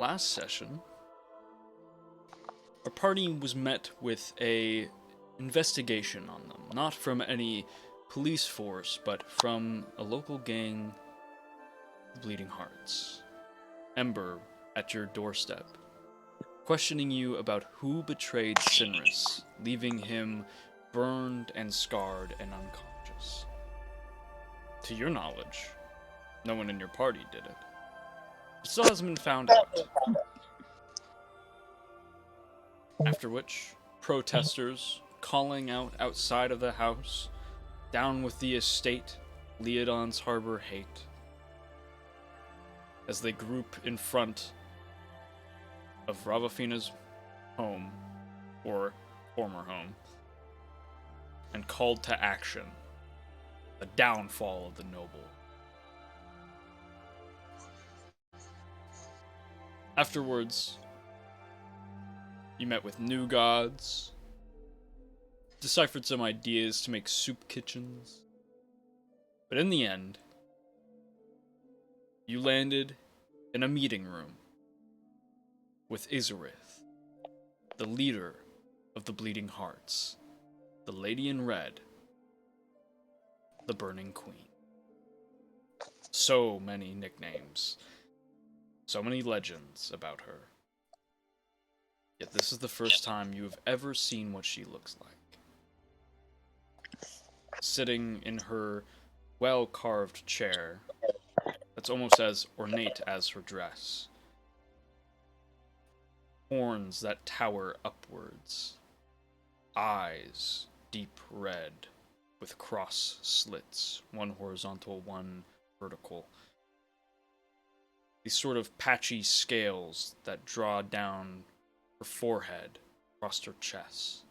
Last session, our party was met with a investigation on them, not from any police force, but from a local gang, the Bleeding Hearts. Ember at your doorstep, questioning you about who betrayed Sinris, leaving him burned and scarred and unconscious. To your knowledge, no one in your party did it. It still hasn't been found out. After which, protesters calling out outside of the house, down with the estate, Leodon's harbor hate, as they group in front of Ravafina's home, or former home, and called to action, the downfall of the noble. Afterwards, you met with new gods, deciphered some ideas to make soup kitchens, but in the end, you landed in a meeting room with Izarith, the leader of the Bleeding Hearts, the Lady in Red, the Burning Queen. So many nicknames, so many legends about her. Yet this is the first time you have ever seen what she looks like. Sitting in her well-carved chair that's almost as ornate as her dress. Horns that tower upwards. Eyes deep red with cross slits, one horizontal, one vertical. These sort of patchy scales that draw down her forehead across her chest.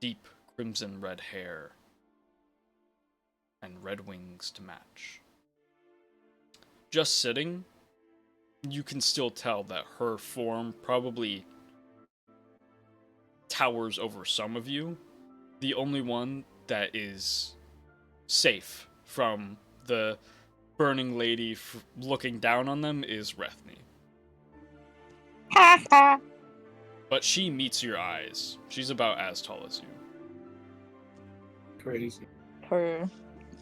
Deep crimson red hair and red wings to match. Just sitting, you can still tell that her form probably towers over some of you. The only one that is safe from the burning lady looking down on them is Rethny. But she meets your eyes. She's about as tall as you. Crazy. Her.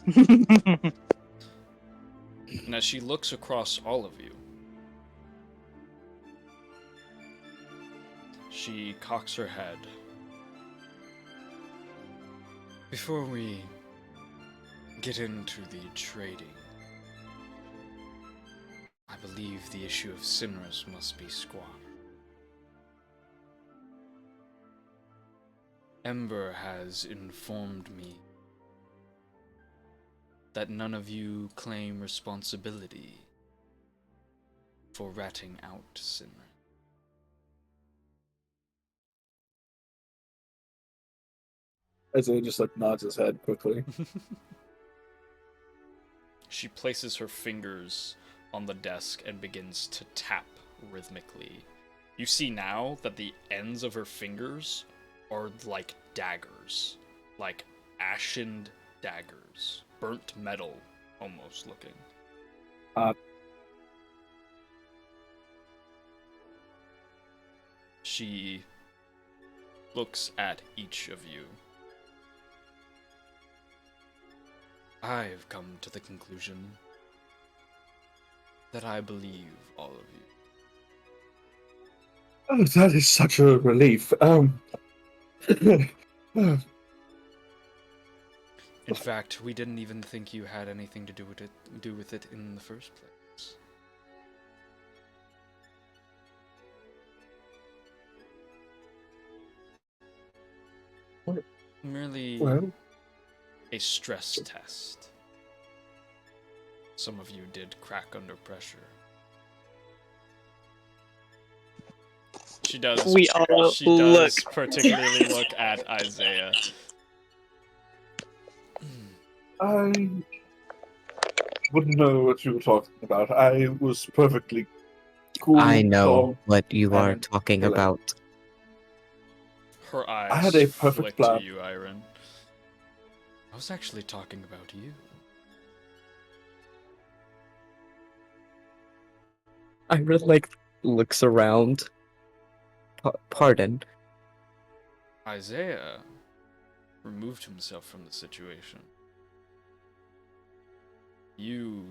And as she looks across all of you, she cocks her head. Before we get into the trading, I believe the issue of Sinris must be squashed. Ember has informed me that none of you claim responsibility for ratting out Sinris. Isaiah just nods his head quickly. She places her fingers on the desk and begins to tap rhythmically. You see now that the ends of her fingers are like daggers, like ashened daggers, burnt metal almost looking. She looks at each of you. I've come to the conclusion that I believe all of you. Oh, that is such a relief. In fact, we didn't even think you had anything to do with it in the first place. Merely a stress test. Some of you did crack under pressure. She does. We all She look. does particularly look at Isaiah. I wouldn't know what you were talking about. I was perfectly cool. I know calm, what you are and talking chilling. about. Her eyes I had a perfect flick plan. to you, Iron. I was actually talking about you. Ira, like, looks around. Pardon. Isaiah removed himself from the situation. You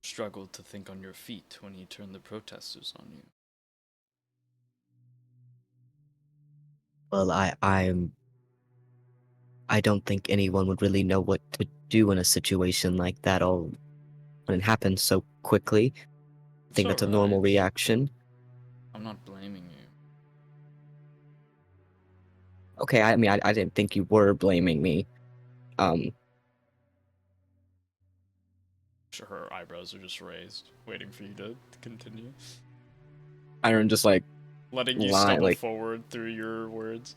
struggled to think on your feet when he turned the protesters on you. Well, I don't think anyone would really know what to do in a situation like that all when it happens so quickly. I think It's that's a normal alright. reaction. I'm not blaming you. Okay, I mean, I didn't think you were blaming me. Sure, her eyebrows are just raised, waiting for you to continue. Iron just like Letting you lie, stumble like, forward through your words.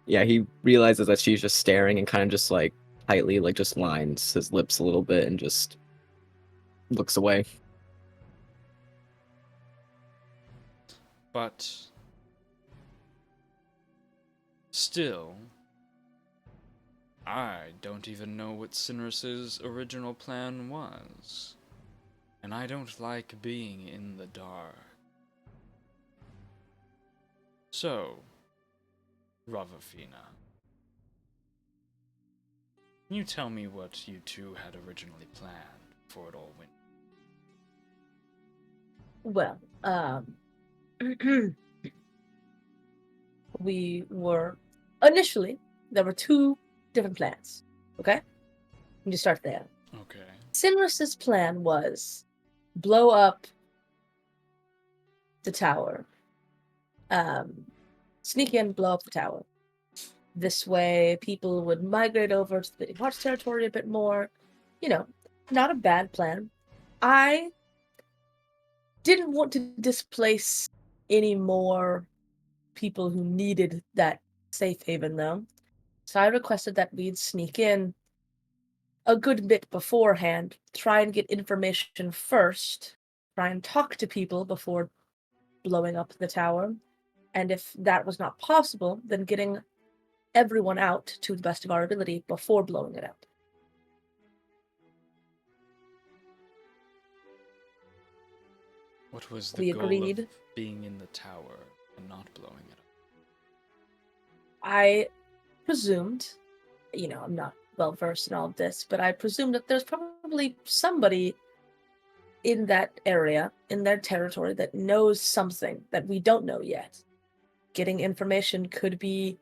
yeah, he realizes that she's just staring and kind of just like tightly, like, just lines his lips a little bit and just looks away. But still, I don't even know what Sinris's original plan was. And I don't like being in the dark. So, Ravafina, can you tell me what you two had originally planned before it all went? Well, we were initially there were two different plans. Okay, let me just start there. Okay. Sinris's plan was blow up the tower, sneak in, blow up the tower. This way, people would migrate over to the Bleeding Hearts territory a bit more. You know, not a bad plan. I didn't want to displace any more people who needed that safe haven, though. So I requested that we'd sneak in a good bit beforehand, try and get information first, try and talk to people before blowing up the tower. And if that was not possible, then getting everyone out to the best of our ability before blowing it up. What was the We goal agreed. of being in the tower and not blowing it up? I presumed, I'm not well versed in all of this, but I presumed that there's probably somebody in that area, in their territory, that knows something that we don't know yet. Getting information could be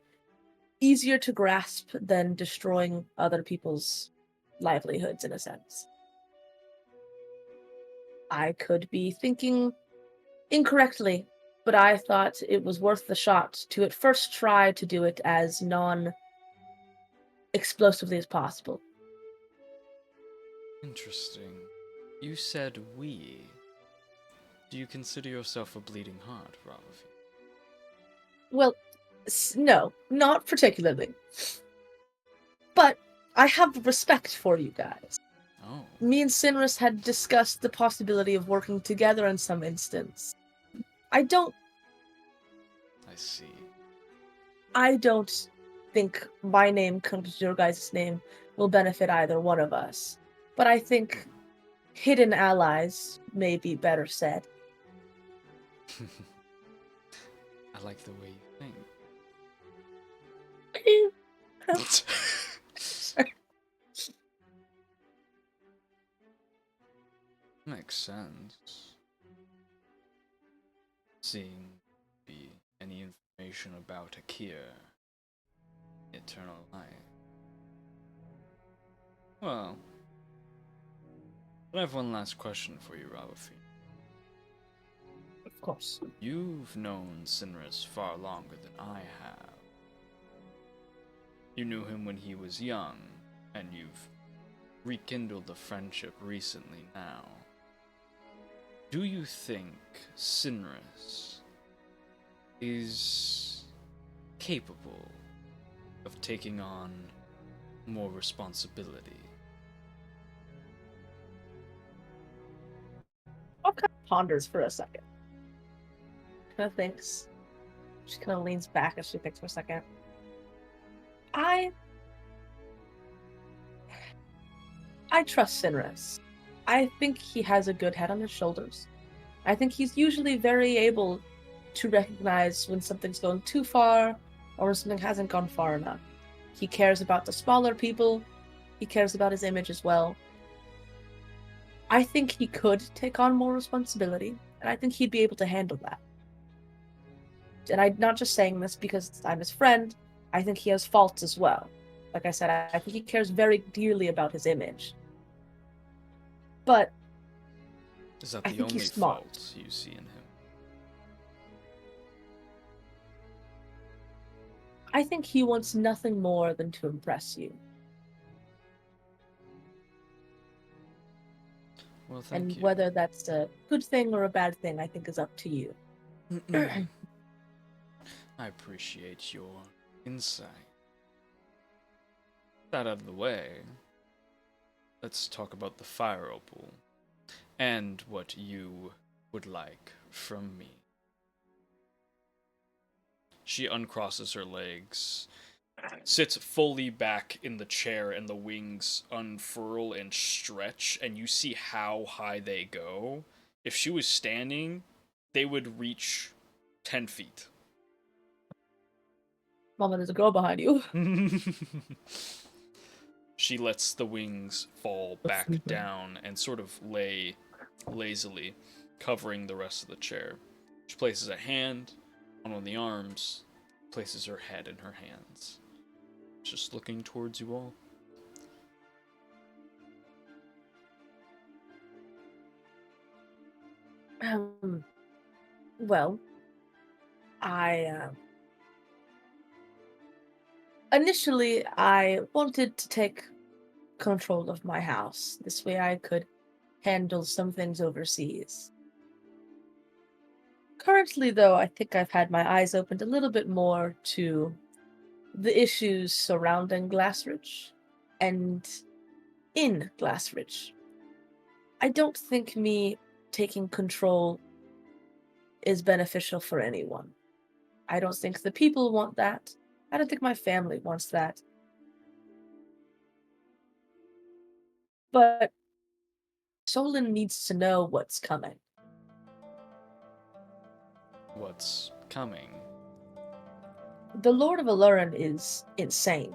easier to grasp than destroying other people's livelihoods, in a sense. I could be thinking incorrectly, but I thought it was worth the shot to at first try to do it as non-explosively as possible. Interesting. You said we. Do you consider yourself a bleeding heart, Ravafina? Well, no, not particularly. But I have respect for you guys. Oh, Me and Sinris had discussed the possibility of working together in some instance. I don't see. I don't think my name comes to your guys' name will benefit either one of us. But I think hidden allies may be better said. I like the way you think. Makes sense. Seeing be any information about Akir, eternal light. Well, I have one last question for you, Ravafina. Of course. You've known Sinris far longer than I have. You knew him when he was young, and you've rekindled the friendship recently now. Do you think Sinris is capable of taking on more responsibility? Bob kind of ponders for a second. Kind of thinks. She kind of leans back as she thinks for a second. I trust Sinris. I think he has a good head on his shoulders. I think he's usually very able to recognize when something's going too far or when something hasn't gone far enough. He cares about the smaller people. He cares about his image as well. I think he could take on more responsibility, and I think he'd be able to handle that. And I'm not just saying this because I'm his friend. I think he has faults as well. Like I said, I think he cares very dearly about his image. But Is that I the think only he's smart. fault you see in him? I think he wants nothing more than to impress you. Well, thank And you. whether that's a good thing or a bad thing, I think is up to you. I appreciate your insight. That out of the way, let's talk about the fire opal and what you would like from me. She uncrosses her legs, sits fully back in the chair, and the wings unfurl and stretch, and you see how high they go. If she was standing, they would reach 10 feet. Mama, there's a girl behind you. She lets the wings fall back down and sort of lay lazily, covering the rest of the chair. She places a hand on one of the arms, places her head in her hands, just looking towards you all. Well, initially, I wanted to take control of my house. This way I could handle some things overseas. Currently, though, I think I've had my eyes opened a little bit more to the issues surrounding Glassridge and in Glassridge. I don't think me taking control is beneficial for anyone. I don't think the people want that. I don't think my family wants that. But Solon needs to know what's coming. What's coming? The Lord of Alurin is insane.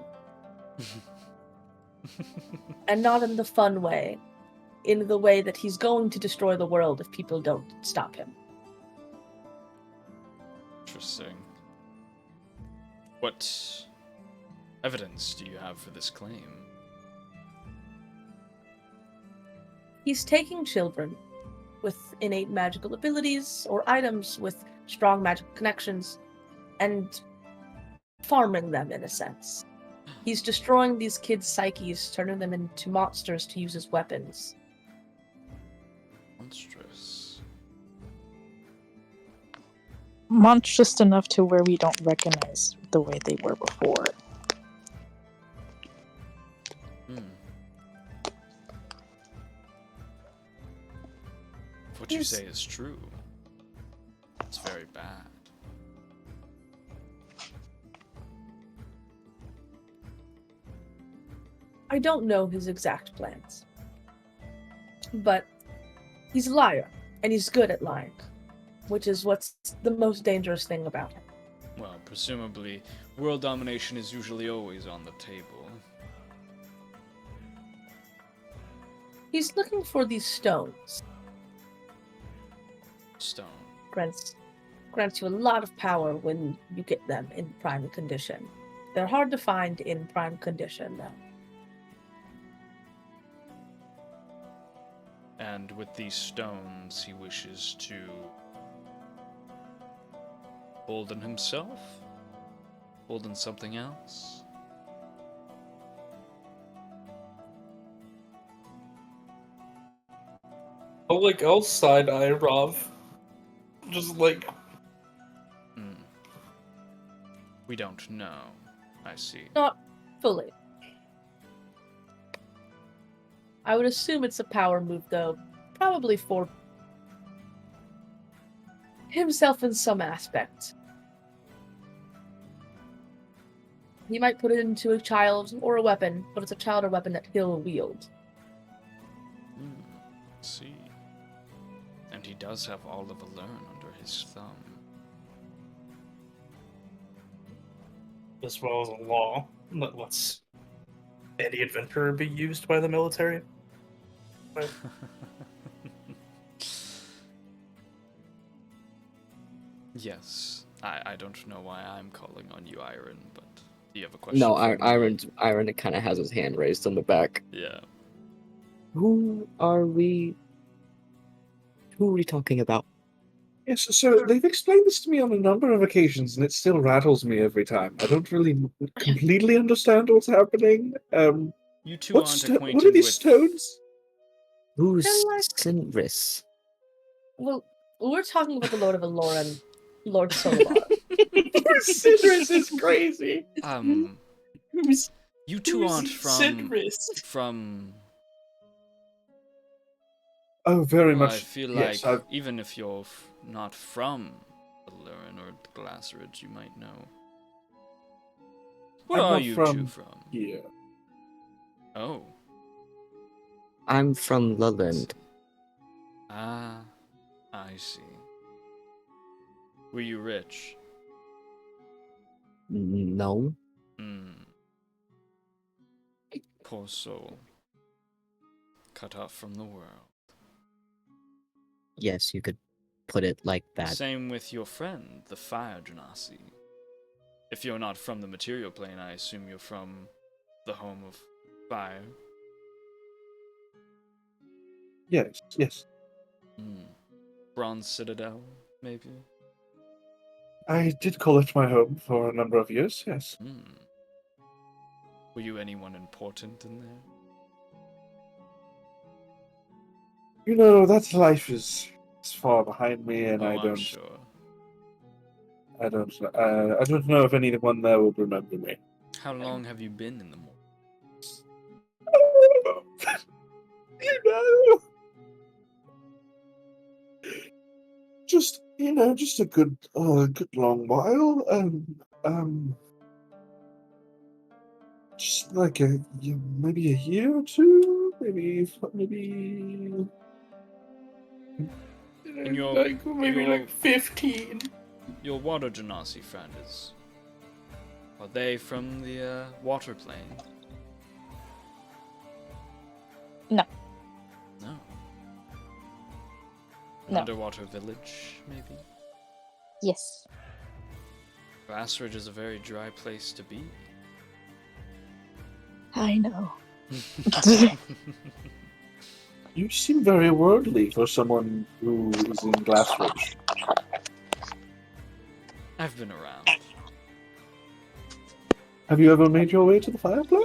And not in the fun way. In the way that he's going to destroy the world if people don't stop him. Interesting. What evidence do you have for this claim? He's taking children with innate magical abilities or items with strong magical connections and farming them in a sense. He's destroying these kids' psyches, turning them into monsters to use as weapons. Monstrous. Monstrous enough to where we don't recognize the way they were before. If what you say is true, it's very bad. I don't know his exact plans. But he's a liar, and he's good at lying, which is what's the most dangerous thing about him. Well, presumably, world domination is usually always on the table. He's looking for these stones. Stone. Grants you a lot of power when you get them in prime condition. They're hard to find in prime condition, though. And with these stones, he wishes to hold in himself? Hold in something else? I'll side eye Rav. Just like, We don't know. I see. Not fully. I would assume it's a power move, though. Probably for himself in some aspect. He might put it into a child or a weapon, but it's a child or weapon that he'll wield. See. And he does have all of Alern under his thumb. As well as a law that lets any adventurer be used by the military. Yes. I don't know why I'm calling on you, Iron, but do you have a question? No, for me? Iron kind of has his hand raised on the back. Yeah. Who are we talking about? Yes, so they've explained this to me on a number of occasions, and it still rattles me every time. I don't really completely understand what's happening. You two aren't What acquainted are these with... stones? Who's They're like- Sinris? Well, we're talking about the Lord of Aloran, Lord Solobar. Citrus is crazy. You two aren't from... Oh, very Well, much. I feel yes, like even if you're not from Allurin or Glassridge, you might know. Where I'm are not you from two from? here. Oh. I'm from Lulland. Ah, I see. Were you rich? No. Hmm. Poor soul. Cut off from the world. Yes, you could put it like that. Same with your friend, the Fire Genasi. If you're not from the material plane, I assume you're from the home of fire. Yes, yes. Hmm. Bronze Citadel, maybe? I did call it my home for a number of years, yes. Hmm. Were you anyone important in there? You know, that life is far behind me, and I'm sure. I don't know if anyone there would remember me. How long have you been in the morning? You know, just a good long while, just like maybe a year or two, maybe. And your, Like maybe your, like 15. your Water Genasi friend is... Are they from the water plane? No. No. No. Underwater village, maybe? Yes. Glassridge is a very dry place to be. I know. You seem very worldly for someone who is in Glassridge. I've been around. Have you ever made your way to the Firefly?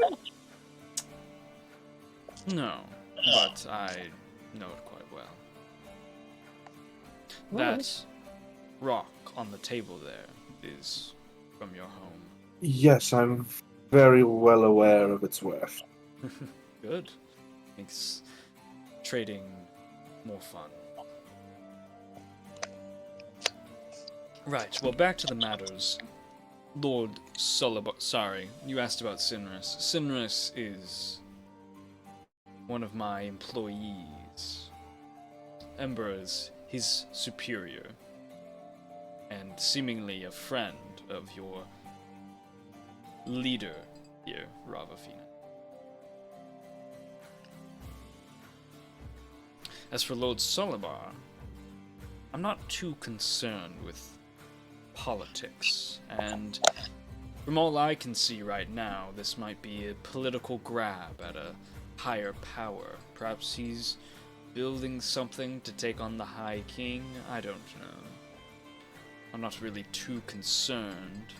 No, but I know it quite well. That rock on the table there is from your home. Yes, I'm very well aware of its worth. Good. Makes trading more fun. Right, well, back to the matters. Lord Sullivan, sorry, you asked about Sinris. Sinris is one of my employees. Ember is his superior, and seemingly a friend of your leader here, Ravafina. As for Lord Solibar, I'm not too concerned with politics, and from all I can see right now, this might be a political grab at a higher power. Perhaps he's building something to take on the High King? I don't know. I'm not really too concerned,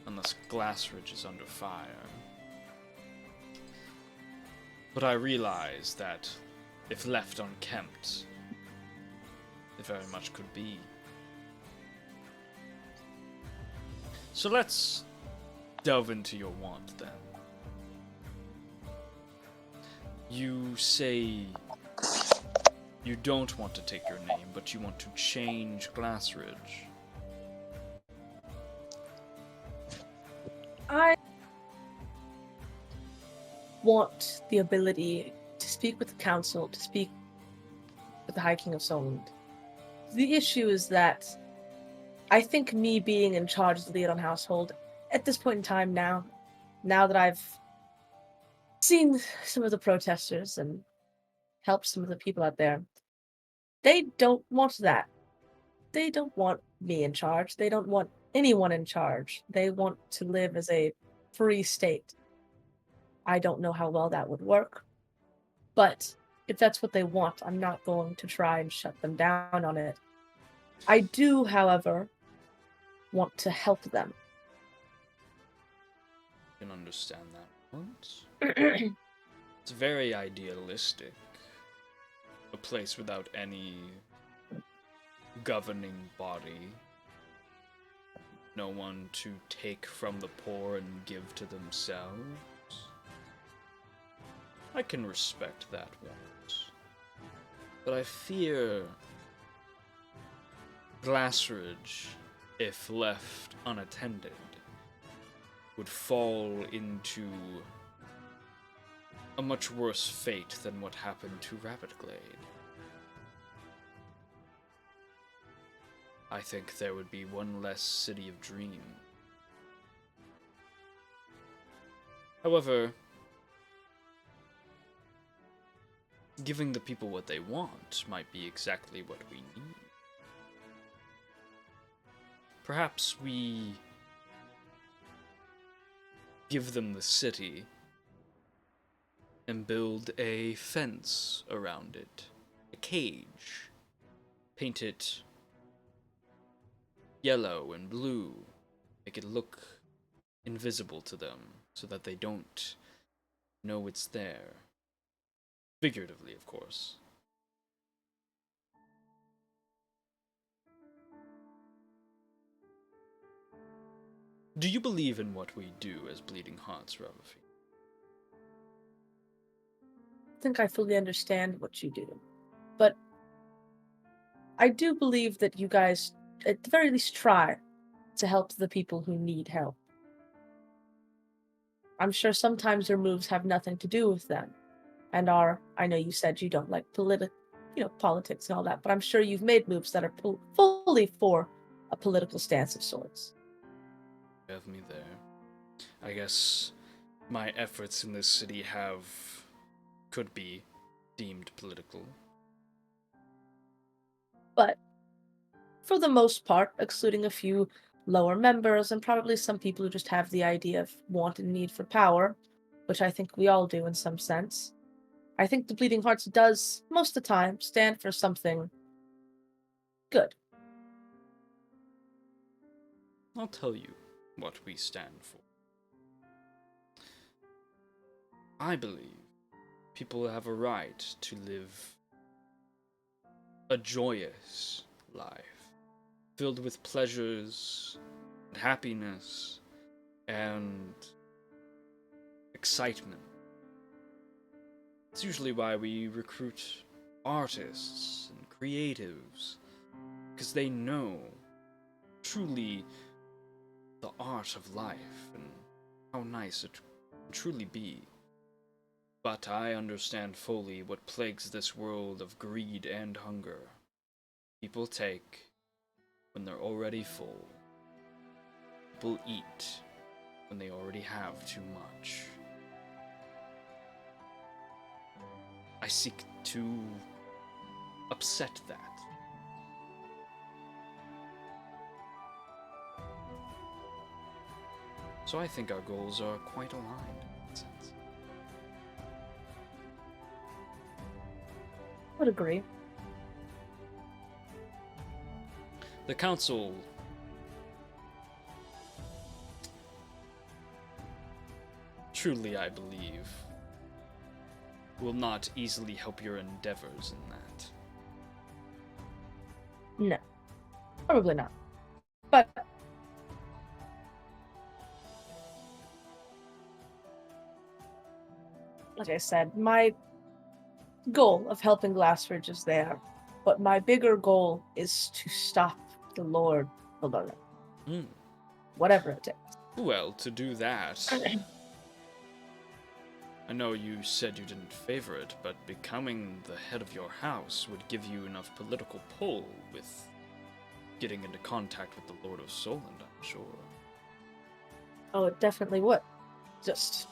unless Glassridge is under fire. But I realize that if left unkempt, it very much could be. So let's delve into your want then. You say you don't want to take your name, but you want to change Glassridge. I want the ability to speak with the council, to speak with the High King of Solent, The issue is that I think me being in charge of the Leon household at this point in time now that I've seen some of the protesters and helped some of the people out there, they don't want that. They don't want me in charge. They don't want anyone in charge. They want to live as a free state. I don't know how well that would work, but if that's what they want, I'm not going to try and shut them down on it. I do, however, want to help them. I can understand that point. It's very idealistic. A place without any governing body. No one to take from the poor and give to themselves. I can respect that want. But I fear Glassridge, if left unattended, would fall into a much worse fate than what happened to Rabbitglade. I think there would be one less City of Dream. However, giving the people what they want might be exactly what we need. Perhaps we give them the city and build a fence around it, a cage, paint it yellow and blue, make it look invisible to them so that they don't know it's there. Figuratively, of course. Do you believe in what we do as Bleeding Hearts, Ravafi? I think I fully understand what you do, but I do believe that you guys, at the very least, try to help the people who need help. I'm sure sometimes your moves have nothing to do with them, and I know you said you don't like politics and all that, but I'm sure you've made moves that are fully for a political stance of sorts. You have me there. I guess my efforts in this city could be deemed political. But for the most part, excluding a few lower members and probably some people who just have the idea of want and need for power, which I think we all do in some sense, I think the Bleeding Hearts does, most of the time, stand for something good. I'll tell you what we stand for. I believe people have a right to live a joyous life, filled with pleasures and happiness and excitement. It's usually why we recruit artists and creatives, because they know truly the art of life and how nice it can truly be. But I understand fully what plagues this world of greed and hunger. People take when they're already full. People eat when they already have too much. I seek to upset that. So I think our goals are quite aligned in that sense. Would agree. The council truly, I believe, will not easily help your endeavors in that. No. Probably not. But like I said, my goal of helping Glassridge is there, but my bigger goal is to stop the Lord below it. Whatever it takes. Well, to do that, I know you said you didn't favor it, but becoming the head of your house would give you enough political pull with getting into contact with the Lord of Solent, I'm sure. Oh, it definitely would. Just,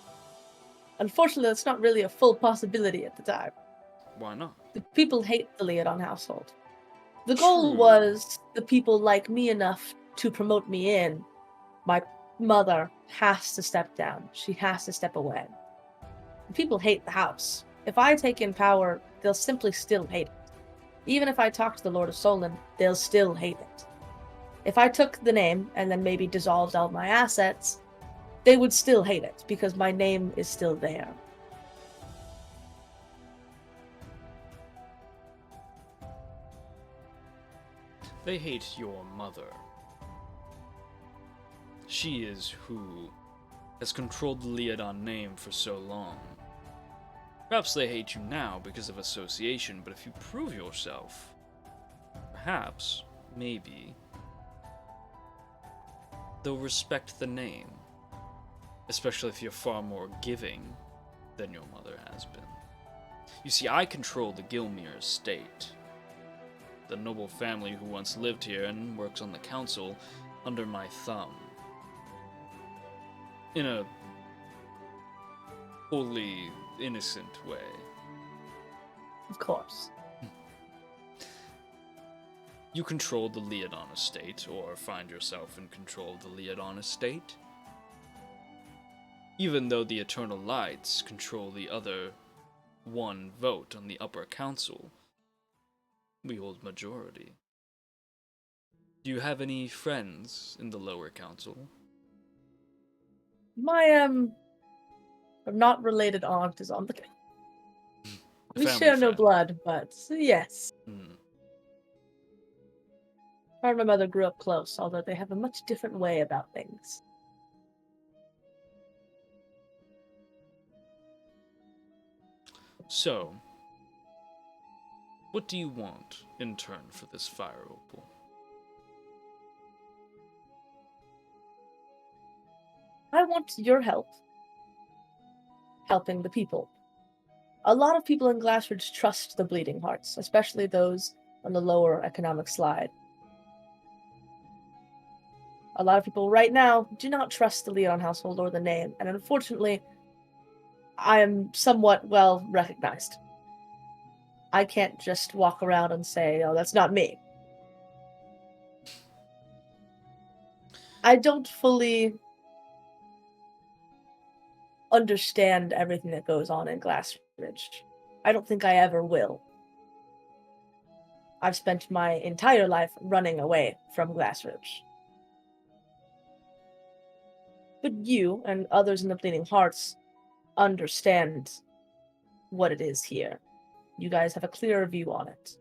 unfortunately, it's not really a full possibility at the time. Why not? The people hate the Leodon household. The goal True. was the people like me enough to promote me in. My mother has to step down. She has to step away. The people hate the house. If I take in power, they'll simply still hate it. Even if I talk to the Lord of Solon, they'll still hate it. If I took the name and then maybe dissolved all my assets, they would still hate it because my name is still there. They hate your mother. She is who has controlled the Leodon name for so long. Perhaps they hate you now because of association, but if you prove yourself, perhaps, maybe, they'll respect the name. Especially if you're far more giving than your mother has been. You see, I control the Gilmere estate. The noble family who once lived here and works on the council under my thumb. In a wholly innocent way. Of course. You control the Leodon estate, or find yourself in control of the Leodon estate. Even though the Eternal Lights control the other one vote on the upper council, we hold majority. Do you have any friends in the lower council? My not related aunt is on the. We Family share no friend. blood, but yes. Hmm. Her and my mother grew up close, although they have a much different way about things. So, what do you want in turn for this fire opal? I want your help. Helping the people. A lot of people in Glassridge trust the Bleeding Hearts, especially those on the lower economic slide. A lot of people right now do not trust the Leon household or the name, and unfortunately, I am somewhat well recognized. I can't just walk around and say, oh, that's not me. I don't fully understand everything that goes on in Glassridge. I don't think I ever will. I've spent my entire life running away from Glassridge. But you and others in the Bleeding Hearts understand what it is here. You guys have a clearer view on it.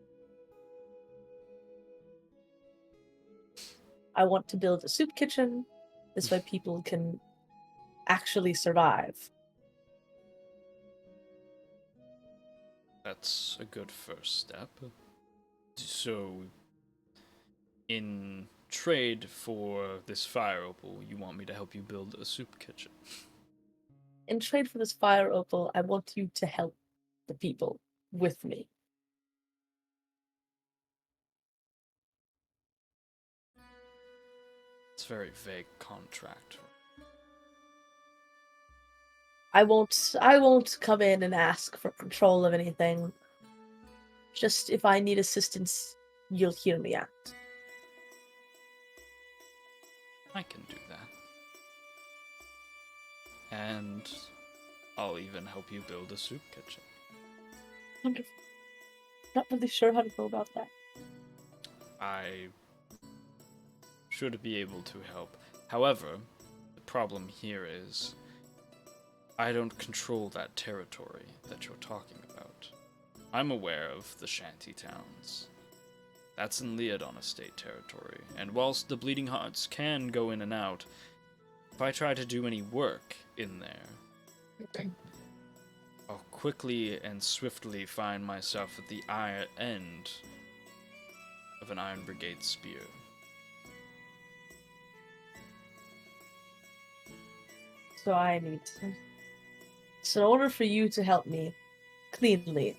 I want to build a soup kitchen. This way people can actually survive. That's a good first step. So, in trade for this fire opal, you want me to help you build a soup kitchen? In trade for this fire opal, I want you to help the people with me. It's a very vague contract. I won't come in and ask for control of anything. Just if I need assistance, you'll hear me out. I can do that. And I'll even help you build a soup kitchen. Wonderful. Not really sure how to go about that. I should be able to help. However, the problem here is I don't control that territory that you're talking about. I'm aware of the shanty towns. That's in Leodon Estate territory, and whilst the Bleeding Hearts can go in and out, if I try to do any work in there, I'll quickly and swiftly find myself at the end of an Iron Brigade spear. So I need to So in order for you to help me cleanly,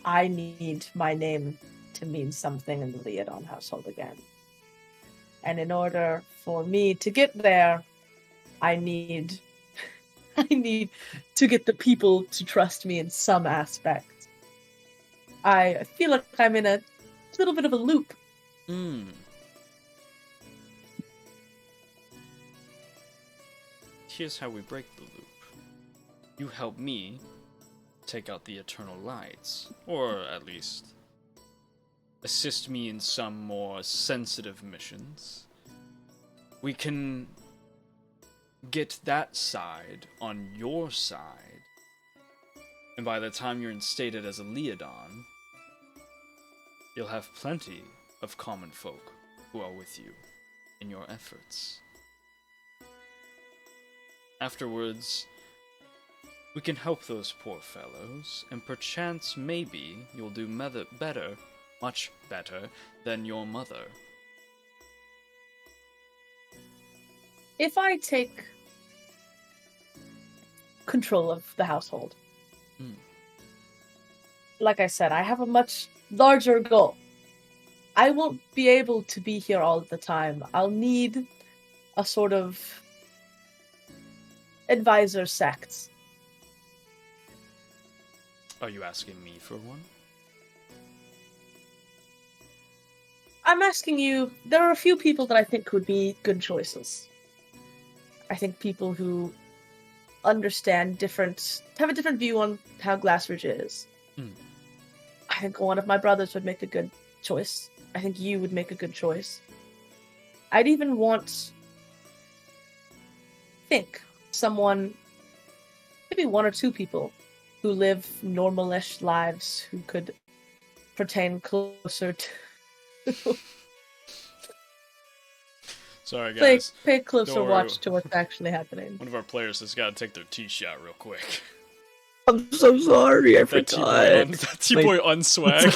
I need my name to mean something in the Leodon household again. And in order for me to get there, I need I need to get the people to trust me in some aspect. I feel like I'm in a little bit of a loop. Here's how we break the loop. You help me take out the Eternal Lights, or at least assist me in some more sensitive missions. We can get that side on your side, and by the time you're instated as a Leodon, you'll have plenty of common folk who are with you in your efforts. Afterwards, we can help those poor fellows, and perchance maybe you'll do better, much better, than your mother. If I take control of the household, like I said, I have a much larger goal. I won't be able to be here all the time. I'll need a sort of advisor sect. Are you asking me for one? I'm asking you, there are a few people that I think would be good choices. I think people who understand have a different view on how Glassridge is. I think one of my brothers would make a good choice. I think you would make a good choice. I'd even think someone, maybe one or two people who live normal-ish lives who could pertain closer to Sorry, guys. pay closer Don't worry. watch to what's actually happening. One of our players has got to take their tee shot real quick. I'm so sorry, I That forgot. T-boy unswag.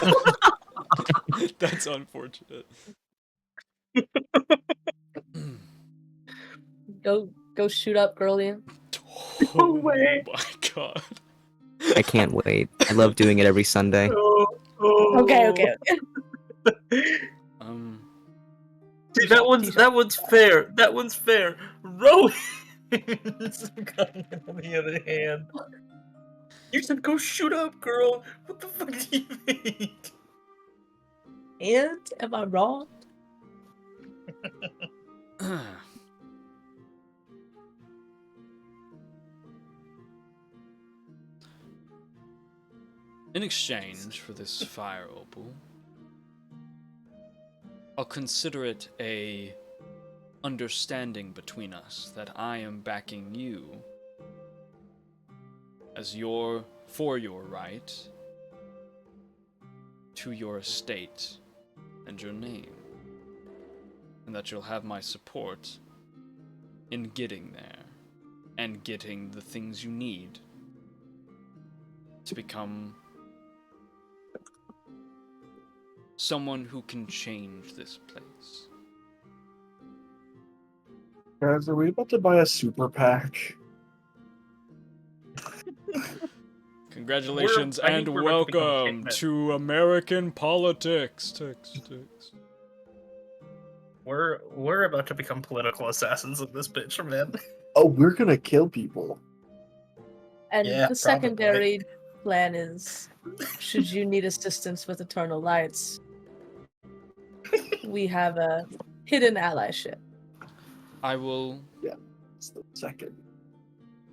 That's unfortunate. Go shoot up, girlie. Oh way. my god. I can't wait. I love doing it every Sunday. Okay. See, that one's fair. That one's fair. Rowan on the other hand. You said go shoot up, girl. What the fuck do you think? And am I wrong? In exchange for this fire opal, I'll consider it a understanding between us that I am backing you as for your right to your estate and your name, and that you'll have my support in getting there and getting the things you need to become someone who can change this place. Guys, are we about to buy a super pack? Congratulations I think and we're about to become welcome hitmen. to American politics. We're about to become political assassins of this bitch, man. Oh, we're gonna kill people. And Yeah, the secondary plan is, should you need assistance with Eternal Lights, we have a hidden allyship. I will It's the second.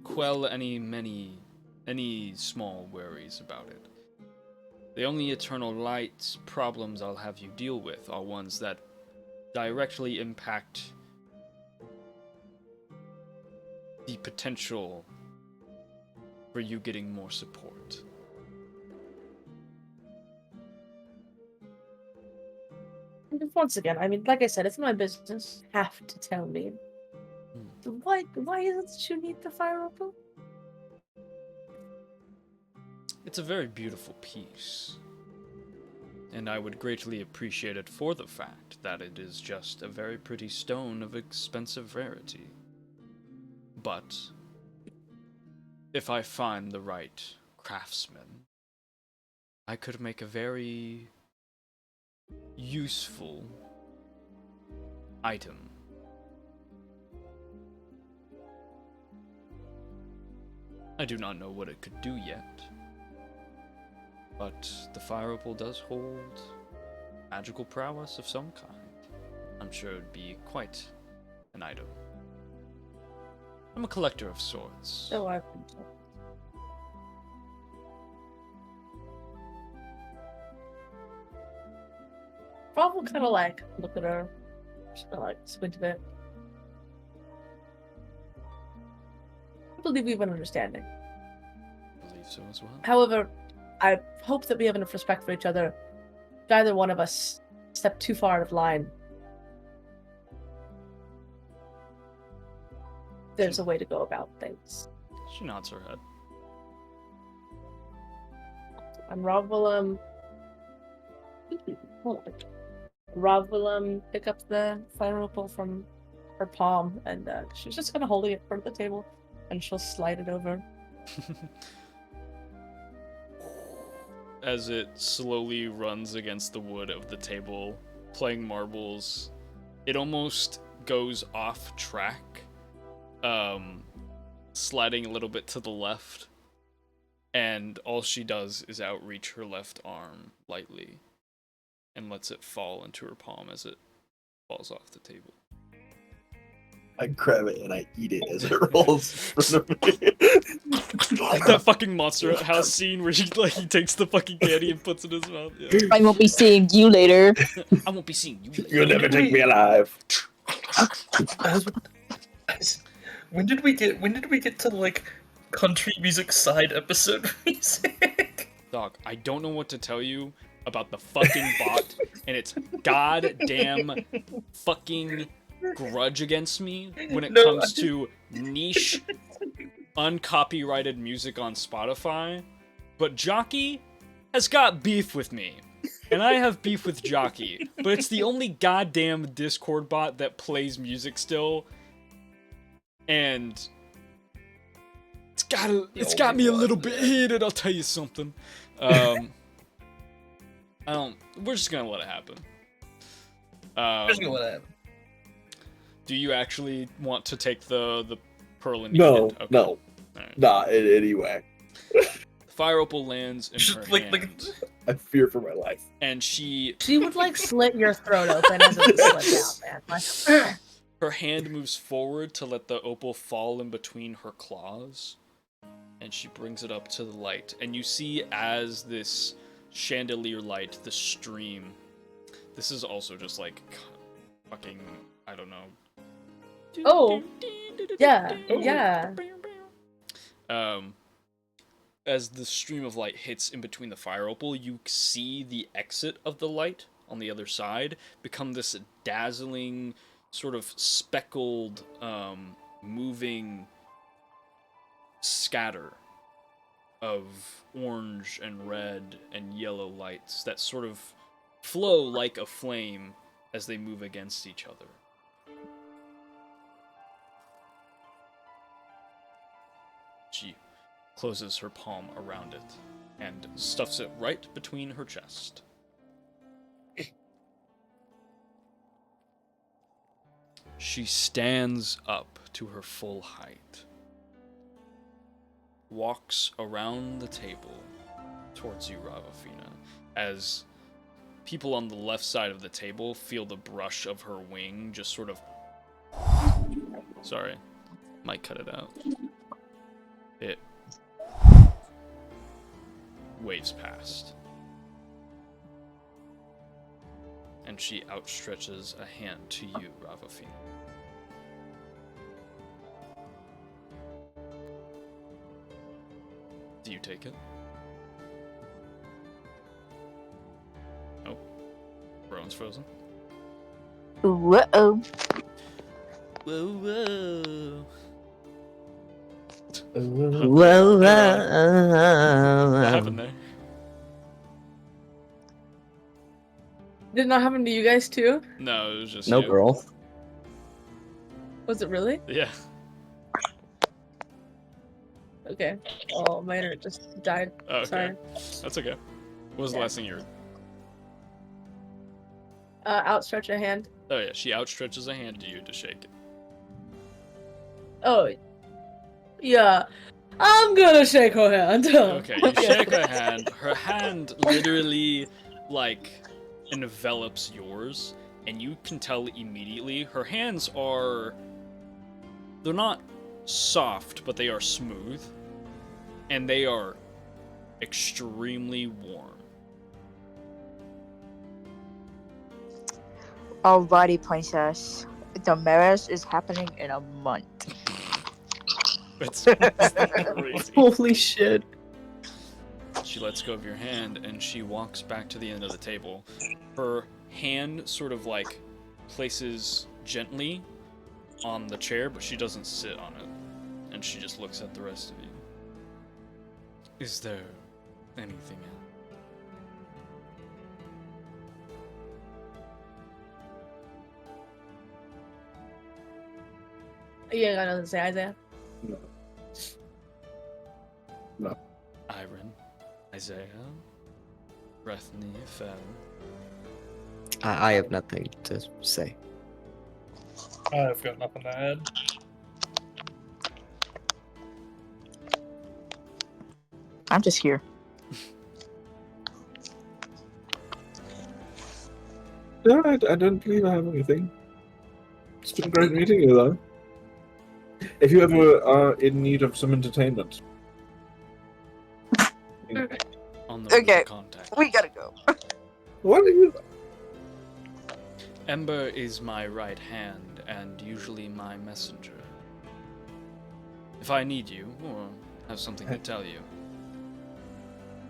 quell any small worries about it. The only Eternal Lights problems I'll have you deal with are ones that directly impact the potential for you getting more support. And once again, I mean, like I said, it's my business. You have to tell me. Why is it that you need the fire opal? It's a very beautiful piece, and I would greatly appreciate it for the fact that it is just a very pretty stone of expensive rarity. But if I find the right craftsman, I could make a very useful item. I do not know what it could do yet, but the fire opal does hold magical prowess of some kind. I'm sure it would be quite an item. I'm a collector of sorts. So I've been told. Rob will kind of like look at her, just kinda like squint a bit. I believe we have an understanding. I believe so as well. However, I hope that we have enough respect for each other. If either one of us step too far out of line, there's a way to go about things. She nods her head. And Rob will Rob will pick up the fire opal from her palm, and she's just kind of holding it in front of the table, and she'll slide it over. As it slowly runs against the wood of the table, playing marbles, it almost goes off track, sliding a little bit to the left, and all she does is outreach her left arm lightly and lets it fall into her palm as it falls off the table. I grab it and I eat it as it rolls in front of me. That fucking Monster House scene where he takes the fucking candy and puts it in his mouth. Yeah. I won't be seeing you later. I won't be seeing you. You'll never take me alive. When did we get to like country music side episode music? Dog, I don't know what to tell you about the fucking bot and its goddamn fucking grudge against me when it comes to niche, uncopyrighted music on Spotify. But Jockey has got beef with me. And I have beef with Jockey. But it's the only goddamn Discord bot that plays music still. And it's got me a little bit heated, I'll tell you something. We're just gonna let it happen. Just gonna let it happen. Do you actually want to take the pearl and No, eat it? Okay. no, Alright. not in any way. Fire opal lands in her Like- hand, I fear for my life. and she She would like slit your throat open as it slipped out, man. Like, her hand moves forward to let the opal fall in between her claws, and she brings it up to the light. And you see as this chandelier light, the stream. This is also just like fucking, I don't know. Oh, yeah, yeah. As the stream of light hits in between the fire opal, you see the exit of the light on the other side become this dazzling, sort of speckled, moving scatter of orange and red and yellow lights that sort of flow like a flame as they move against each other. She closes her palm around it and stuffs it right between her chest. She stands up to her full height, walks around the table towards you, Ravafina, as people on the left side of the table feel the brush of her wing just sort of... Sorry, might cut it out. It waves past. And she outstretches a hand to you, Ravafina. Do you take it? Oh. Rowan's frozen. Whoa. Whoa, whoa. Well, What happened there? Did not happen to you guys too? No, it was just no you. girl. Was it really? Yeah. Okay. Oh, my internet just died. Oh, okay. Sorry. That's okay. What was the Yeah. last thing you heard? Outstretch a hand. Oh yeah, she outstretches a hand to you to shake it. Oh, yeah. I'm gonna shake her hand. Okay, you Yeah. shake her hand. Her hand literally, like, envelops yours, and you can tell immediately her hands are... They're not soft, but they are smooth. And they are extremely warm. Alrighty, princess. The marriage is happening in a month. It's crazy. Holy shit. She lets go of your hand and she walks back to the end of the table. Her hand sort of like places gently on the chair, but she doesn't sit on it. And she just looks at the rest of you. Is there anything else? You ain't got nothing to say, Isaiah. No. Iron, Isaiah, Brethny, Fel. I have nothing to say. I've got nothing to add. I'm just here. No, I don't believe I have anything. It's been great meeting you, though. If you ever are in need of some entertainment. On the road Okay. to contact. We gotta go. What are you... Ember is my right hand and usually my messenger. If I need you or have something to tell you,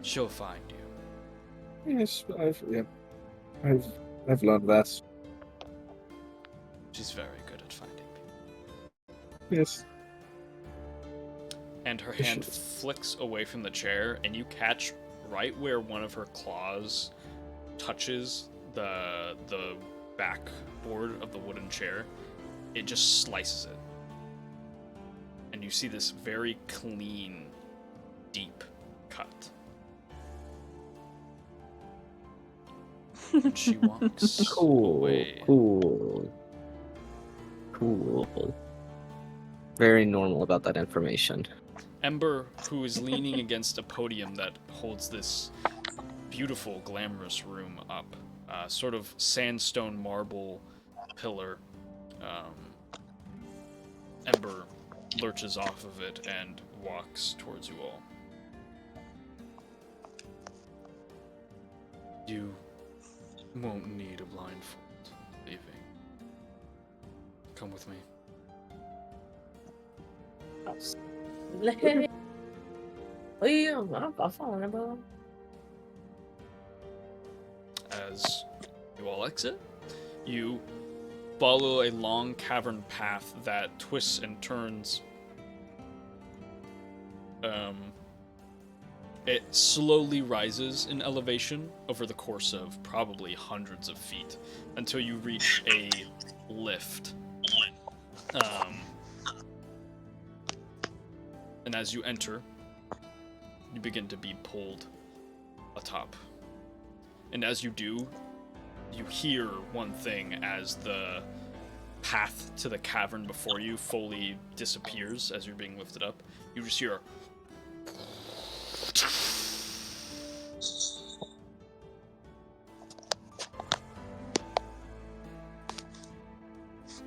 she'll find you. Yes, I've learned that. She's very good at finding people. Yes. And her hand flicks away from the chair, and you catch right where one of her claws touches the backboard of the wooden chair. It just slices it. And you see this very clean, deep cut. And she walks Cool. away. Cool. Very normal about that information. Ember, who is leaning against a podium that holds this beautiful, glamorous room up, sort of sandstone marble pillar. Ember lurches off of it and walks towards you all. You won't need a blindfold leaving. Come with me. I'm following, bro. As you all exit, you follow a long cavern path that twists and turns. It slowly rises in elevation over the course of probably hundreds of feet until you reach a lift. And as you enter, you begin to be pulled atop. And as you do, you hear one thing as the path to the cavern before you fully disappears as you're being lifted up. You just hear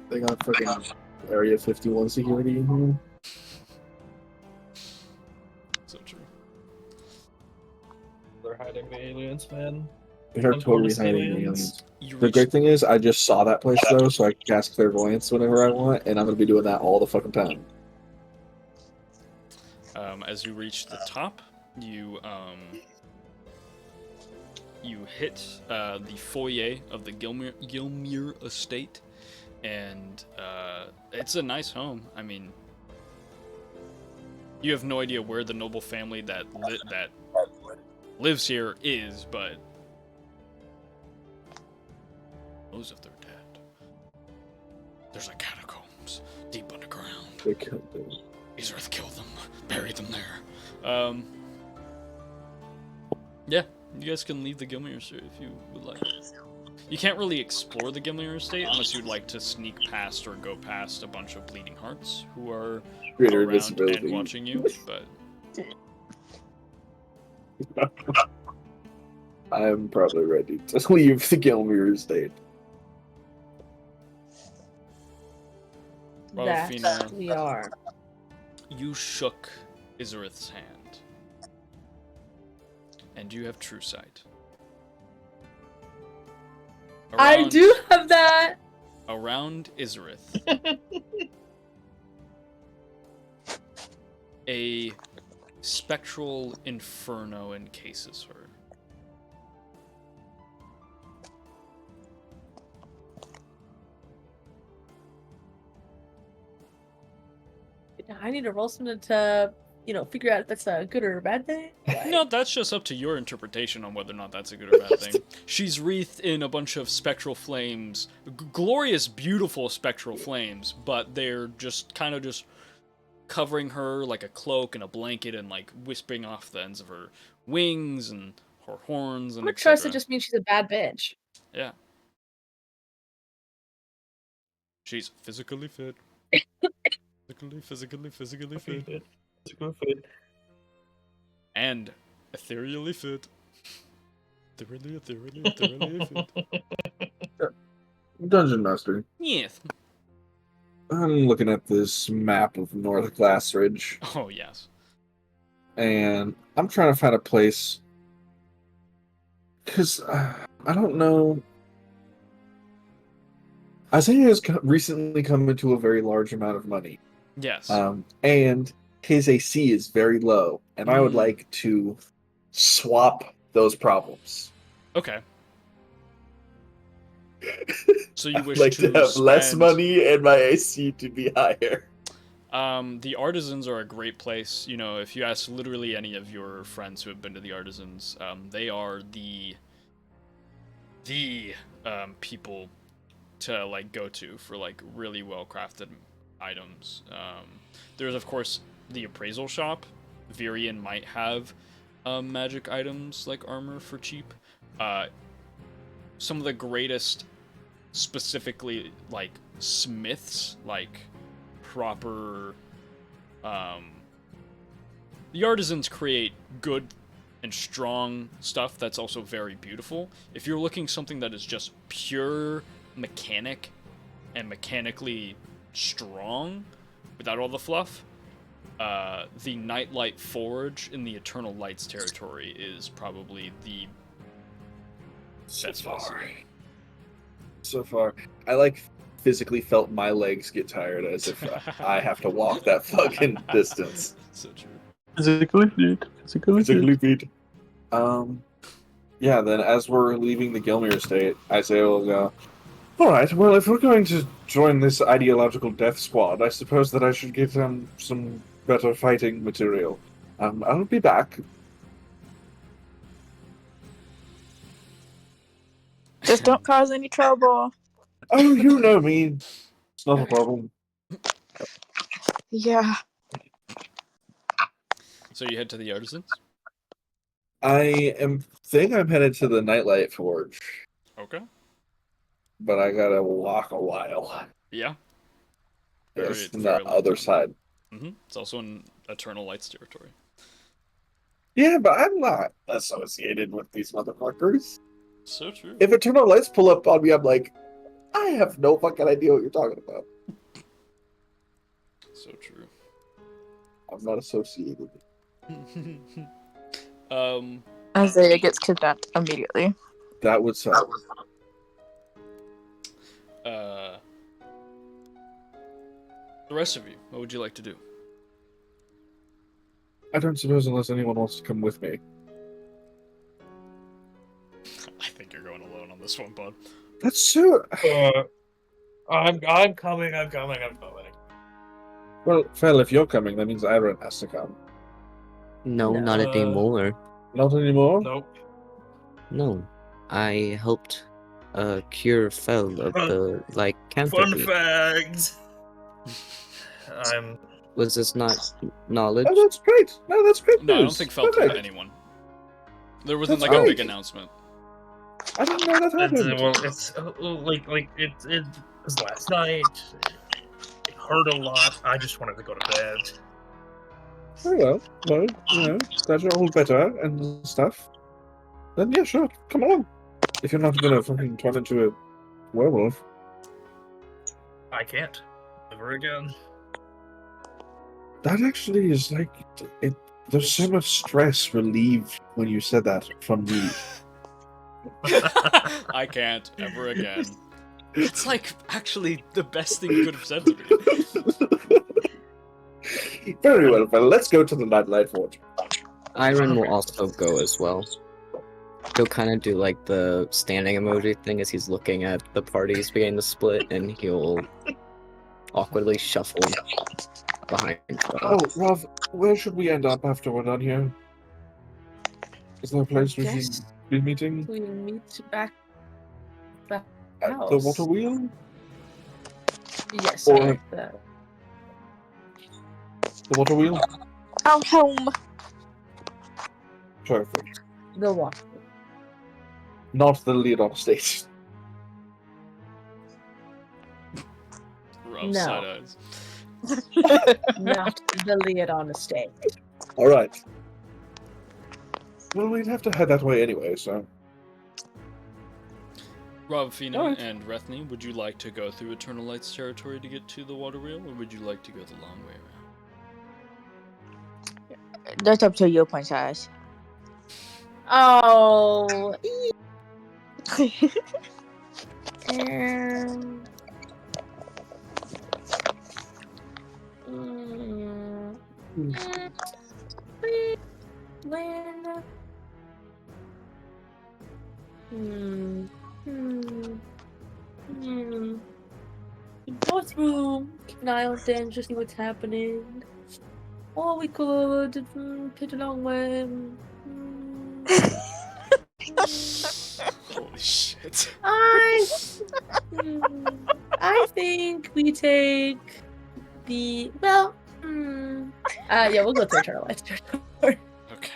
They got freaking Area 51 security in here. so true. They're hiding the aliens, man. They're Of totally course, hiding the aliens. aliens. You The reach, great thing is, I just saw that place though, so I can cast clairvoyance whenever I want, and I'm gonna be doing that all the fucking time. as you reach the top, you hit the foyer of the Gilmere estate, and it's a nice home. I mean, you have no idea where the noble family that lives here is, but knows if they're dead. There's like catacombs deep underground. They killed them. Izarith killed them. Bury them there. Yeah, you guys can leave the Gilmere estate if you would like. You can't really explore the Gilmere estate unless you'd like to sneak past or go past a bunch of bleeding hearts who are Greater around and invisibility. watching you, but I'm probably ready to leave the Gilmere estate. That Ralphina, we are. you shook Izarith's hand. And you have true sight. I do have that. Around Izarith, a spectral inferno encases her. I need to roll something to, figure out if that's a good or a bad thing. No, that's just up to your interpretation on whether or not that's a good or bad thing. She's wreathed in a bunch of spectral flames, glorious, beautiful spectral flames, but they're just kind of just covering her like a cloak and a blanket and like wisping off the ends of her wings and her horns and I'm gonna etc. trust it just means she's a bad bitch. Yeah. She's physically fit. Physically fit. And ethereally fit. Ethereally fit. Dungeon Master. Yes. I'm looking at this map of North Glassridge, Oh, yes. and I'm trying to find a place. Because I don't know. Isaiah has recently come into a very large amount of money. Yes. And his AC is very low, and I would like to swap those problems. Okay. So you wish like to have less spend- money and my AC to be higher. The Artisans are a great place. You know, if you ask literally any of your friends who have been to the Artisans, they are the people to like go to for like really well crafted items. There's of course the appraisal shop. Virian might have magic items like armor for cheap. Some of the greatest, specifically like smiths, like proper. The Artisans create good and strong stuff that's also very beautiful. If you're looking something that is just pure mechanic and mechanically strong without all the fluff, the Nightlight Forge in the Eternal Lights territory is probably the best place. So far, I like physically felt my legs get tired as if I have to walk that fucking distance. So true. Physically fit. Physically fit. Yeah, then as we're leaving the Gilmere estate, Isaiah will go, alright, well, if we're going to join this ideological death squad, I suppose that I should get some better fighting material. I'll be back. Just don't cause any trouble. Oh, you know me. It's not a problem. Yeah. So you head to the Artisans? I'm headed to the Nightlight Forge, Okay. but I gotta walk a while. Yeah. It's on very the long other time. side. Mm-hmm. It's also in Eternal Lights territory. Yeah, but I'm not associated with these motherfuckers. So true. If Eternal Lights pull up on me, I'm like, I have no fucking idea what you're talking about. So true. I'm not associated. Isaiah gets kidnapped immediately. That would suck. The rest of you, what would you like to do? I don't suppose unless anyone wants to come with me. I think you're going alone on this one, bud. That's so... I'm coming. Well, Fel, if you're coming, that means Iron has to come. No, No. not anymore. Not anymore? Nope. No. I helped cure Fel of the Fun lycanthropy. fact. I'm Was this not knowledge? Oh, that's great. No, that's great No, I don't news. think Felt told Perfect. anyone. There wasn't That's like a big great. announcement. I didn't know that happened. Well, it's it was last night. It hurt a lot. I just wanted to go to bed. Very well. Well, glad you're all better and stuff. Then yeah, sure, come along. If you're not gonna fucking turn into a werewolf. I can't. Never again. That actually is like it. There's so much stress relieved when you said that from me. I can't ever again. It's like actually the best thing you could have said to me. Very well, well, let's go to the Nightlight Forge. Iron will also go as well. He'll kind of do like the standing emoji thing as he's looking at the parties beginning to split, and he'll awkwardly shuffle behind. Oh, Rav, where should we end up after we're done here? Is there a place we should Guess be meeting? we meet back At the house. water wheel? Yes, Or- at the The water wheel? Our home. Perfect. water. Not the Leon State. Rough No. side eyes. Not the Leon estate. Alright. Well, we'd have to head that way anyway, so. Ravfina Alright. and Rethni, would you like to go through Eternal Light's territory to get to the water wheel, or would you like to go the long way around? That's up to you, princess. Oh. When? Go through, keep an eye on things, just see what's happening. Or we could take a long way. Holy shit. I think we take the yeah, we'll go to Eternal Light territory. Okay.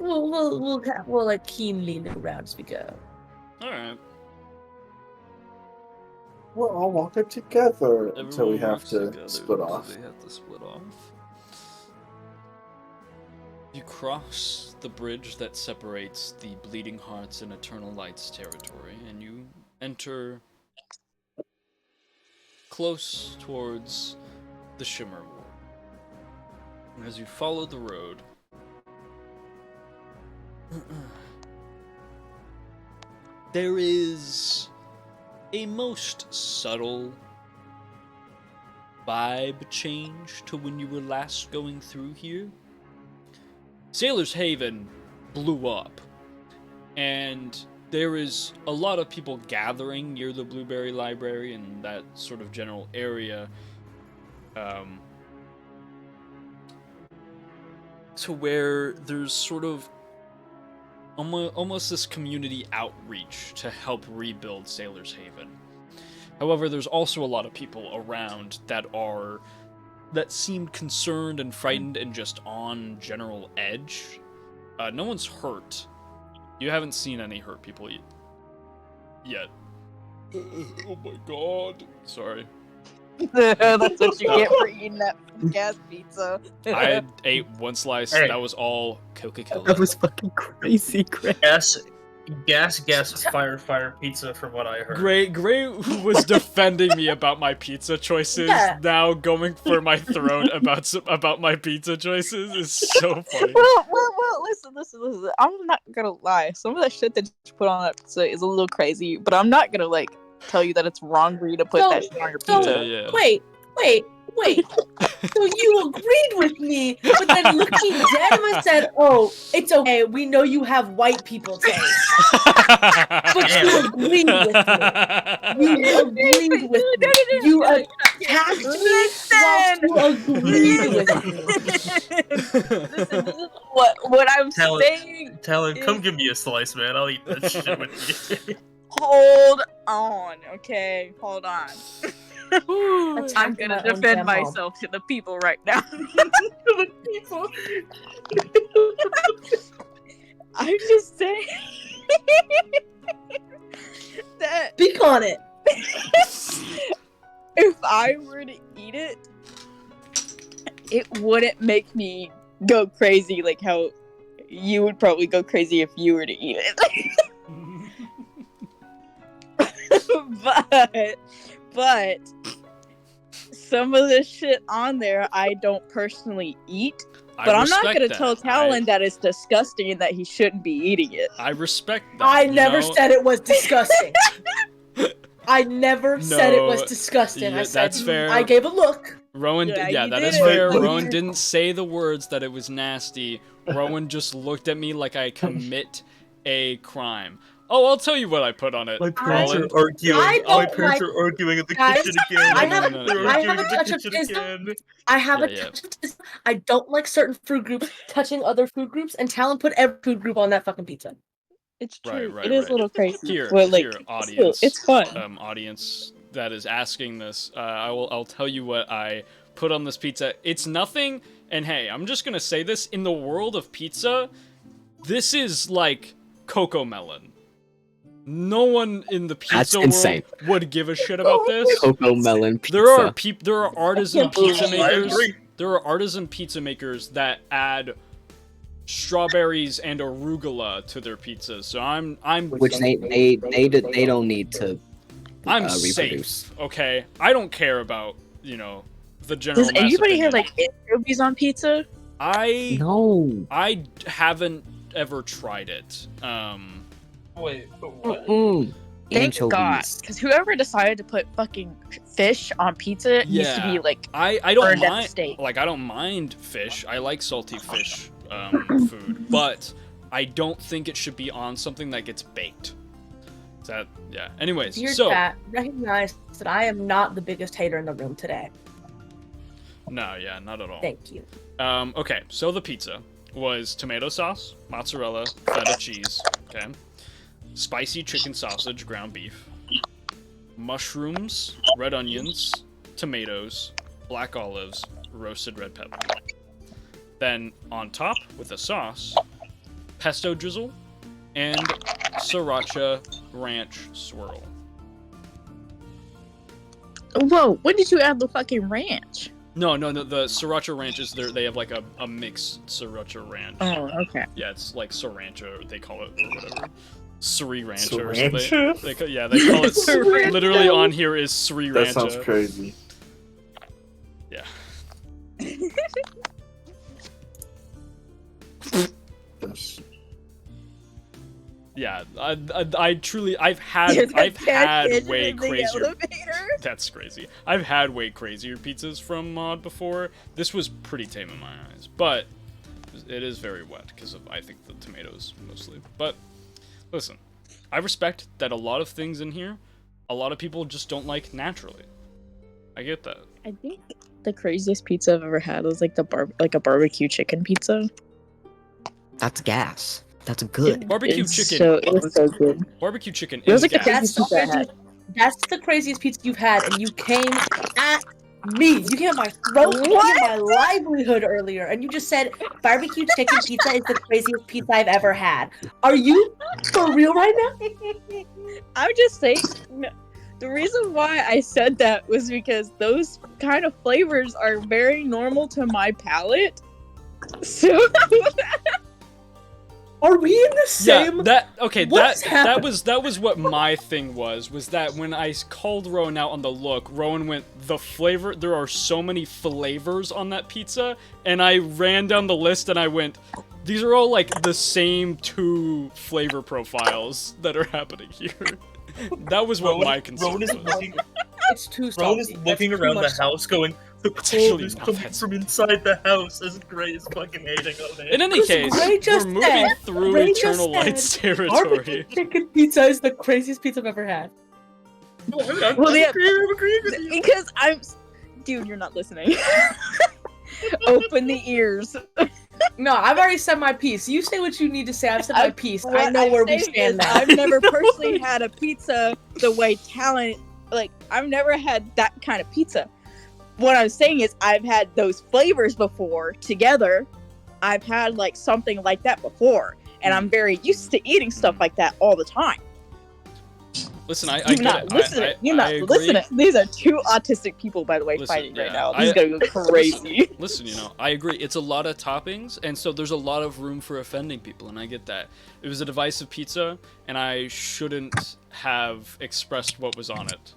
We'll like keenly look around as we go. Alright. We're all walking together until we Everyone have works to together split until off. They have to split off. You cross the bridge that separates the Bleeding Hearts and Eternal Light's territory, and you enter close towards the Shimmer Ward. And as you follow the road, there is a most subtle vibe change to when you were last going through here. Sailor's Haven blew up, and there is a lot of people gathering near the Blueberry Library and that sort of general area, to where there's sort of almost this community outreach to help rebuild Sailor's Haven. However, there's also a lot of people around that seemed concerned and frightened and just on general edge. No one's hurt. You haven't seen any hurt people yet. Oh my god. Sorry. That's what you get for eating that gas pizza. I ate one slice. Hey. That was all Coca-Cola. That was fucking crazy, Greg. Gas, fire pizza from what I heard. Gray who was defending me about my pizza choices, Yeah. now going for my throat about my pizza choices is so funny. Well, listen. I'm not gonna lie. Some of that shit that you put on that pizza is a little crazy, but I'm not gonna like tell you that it's wrong for you to put that shit on your pizza. Yeah. Wait. So you agreed with me, but then looking dead at me said, "Oh, it's okay. We know you have white people taste." But you agreed with me. You agreed with me. You attacked me whilst you agreed with me. Listen, what I'm saying. Tell him, come give me a slice, man. I'll eat that shit with you. Hold on, okay? Hold on. That's I'm time for gonna my own defend damn home. myself to the people right now. The people. I'm just saying that Speak on it. if I were to eat it, it wouldn't make me go crazy like how you would probably go crazy if you were to eat it. but some of the shit on there I don't personally eat. But I'm not gonna tell Talon that it's disgusting and that he shouldn't be eating it. I respect that. I you never know? said it was disgusting. I never said it was No, disgusting. yeah, I said that's fair. I gave a look. Rowan, Yeah, you that did is it. fair. Like- Rowan didn't say the words that it was nasty. Rowan just looked at me like I commit a crime. Oh, I'll tell you what I put on it. My parents Holland. are arguing. I My don't parents like- are arguing in the Guys, kitchen again. I have No, They're yeah. I arguing have in a the touch of kitchen wisdom. again. I have Yeah, a touch of wisdom. I don't like certain food groups touching other food groups, and Talon put every food group on that fucking pizza. It's Right, true. right, It is right. a little crazy. Here, but like, here, still, audience. it's fun. Audience that is asking this. I'll tell you what I put on this pizza. It's nothing. And hey, I'm just gonna say this: in the world of pizza, this is like Cocoa Melon. No one in the That's pizza world insane. would give a shit about this. Cocoa melon pizza. There are artisan can't believe pizza I makers. agree. There are artisan pizza makers that add strawberries and arugula to their pizzas. So I'm Which they don't need to I'm reproduce. safe. Okay, I don't care about the general. Does mass anybody here opinion. like anchovies on pizza? No. I haven't ever tried it. Wait, what? Mm-mm. Thank God, Anchovies. because whoever decided to put fucking fish on pizza needs to Yeah. be like I don't burned at the mind. stake. Like I don't mind fish. I like salty fish food, but I don't think it should be on something that gets baked. Is that yeah? Anyways, Dear so chat, recognize that I am not the biggest hater in the room today. no, yeah, not at all. Thank you. Okay, so the pizza was tomato sauce, mozzarella, feta cheese, okay, spicy chicken sausage, ground beef, mushrooms, red onions, tomatoes, black olives, roasted red pepper. Then on top with a sauce, pesto drizzle, and sriracha ranch swirl. Whoa, when did you add the fucking ranch? No, the sriracha ranch is there. They have like a mixed sriracha ranch. Oh, okay. Yeah, it's like sriracha, they call it, or whatever. Sriracha or something. Sriracha? They call it, Sriracha. literally on here is sriracha. That sounds crazy. Yeah. Yes. Yeah, I truly, I've had There's a way catfish in the crazier. elevator. That's crazy. I've had way crazier pizzas from Mod before. This was pretty tame in my eyes, but it is very wet because of, I think, the tomatoes mostly. But listen, I respect that a lot of things in here, a lot of people just don't like naturally. I get that. I think the craziest pizza I've ever had was like a barbecue chicken pizza. That's gas. That's good. Barbecue It's chicken. it was so good. Barbecue chicken It was is like the gas. craziest pizza I had. That's the craziest pizza you've had, and you came at me. You came at my throat. You came at my livelihood earlier, and you just said barbecue chicken pizza is the craziest pizza I've ever had. Are you for real right now? I'm just saying. The reason why I said that was because those kind of flavors are very normal to my palate. So Are we in the same? Yeah, What's that was what my thing was that when I called Rowan out on the look, Rowan went, the flavor, there are so many flavors on that pizza, and I ran down the list and I went, these are all like the same 2 flavor profiles that are happening here. That was what my concern Rowan is was. looking, It's too salty. Rowan is That's looking too around much the house going, the It's cold actually is not coming that from inside the house as Gray is fucking hating on In it. any case, Gray just we're moving said- through Gray just Eternal said Lights Barbecue territory. chicken pizza is the craziest pizza I've ever had. No, I'm Well, yeah. agreeing with you. because dude, you're not listening. Open the ears. No, I've already said my piece. You say what you need to say. I've said my piece. I know What where I'm we saying stand is now. I've never personally had a pizza the way Talent like, I've never had that kind of pizza. What I'm saying is I've had those flavors before together. I've had, like, something like that before. And I'm very used to eating stuff like that all the time. Listen, I You're get not it. listening. You're I not agree. listening. These are two autistic people, by the way, fighting right now. This is gonna go crazy. Listen, you know, I agree. It's a lot of toppings, and so there's a lot of room for offending people, and I get that. It was a divisive pizza, and I shouldn't have expressed what was on it.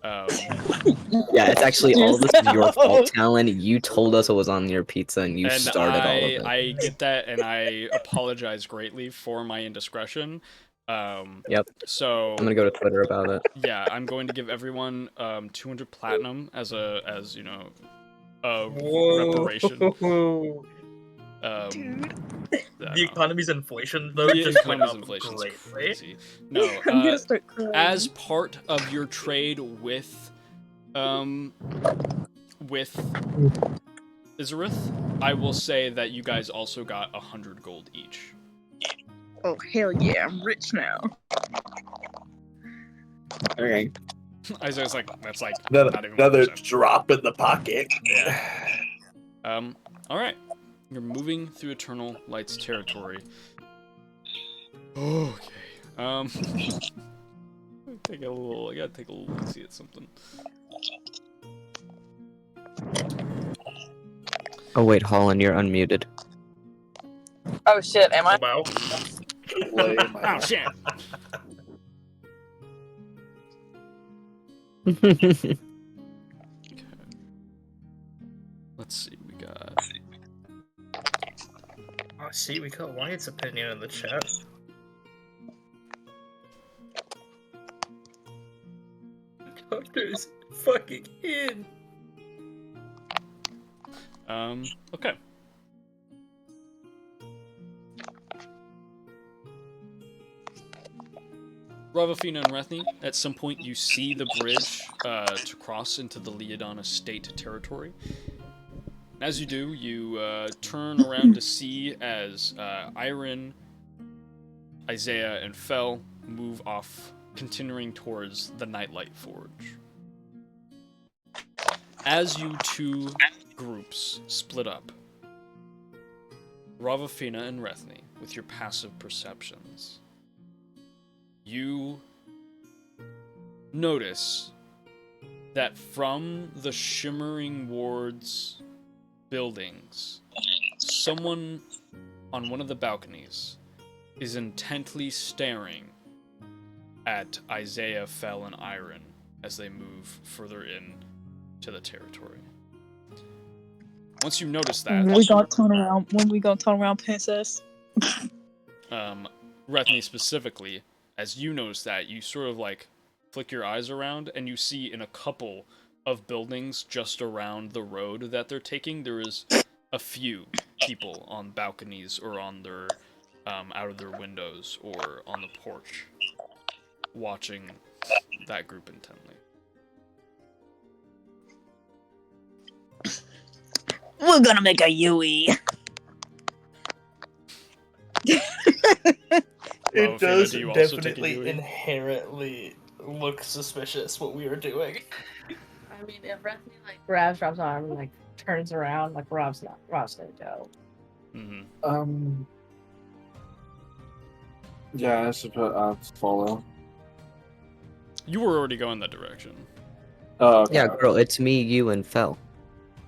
Yeah, it's actually all this is your fault, Talon. You told us it was on your pizza, and you started all of it. I get that, and I apologize greatly for my indiscretion. Yep. So I'm gonna go to Twitter about it. Yeah, I'm going to give everyone 200 platinum as a reparation. Dude. The economy's inflation though The just went economy's up inflation's greatly. crazy. No, I'm gonna start crying. as part of your trade with Izarith, I will say that you guys also got 100 gold each. Oh, hell yeah, I'm rich now. Okay. Isaiah's like, that's like Another 1%. drop in the pocket. Yeah. Alright. You're moving through Eternal Light's territory. Okay. I gotta take a little look see at something. Oh wait, Holland, you're unmuted. Oh shit, am I? Wow. Oh shit! Okay. Let's see, we got... Oh, see, we got Wyatt's opinion in the chat. Doctor's fucking in. Okay. Ravafina and Rethni, at some point you see the bridge to cross into the Leodon Estate territory. As you do, you turn around to see as Iron, Isaiah, and Fel move off, continuing towards the Nightlight Forge. As you two groups split up, Ravafina and Rethni, with your passive perceptions, you notice that from the Shimmering Ward's buildings, someone on one of the balconies is intently staring at Isaiah, Fel, and Iron as they move further in to the territory. Once you notice that, When we gonna turn around, princess? Rethni specifically, as you notice that, you sort of like flick your eyes around and you see in a couple of buildings just around the road that they're taking, there is a few people on balconies or on their out of their windows or on the porch watching that group intently. We're gonna make a Yui. It does do you also take a definitely Yui? inherently look suspicious what we are doing. I mean, if Rethni like grabs Rob's arm and like turns around, like Rob's gonna go. Mm-hmm. Yeah, I suppose I'll follow. You were already going that direction. Oh, okay. Yeah, girl, it's me, you, and Fel.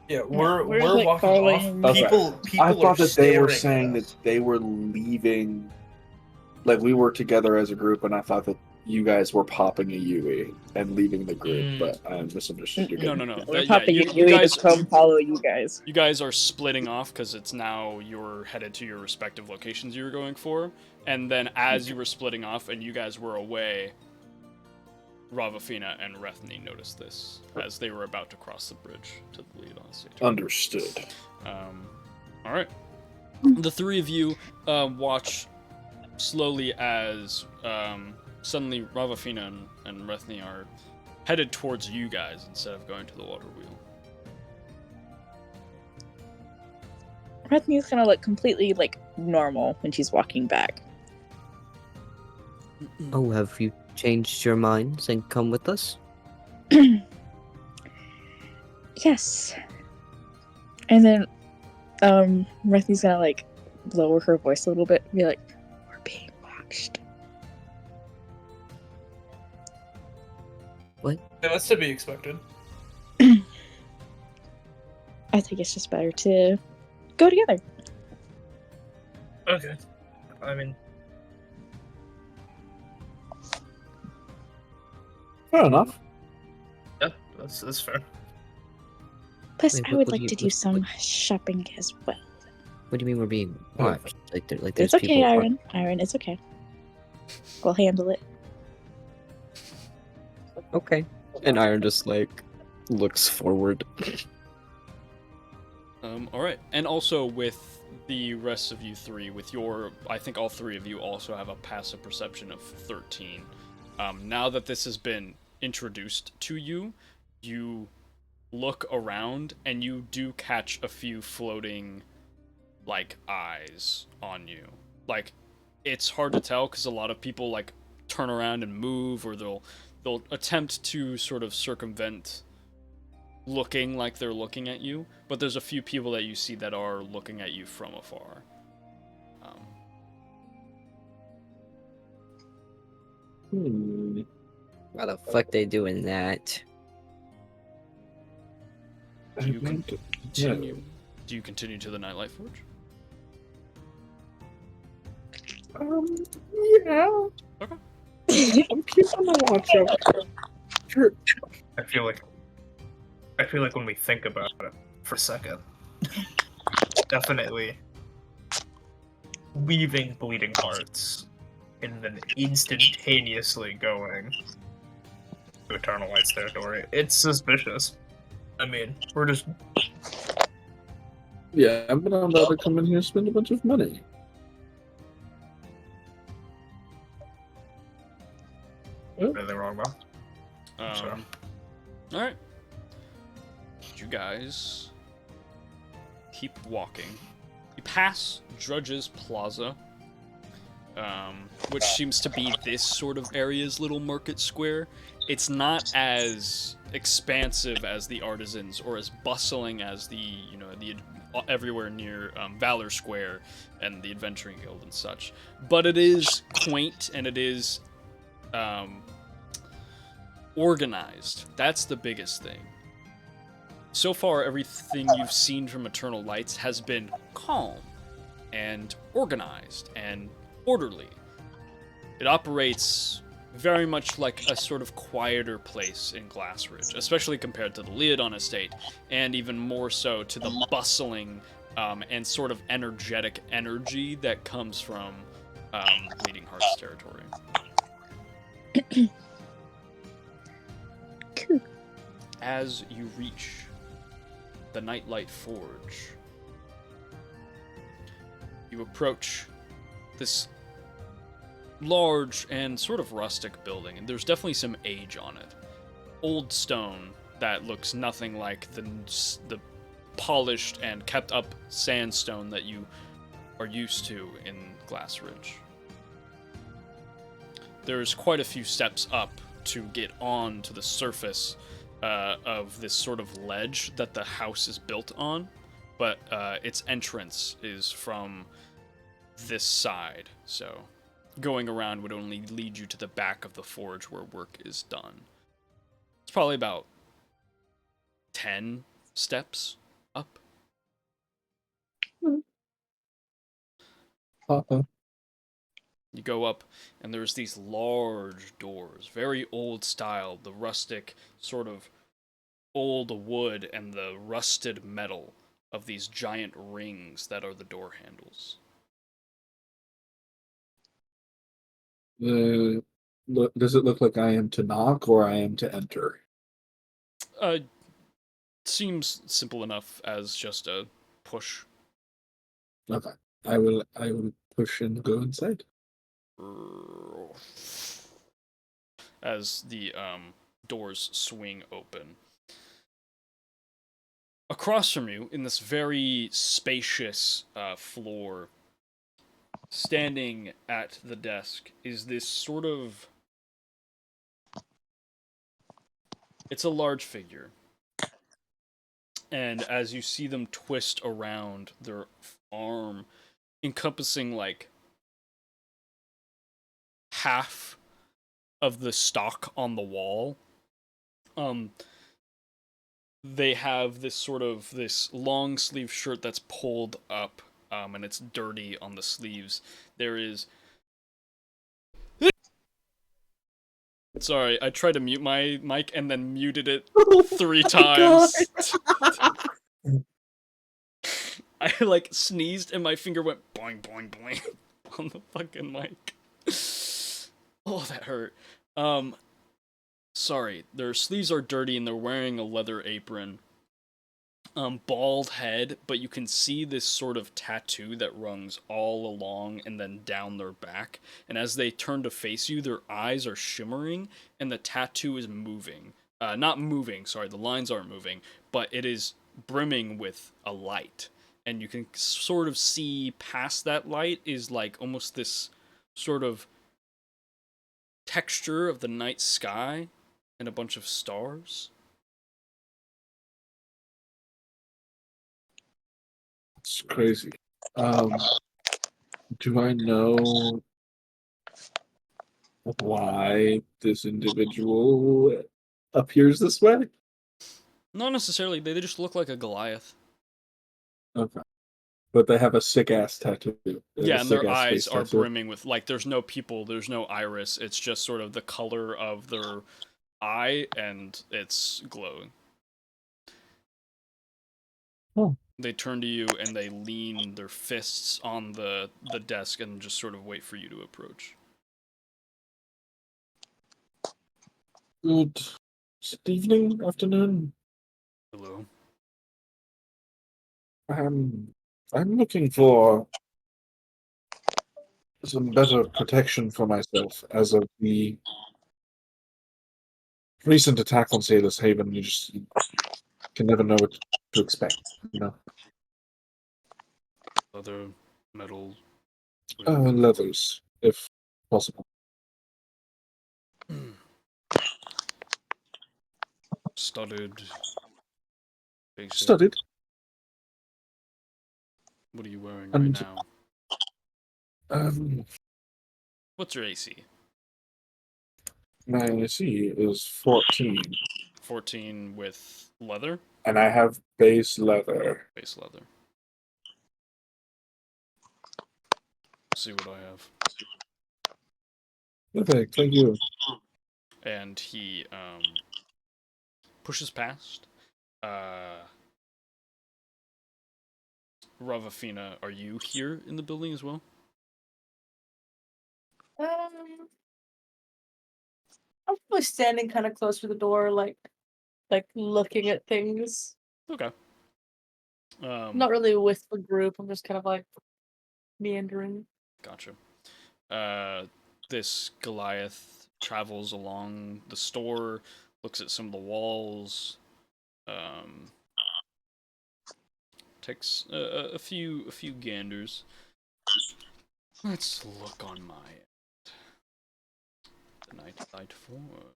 Yeah, we're like, walking following- off. Okay. People I thought are that they were staring saying at us. that they were leaving. Like, we were together as a group, and I thought that you guys were popping a Yui and leaving the group, but I misunderstood you. No. We're Yeah, popping a you Yui guys, to come follow you guys. You guys are splitting off because it's now you're headed to your respective locations you were going for, and then as you were splitting off and you guys were away, Ravafina and Rethni noticed this as they were about to cross the bridge to the Leodon Estate. Understood. All right. The three of you watch slowly as suddenly Ravafina and Rethni are headed towards you guys instead of going to the water wheel. Rethni's gonna look completely like normal when she's walking back. Oh, have you changed your minds and come with us? Yes. And then, Marthy's gonna like lower her voice a little bit and be like, "We're being watched." What? Yeah, that's to be expected. I think it's just better to go together. Okay. I mean, Fair enough. yeah, that's fair. Plus, Wait, I what- would what do like you- to do what- some shopping as well. What do you mean we're being Oh. watched? Like, there's It's okay, people. Iron. Iron, it's okay. We'll handle it. Okay. And Iron just like looks forward. All right, and also with the rest of you three, with your, I think all three of you also have a passive perception of 13. Now that this has been introduced to you, you look around and you do catch a few floating, like, eyes on you. Like, it's hard to tell because a lot of people like turn around and move, or they'll attempt to sort of circumvent looking like they're looking at you, but there's a few people that you see that are looking at you from afar. Why the fuck they doing that? Do you I mean, continue? Do you continue to the Nightlight Forge? Yeah. Okay. I'm keeping a watch out. Sure. I feel like when we think about it for a second, definitely leaving Bleeding Hearts and then instantaneously going to Eternal Lights territory. It's suspicious. I mean, we're just Yeah, I'm not about to come in here and spend a bunch of money. anything wrong though. Sorry. All right. You guys keep walking. You pass Drudge's Plaza, which seems to be this sort of area's little market square. It's not as expansive as the Artisans or as bustling as the everywhere near Valor Square and the Adventuring Guild and such. But it is quaint and it is organized. That's the biggest thing. So far, everything you've seen from Eternal Lights has been calm and organized and orderly. It operates very much like a sort of quieter place in Glassridge, especially compared to the Leodon estate, and even more so to the bustling and sort of energetic energy that comes from Bleeding Hearts territory. As you reach the Nightlight Forge, you approach this large and sort of rustic building, and there's definitely some age on it. Old stone that looks nothing like the polished and kept up sandstone that you are used to in Glassridge. There's quite a few steps up to get on to the surface of this sort of ledge that the house is built on, but its entrance is from this side, so going around would only lead you to the back of the forge where work is done. It's probably about 10 steps up. You go up, and there's these large doors, very old style, the rustic sort of old wood and the rusted metal of these giant rings that are the door handles. Does it look like I am to knock or I am to enter? Seems simple enough as just a push. Okay. I will push and go inside. As the doors swing open. Across from you, in this very spacious floor, standing at the desk, is this sort of It's a large figure. And as you see them twist around their arm, encompassing like half of the stock on the wall, they have this long sleeve shirt that's pulled up, and it's dirty on the sleeves. There is Sorry, I tried to mute my mic and then muted it 3 times. I like sneezed and my finger went boing boing boing on the fucking mic. Oh, that hurt. Sorry, their sleeves are dirty and they're wearing a leather apron. Bald head, but you can see this sort of tattoo that runs all along and then down their back. And as they turn to face you, their eyes are shimmering and the tattoo is moving. Not moving, sorry, the lines aren't moving, but it is brimming with a light. And you can sort of see past that light is like almost this sort of texture of the night sky and a bunch of stars. It's crazy. Do I know why this individual appears this way? Not necessarily, they just look like a Goliath. Okay. But they have a sick ass tattoo. Yeah, and their sick-ass eyes face are tattoo. brimming with, like, there's no pupil, there's no iris, it's just sort of the color of their eye, and it's glowing. Oh. They turn to you, and they lean their fists on the desk and just sort of wait for you to approach. Good evening, afternoon. Hello? I'm looking for some better protection for myself as of the recent attack on Sailor's Haven. You just can never know what to expect, you know. Leather, metal... Leathers, if possible. Studded... basic. Studied. What are you wearing And, right now? What's your AC? My AC is 14, 14 with leather? and I have base leather. Base leather. See what I have. Okay, thank you. And he pushes past. Ravafina, are you here in the building as well? I'm probably standing kind of close to the door, like looking at things. Okay. Not really with the group. I'm just kind of like meandering. Gotcha. This Goliath travels along the store, looks at some of the walls, takes a few ganders. Let's look on my end. The night forward.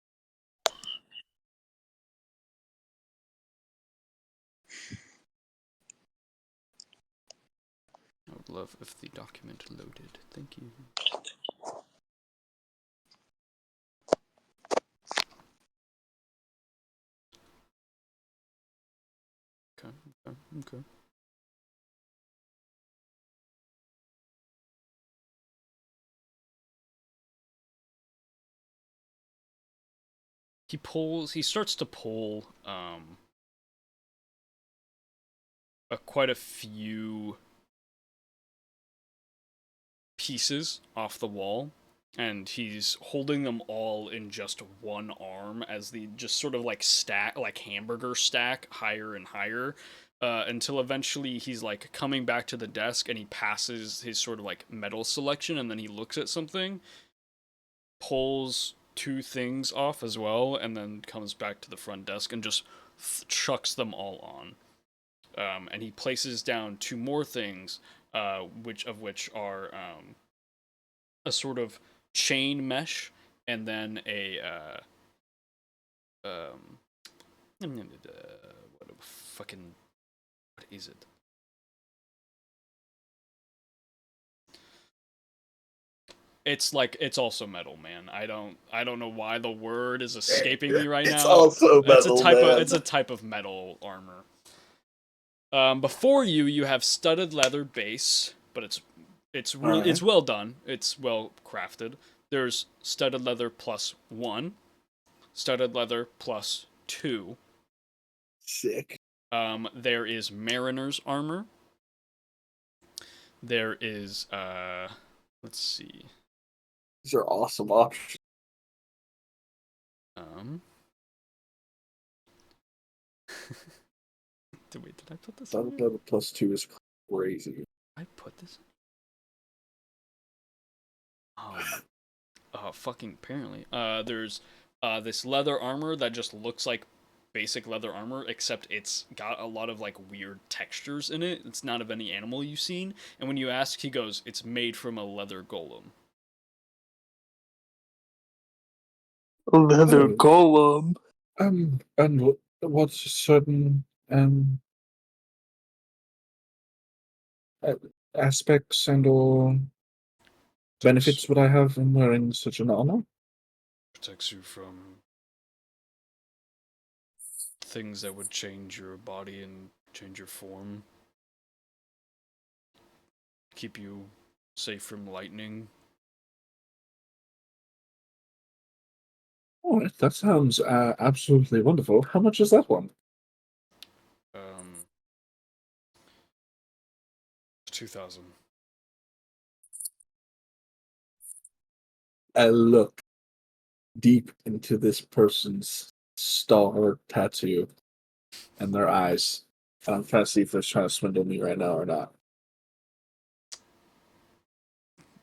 I would love if the document loaded. Thank you. Okay. He starts to pull quite a few pieces off the wall, and he's holding them all in just one arm as the just sort of like stack, like hamburger stack, higher and higher, until eventually he's like coming back to the desk and he passes his sort of like metal selection, and then he looks at something, pulls 2 things off as well, and then comes back to the front desk and just chucks them all on. And he places down 2 more things, which are a sort of chain mesh and then What a fucking... What is it? It's like, it's also metal, man. I don't know why the word is escaping me right It's now. also It's a metal, type man. of it's a type of metal armor. Before you have studded leather base, but it's really it's well done. It's well crafted. There's studded leather +1, studded leather +2. Sick. There is mariner's armor. There is let's see. These are awesome options. Wait, did I put this Double in? level +2 is crazy. I put this in? Fucking apparently. There's this leather armor that just looks like basic leather armor, except it's got a lot of like weird textures in it. It's not of any animal you've seen. And when you ask, he goes, "It's made from a leather golem." Leather Oh. golem. And what's certain aspects and or benefits would I have in wearing such an armor? Protects you from things that would change your body and change your form. Keep you safe from lightning. All right, that sounds absolutely wonderful. How much is that one? 2,000. I look deep into this person's star tattoo and their eyes. And I'm trying to see if they're trying to swindle me right now or not.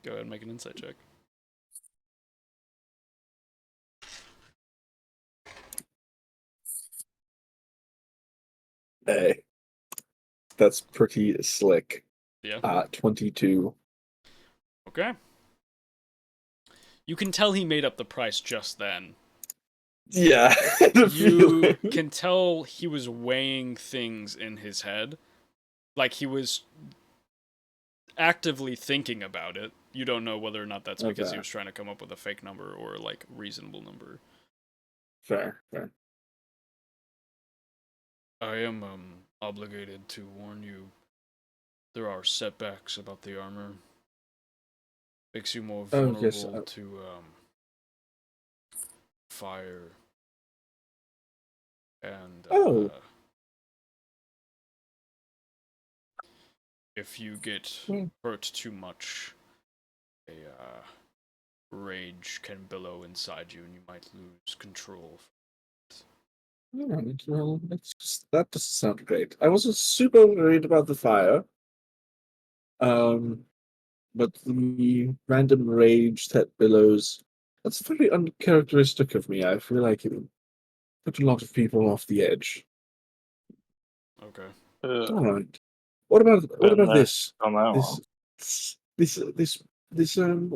Go ahead and make an insight check. Hey, that's pretty slick. Yeah. 22. Okay. You can tell he made up the price just then. Yeah. You can tell he was weighing things in his head. Like he was actively thinking about it. You don't know whether or not that's because he was trying to come up with a fake number or like reasonable number. Fair. I am obligated to warn you. There are setbacks about the armor. Makes you more vulnerable to fire and if you get hurt too much, a rage can billow inside you and you might lose control. Alright, well, that doesn't sound great. I wasn't super worried about the fire. But the random rage that billows, that's very uncharacteristic of me. I feel like it would put a lot of people off the edge. Okay. Alright. What about this? On that one. This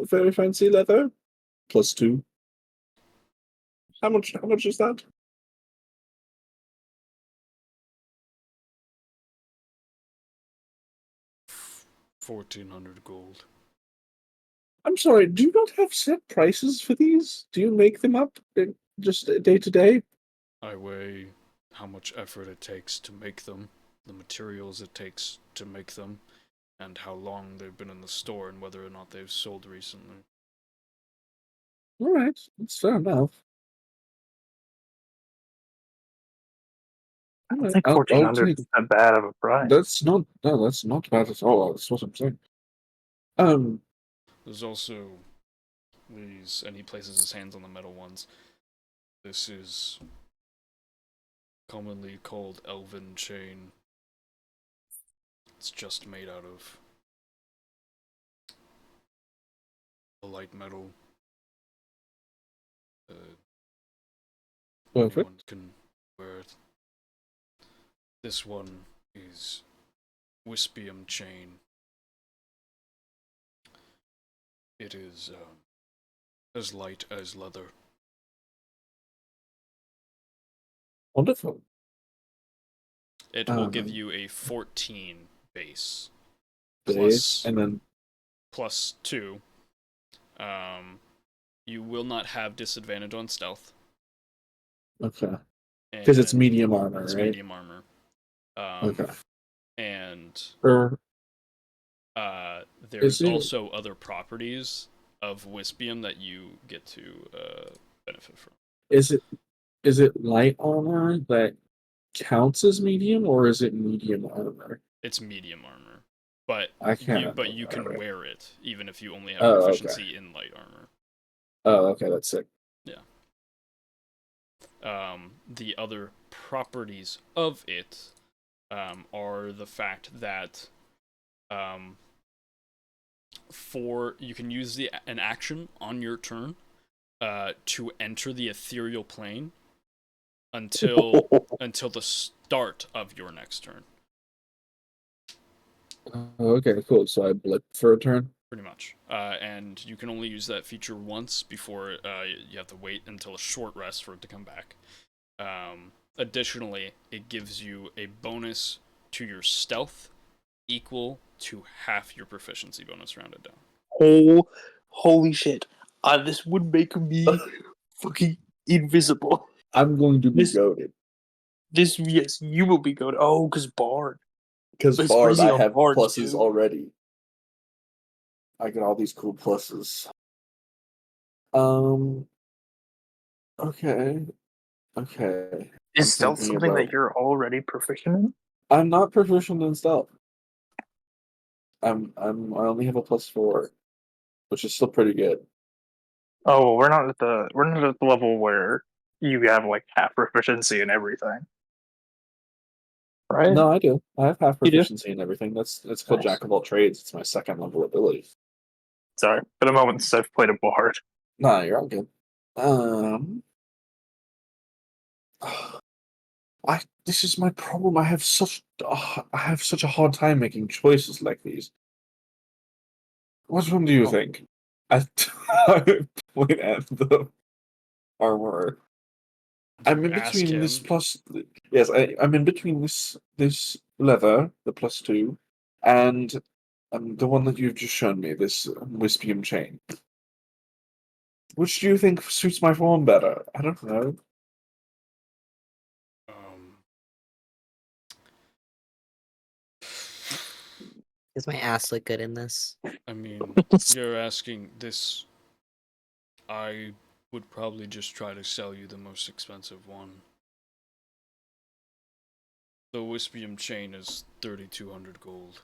very fancy leather? +2. How much is that? 1,400 gold. I'm sorry, do you not have set prices for these? Do you make them up just day to day? I weigh how much effort it takes to make them, the materials it takes to make them, and how long they've been in the store and whether or not they've sold recently. Alright, that's fair enough. I think 1,400 is not bad of a price. That's not bad at all. That's what I'm saying. There's also these, and he places his hands on the metal ones. This is commonly called elven chain. It's just made out of a light metal. Perfect. Anyone can wear it. This one is wispium chain. It is as light as leather. Wonderful. it will give you a 14 base. Base, and then Plus 2. You will not have disadvantage on stealth. okay, because it's medium armor, It's right? medium armor. Okay. And Or there's also other properties of Wispium that you get to benefit from. is it light armor that counts as medium, or is it medium armor? It's medium armor, but I can't. you can wear it even if you only have Oh, proficiency in light armor. Oh, okay, that's sick. Yeah. The other properties of it are the fact that you can use an action on your turn to enter the ethereal plane until the start of your next turn. Okay, cool. So I blip for a turn. Pretty much. And you can only use that feature once before you have to wait until a short rest for it to come back. Additionally, it gives you a bonus to your stealth equal to half your proficiency bonus rounded down. Holy shit. This would make me fucking invisible. I'm going to be goaded. Yes, you will be goaded. Oh, because Bard. Because But it's Bard, crazy I on have Bards, pluses too. already. I get all these cool pluses. Okay. Okay. Is stealth thinking something about- that you're already proficient in? I'm not proficient in stealth. I only have a +4, which is still pretty good. Oh, we're not at the level where you have like half proficiency in everything. Right? No, I do. I have half You do? proficiency in everything. It's called Nice. Jack of all trades. It's my second level ability. Sorry. Been a moment since I've played a Bard. Nah, you're all good. This is my problem. I have such a hard time making choices like these. Which one do you think? I point at the armor. I'm in Ask between him. this plus. Yes, I'm in between this leather, the +2, and the one that you've just shown me, this Wispium chain. Which do you think suits my form better? I don't know. Does my ass look good in this? I mean, you're asking this. I would probably just try to sell you the most expensive one. The Wispium chain is 3,200 gold.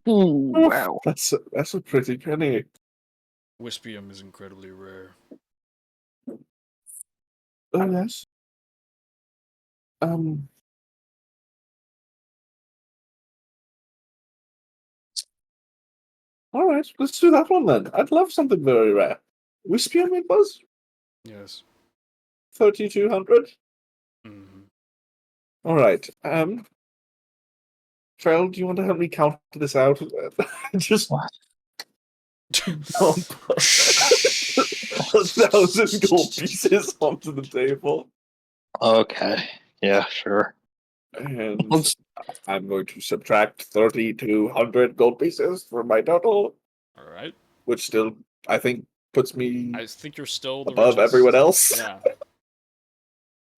Wow. That's a pretty penny. Wispium is incredibly rare. Oh yes. All right, let's do that one then. I'd love something very rare. Wispium it was Yes. 3,200. Mm-hmm. All right. Trell, do you want to help me count this out? Just What? dump 1,000 gold pieces onto the table, Okay. Yeah, sure. and I'm going to subtract 3,200 gold pieces from my total, All right. which still, I think, puts me I think you're still the above richest. everyone else. Yeah.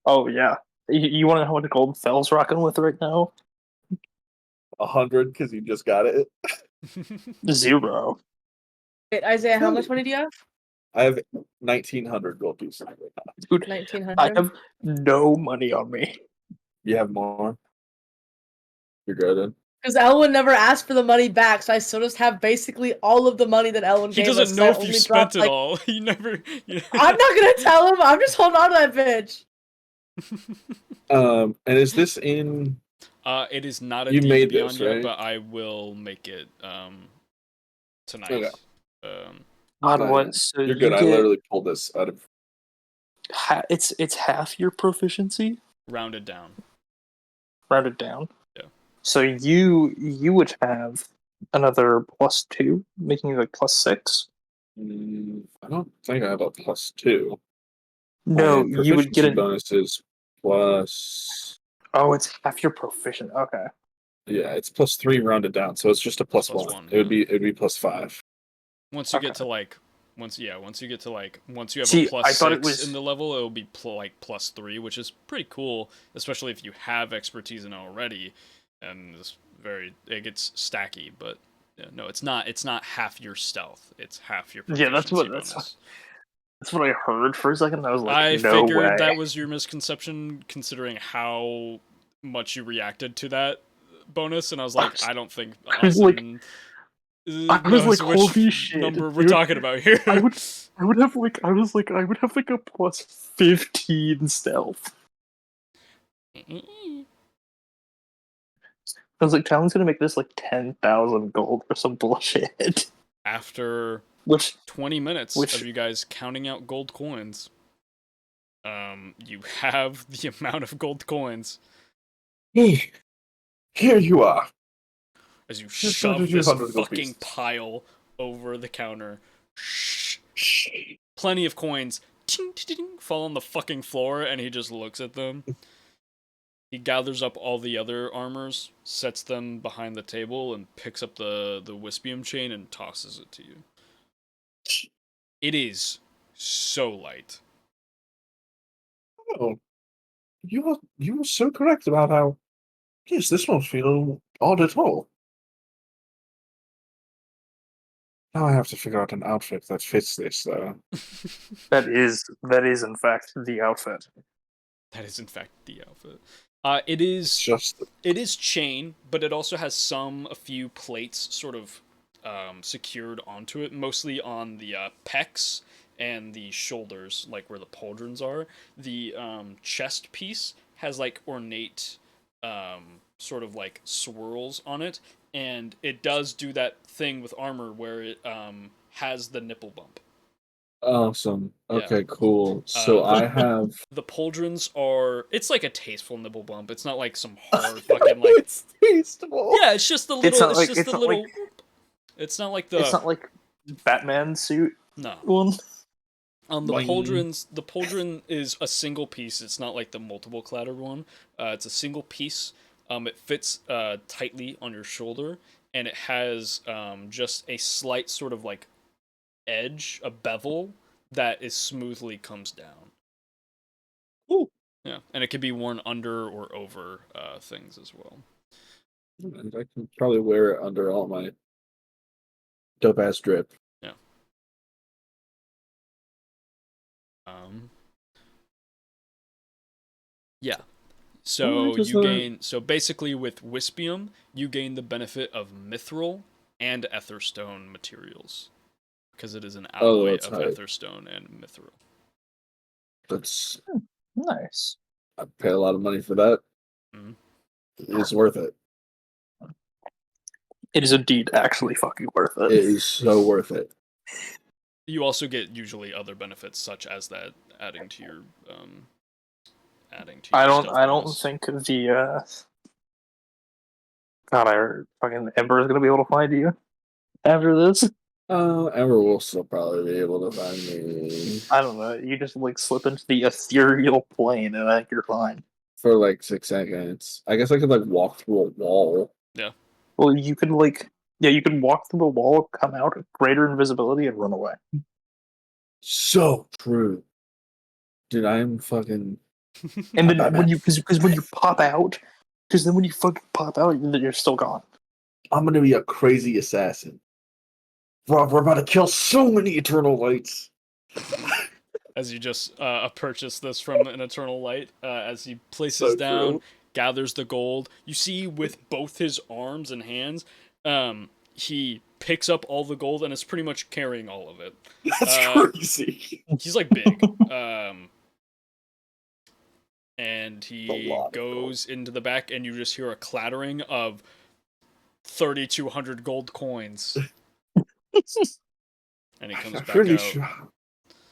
Oh, yeah. You want to know how much gold Fell's rocking with right now? 100 because you just got it. 0. Wait, Isaiah, how much money do you have? I have 1,900 gold pieces. Dude, 1,900. I have no money on me. You have more? You're good then. Because Elwin never asked for the money back, so I still just have basically all of the money that Elwin He gave us. doesn't know I if you only spent dropped, it like- all. He never. Yeah. I'm not gonna tell him. I'm just holding on to that bitch. And is this in? It is not a You made D&D this, on yet, right? but I will make it tonight. Okay. God, No, what? So You're good. you I get literally pulled this out of. it's half your proficiency Rounded down. rounded down. Yeah. So you would have another +2, making you like +6. I don't think I have a +2. No, My you would get proficiency an bonus is plus. Oh, it's half your proficient. Okay. Yeah, it's +3 rounded down, so it's just a Plus +1. one, It would yeah. be +5. Once you Okay. get to like, once you have See, a plus I thought it 6 was- in the level, it'll be +3, which is pretty cool, especially if you have expertise in it already, and it gets stacky. But yeah, no, it's not half your stealth; it's half your Yeah, proficiency that's bonus. That's what I heard for a second. And I was like, I no figured way. that was your misconception, considering how much you reacted to that bonus, and I was like, I don't think I was like- Austin I was knows like, which holy shit, number we're dude. talking about here. I would have like I would have like a +15 stealth. I was like, Talon's gonna make this like 10,000 gold or some bullshit. After Which 20 minutes of you guys counting out gold coins, you have the amount of gold coins Here you are. as you Just shove under this 200 gold fucking pieces. pile over the counter. Plenty of coins ting, ting, ting, fall on the fucking floor, and he just looks at them. He gathers up all the other armors, sets them behind the table, and picks up the wispium chain and tosses it to you. It is so light. Oh, you are so correct about how. Yes, this won't feel odd at all. Now I have to figure out an outfit that fits this, though. that is in fact the outfit. That is in fact the outfit. It is Just it is chain, but it also has a few plates sort of secured onto it, mostly on the pecs and the shoulders, like where the pauldrons are. The chest piece has like ornate sort of like swirls on it, and it does do that thing with armor where it has the nipple bump. awesome. Yeah. Okay, cool. So I have. The pauldrons are. It's like a tasteful nipple bump. It's not like some hard fucking like. It's tasteful. Yeah, it's just the little. not It's like- just it's the not little. like- It's not like the. It's not like Batman suit No. one. The Boing. pauldrons. The pauldron is a single piece. It's not like the multiple clattered one. It's a single piece. It fits tightly on your shoulder, and it has just a slight sort of like edge, a bevel that is smoothly comes down. Ooh. Yeah, and it can be worn under or over things as well. And I can probably wear it under all my dope ass drip. Yeah. Yeah. So Alright, you gain. So basically, with Wispium, you gain the benefit of Mithril and Etherstone materials, because it is an alloy that's of right. Etherstone and Mithril. That's Nice. I pay a lot of money for that. Mhm. It's worth it. It is indeed actually fucking worth it. It is so worth it. You also get usually other benefits, such as that adding to your I don't stealth I don't bonus. think the God, I heard fucking Ember is gonna be able to find you after this. Ember will still probably be able to find me I don't know. You just like slip into the ethereal plane, and I think you're fine. for like 6 seconds. I guess I could like walk through a wall. Well, you can you can walk through a wall, come out, greater invisibility, and run away. So true. Dude, I'm fucking. And then Batman. when you because when you pop out, because then when you fucking pop out, you're still gone. I'm gonna be a crazy assassin. Bro, we're about to kill so many Eternal Lights. As you just purchase this from an Eternal Light, as he places So down, true. gathers the gold. You see with both his arms and hands, he picks up all the gold and is pretty much carrying all of it. That's crazy. He's like big. And A he lot of goes into the back, and you just hear a clattering of 3,200 gold coins. And he comes back out.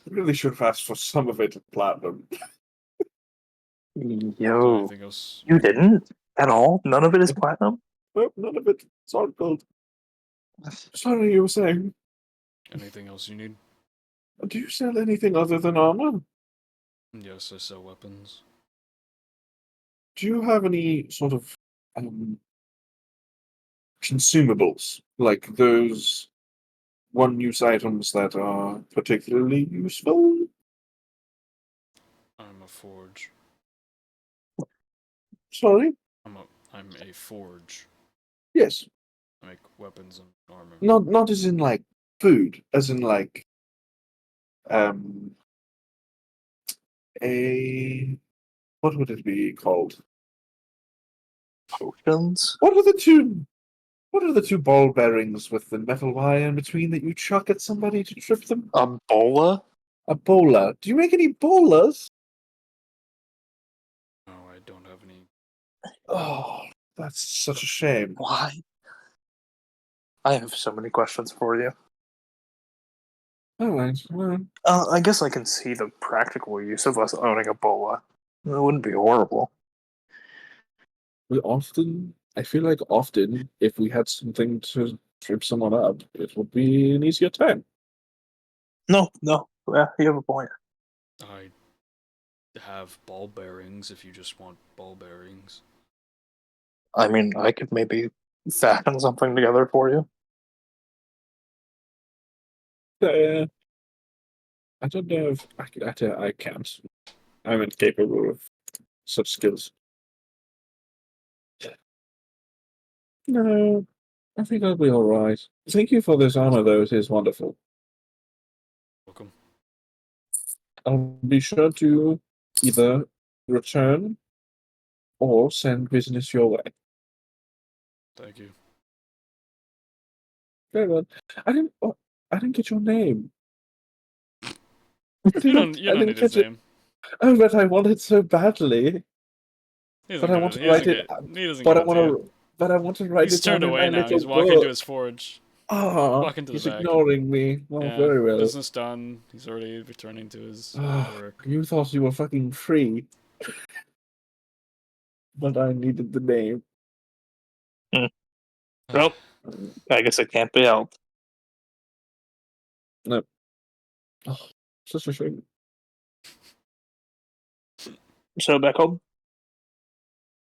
Really should have asked for some of it in platinum. Yo, Anything else? you didn't at all. None of it is platinum. Nope, none of it. It's all gold. Sorry, you were saying. Anything else you need? Do you sell anything other than armor? Yes, I sell weapons. do you have any sort of consumables, like those one-use items that are particularly useful? I'm a forge. Sorry? I'm a forge. Yes. I make weapons and armor. Not as in like food, as in like um a what would it be called? Potions? What are the two ball bearings with the metal wire in between that you chuck at somebody to trip them? A bola? A bowler. Do you make any bowlers? No, I don't have any. Oh, that's such a shame. Why? I have so many questions for you. Alright, well, I guess I can see the practical use of us owning a bola. It wouldn't be horrible. I feel like often, if we had something to trip someone up, it would be an easier time. No, yeah, you have a point. I have ball bearings if you just want ball bearings. I mean, I could maybe fashion something together for you. I don't know if I can't. I'm incapable of such skills. No, I think I'll be alright. Thank you for this honor, though. It is wonderful. Welcome. I'll be sure to either return or send business your way. Thank you. Very well. I didn't get your name. You don't need his get it. name. Oh, but I want it so badly. He doesn't But I give want it. to write it. He doesn't But give I it want to you. to. But I want to write He's it down turned in away my now. little He's walking to book. his forge. Ah, Walking to the he's back. ignoring me. Well, Yeah, very well. business done. He's already returning to his Ah, work. you thought you were fucking free. But I needed the name. Well, I guess it can't be helped. No. Oh, such a shame. So back home?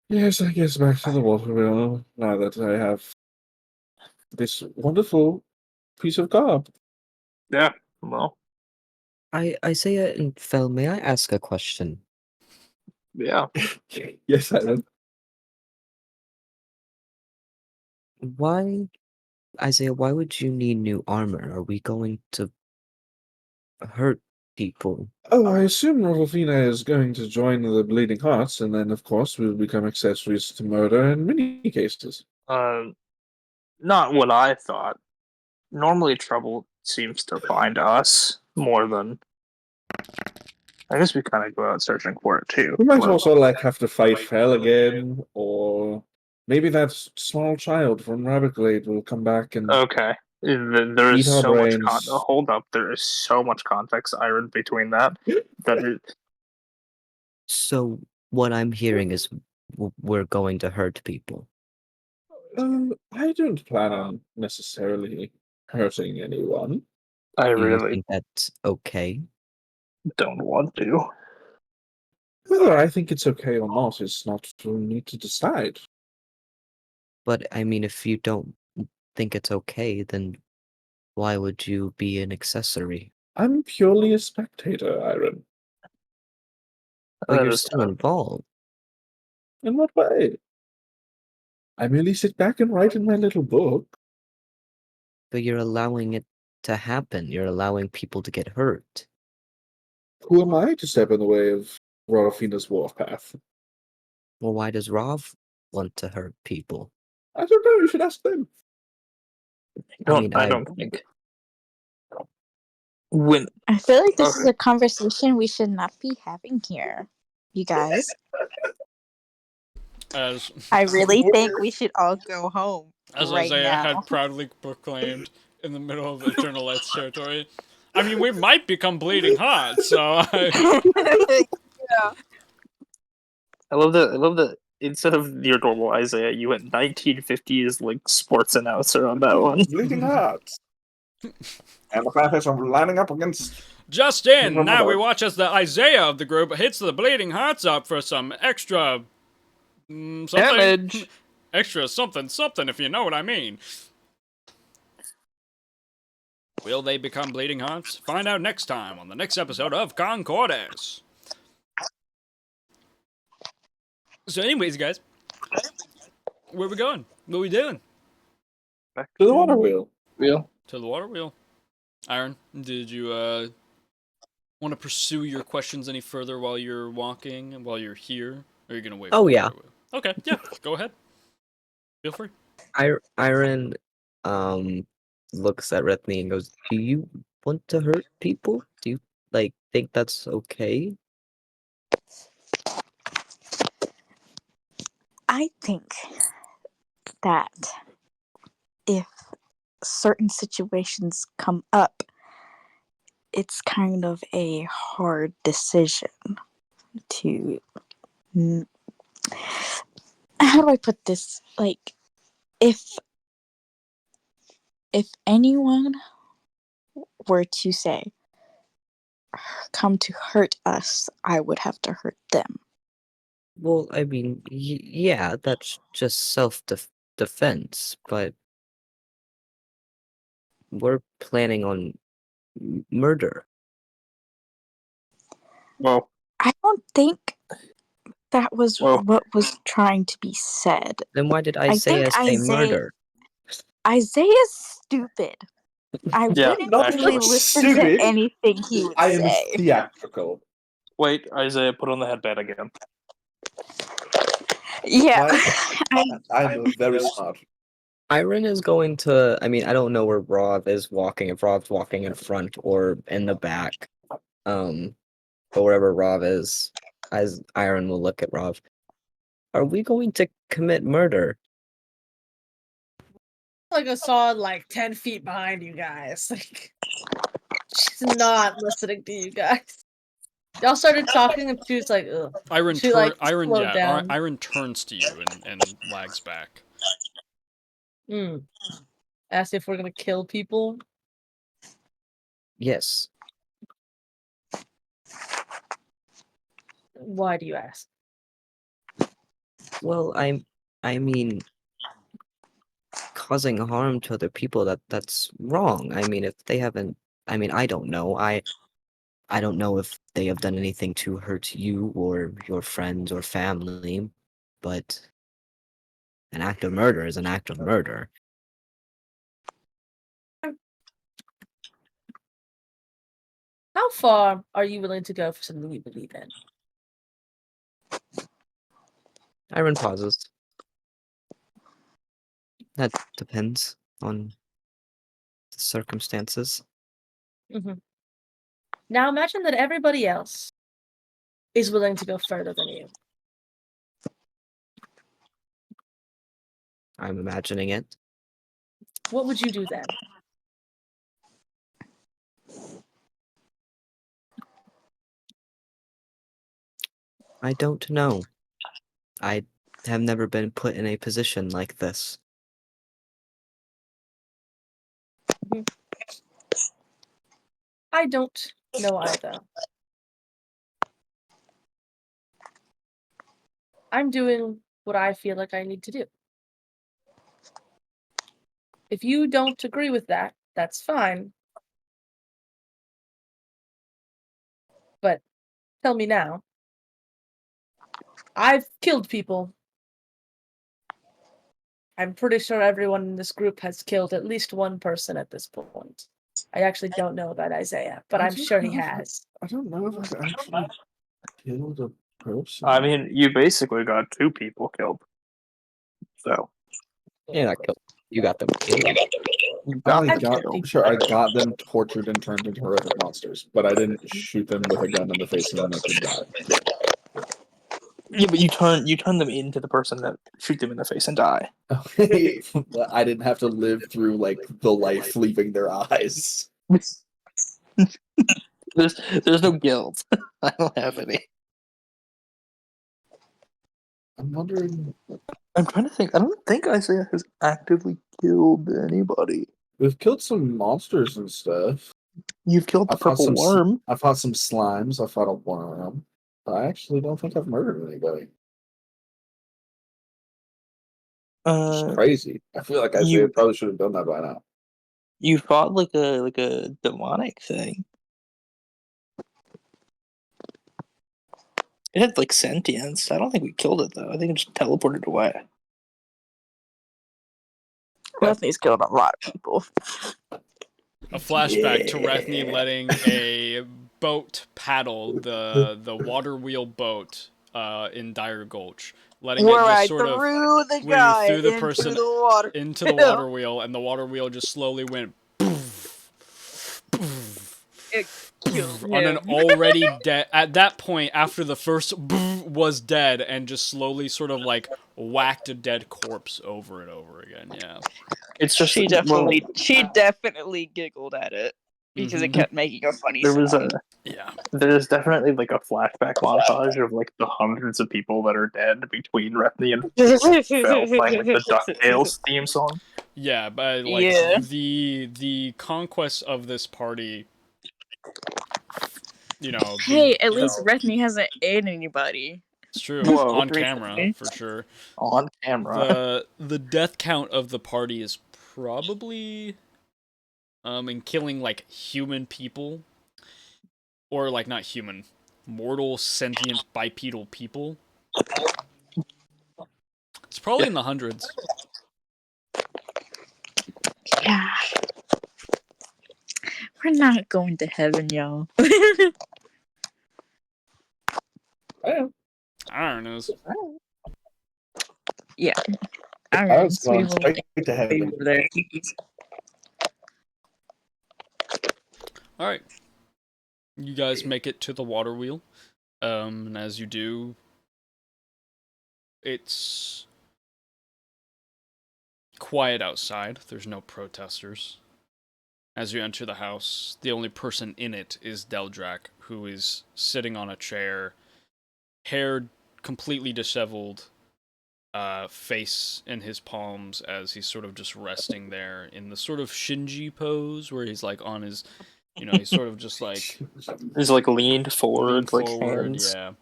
Yes, I guess back to the water wheel now that I have this wonderful piece of garb. Yeah, well, Isaiah and Fel, may I ask a question? yeah. Yes, Alan. Why, Isaiah, why would you need new armor? Are we going to hurt people? Oh, I assume Rodolfina is going to join the Bleeding Hearts, and then, of course, we'll become accessories to murder in many cases. Not what I thought. Normally, trouble seems to find us more than. I guess we kind of go out searching for it too. We might Well, also, have to fight Fel again, or maybe that small child from Rabbit Glade will come back and okay. There eat is our so much brains. hold up. There is so much context iron between that. So, what I'm hearing is we're going to hurt people. I don't plan on necessarily hurting anyone. I Do you really think that's okay? don't want to. Whether I think it's okay or not is not for me to decide. But I mean, if you don't think it's okay, then why would you be an accessory? I'm purely a spectator, Iron. But That you're is still involved. In what way? I merely sit back and write in my little book. But you're allowing it to happen. You're allowing people to get hurt. Who am I to step in the way of Rodolfina's warpath? Well, why does Rav want to hurt people? I don't know, you should ask them. I don't think. When I feel like this is Okay. a conversation we should not be having here, you guys. As I really think we should all go home right Isaiah now. had proudly proclaimed in the middle of Eternal Lights territory. I mean, we might become bleeding hot, so I love that instead of your normal Isaiah, you went 1950s like sports announcer on that one. Bleeding hearts. And the fact is, I'm lining up against. Just in, now we watch as the Isaiah of the group hits the bleeding hearts up for some extra Something Damage. extra something if you know what I mean. Will they become bleeding hearts? Find out next time on the next episode of Concordis. So anyways, guys, where we going? What are we doing? Back To the water wheel. wheel. To the water wheel. Iron, did you want to pursue your questions any further while you're walking and while you're here? Or are you gonna wait? Oh, for the yeah. water wheel? Okay, yeah, go ahead. Feel free. Iron looks at Rethne and goes, "Do you want to hurt people? Do you think that's okay?" I think that if certain situations come up, it's kind of a hard decision to. How do I put this? Like, if anyone were to say, come to hurt us, I would have to hurt them. Well, I mean, yeah, that's just self-defense, but we're planning on murder. Well, I don't think that was Well- what was trying to be said. Then why did I think Isaiah say murder? Isaiah's stupid. I Yeah, wouldn't actually. really listen to Stupid? anything he would I am say. theatrical. wait, Isaiah, put on the headband again. Yeah. I'm very smart. Iron is going to. I mean, I don't know where Rob is walking. If Rob's walking in front or in the back, but wherever Rob is, as Iron will look at Rob. Are we going to commit murder? Like a solid 10 feet behind you guys. Like she's not listening to you guys. Y'all started talking and she was like, ugh. Iron, She, like, Iron, slowed yeah, down. Iron turns to you and lags back. Asked if we're gonna kill people. Yes. Why do you ask? Well, I mean, causing harm to other people, that's wrong. I mean, if they haven't, I mean, I don't know. I don't know if they have done anything to hurt you or your friends or family, but an act of murder is an act of murder. How far are you willing to go for something you believe in? Iron pauses. That depends on the circumstances. Now imagine that everybody else is willing to go further than you. I'm imagining it. What would you do then? I don't know. I have never been put in a position like this. I don't know either. I'm doing what I feel like I need to do. If you don't agree with that, that's fine. But tell me now. I've killed people. I'm pretty sure everyone in this group has killed at least one person at this point. I actually don't know about Isaiah, but I'm sure he has. I don't know if I've actually killed a person. I mean, you basically got 2 people killed. So. You're not killed. You got them killed. I got them tortured and turned into horrific monsters, but I didn't shoot them with a gun in the face and then make them die. Yeah, but you turn them into the person that shoot them in the face and die. I didn't have to live through the life leaving their eyes. There's no guilt. I don't have any. I'm wondering. I'm trying to think. I don't think Isaiah has actively killed anybody. We've killed some monsters and stuff. You've killed the purple worm. I fought some slimes. I fought a worm. I actually don't think I've murdered anybody. It's crazy. I feel like Isaiah probably should have done that by now. You fought like a demonic thing. It had like sentience. I don't think we killed it though. I think it just teleported away. Bethany's killed a lot of people. A flashback to Rethny letting a boat paddle the water wheel boat in Dire Gulch, letting it just sort of threw the where you threw the into person the water. into the water wheel, and the water wheel just slowly went It killed on an him. already dead. At that point, after the first was dead, and just slowly sort of like whacked a dead corpse over and over again. Yeah. It's just She definitely giggled at it because it kept making a funny there was sound. there's definitely like a flashback montage of like the hundreds of people that are dead between Rethny and Fell playing like the DuckTales theme song. Yeah, but like Yeah. the conquest of this party, you know. Hey, at least Rethny hasn't ate anybody. It's true. Whoa. On camera, for sure. On camera. The death count of the party is probably in killing like human people, or like not human, mortal sentient bipedal people. It's probably in the hundreds. Yeah. We're not going to heaven, y'all. I don't know. Yeah. I was going straight to heaven. There. All right, you guys make it to the water wheel, and as you do, it's quiet outside. There's no protesters. As you enter the house, the only person in it is Deldrak, who is sitting on a chair, hair completely disheveled, face in his palms as he's sort of just resting there in the sort of Shinji pose where he's like on his, he's sort of just like He's like leaned forward, like hands, yeah.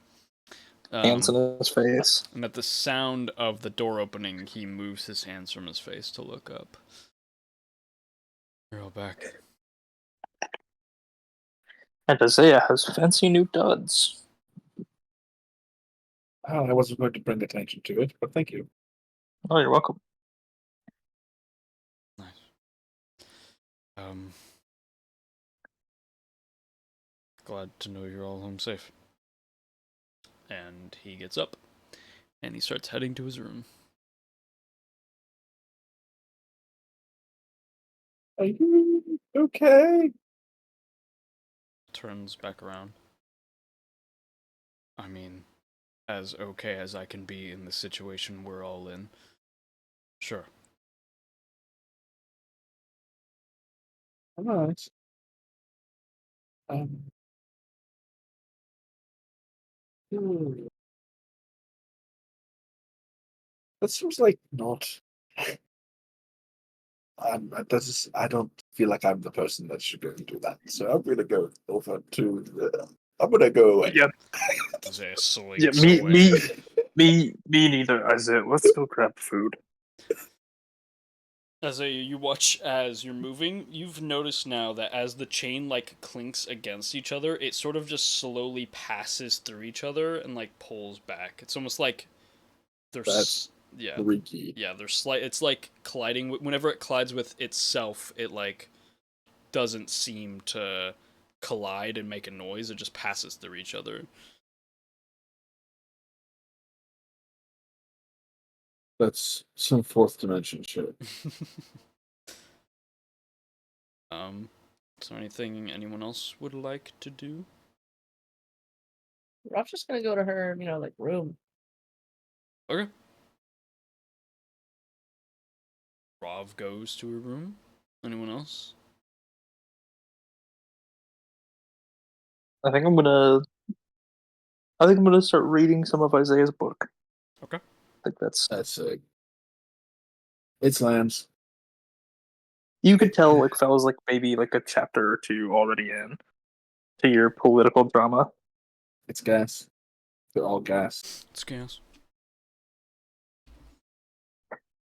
hands in his face. And at the sound of the door opening, he moves his hands from his face to look up. You're all back. And Isaiah has fancy new duds. Oh, I wasn't going to bring attention to it, but thank you. Oh, you're welcome. Nice. Glad to know you're all home safe. And he gets up, and he starts heading to his room. Are you okay? Turns back around. I mean, as okay as I can be in the situation we're all in. Sure. All right. That seems like not. I don't feel like I'm the person that should go and do that. So I'm gonna go over to. I'm gonna go away. Yep. Isaiah slinks Yeah, me neither, Isaiah. Let's go grab food. Isaiah, you watch as you're moving. You've noticed now that as the chain like clinks against each other, it sort of just slowly passes through each other and like pulls back. It's almost like there's freaky. Yeah, they're slight. It's like colliding. Whenever it collides with itself, it like doesn't seem to collide and make a noise. It just passes through each other. That's some fourth dimension shit. Is there anything anyone else would like to do? Rob's just gonna go to her, like room. Okay. Rov goes to her room. Anyone else? I think I'm gonna start reading some of Isaiah's book. Okay. I think that's sick. It's lands. You could tell like Fel was like maybe like a chapter or two already in to your political drama. It's gas. They're all gas. It's gas.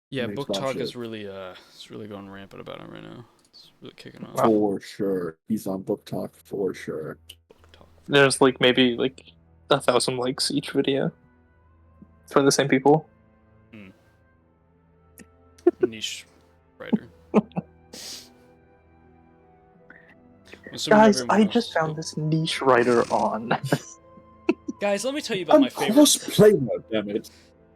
Yeah, Makes book my talk shit. is really it's really going rampant about it right now. It's really kicking off. For sure. He's on book talk for sure. Book talk. There's like maybe like 1,000 likes each video for the same people. Niche writer. Assuming Guys, everyone I else- just found this niche writer on. Guys, let me tell you about my favorite. Cosplay mode, damn it.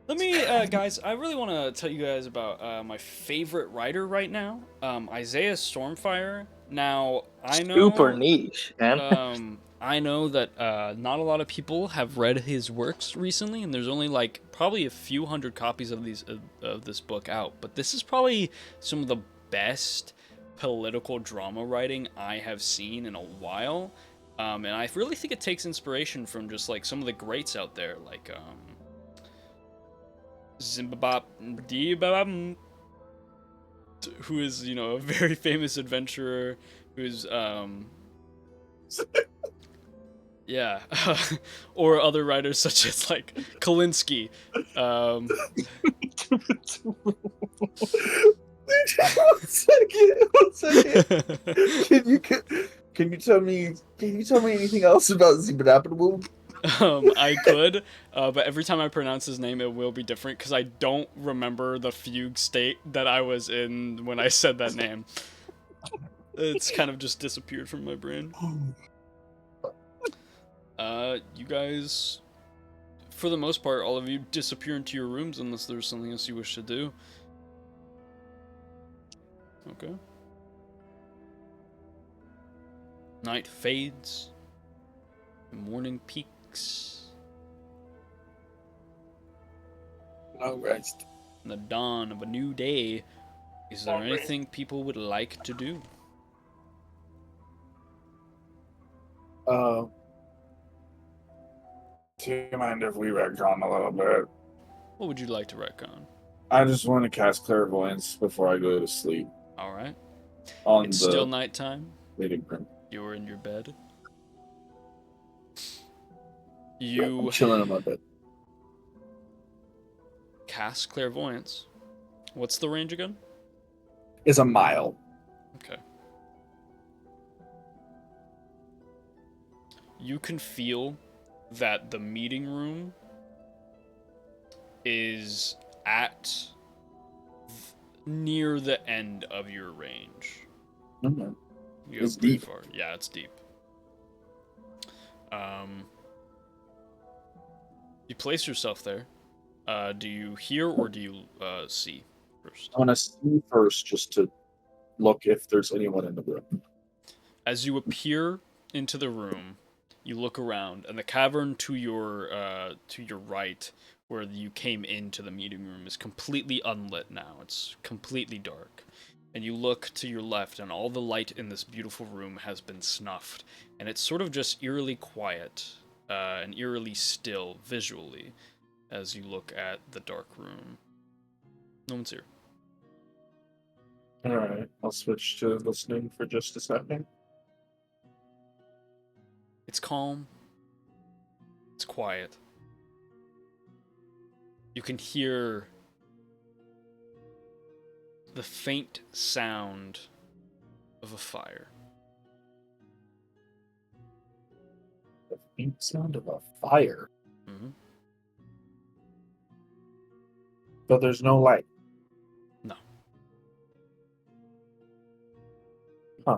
Let me, guys, I really want to tell you guys about my favorite writer right now, Isaiah Stormfire. Now, I know... Super niche, man. I know that not a lot of people have read his works recently, and there's only, like, probably a few hundred copies of this book out. But this is probably some of the best political drama writing I have seen in a while. And I really think it takes inspiration from just, like, some of the greats out there, like, Zimbabwe, who is, you know, a very famous adventurer, who's, yeah, or other writers such as, like, Kalinsky. One second. Can you tell me anything else about Zimbabwe? I could, but every time I pronounce his name, it will be different because I don't remember the fugue state that I was in when I said that name. It's kind of just disappeared from my brain. You guys, for the most part, all of you disappear into your rooms unless there's something else you wish to do. Okay. Night fades. Morning peaks. No rest. In the dawn of a new day. Is there anything people would like to do? Do you mind if we retcon a little bit? What would you like to retcon? I just want to cast clairvoyance before I go to sleep. Alright. On It's the still nighttime. meeting room. You're in your bed. I'm You chilling in my bed. cast clairvoyance. What's the range again? It's a mile. Okay. You can feel that the meeting room is at near the end of your range. Mhm. You go It's pretty deep. far. Yeah, it's deep. You place yourself there. Do you hear or do you see first? I want to see first just to look if there's anyone in the room. As you appear into the room, you look around, and the cavern to your right, where you came into the meeting room, is completely unlit now. It's completely dark. And you look to your left, and all the light in this beautiful room has been snuffed, and it's sort of just eerily quiet and eerily still visually as you look at the dark room. No one's here. Alright, I'll switch to listening for just a second. It's calm. It's quiet. You can hear the faint sound of a fire. The faint sound of a fire. Mm-hmm. But there's no light. No. Huh.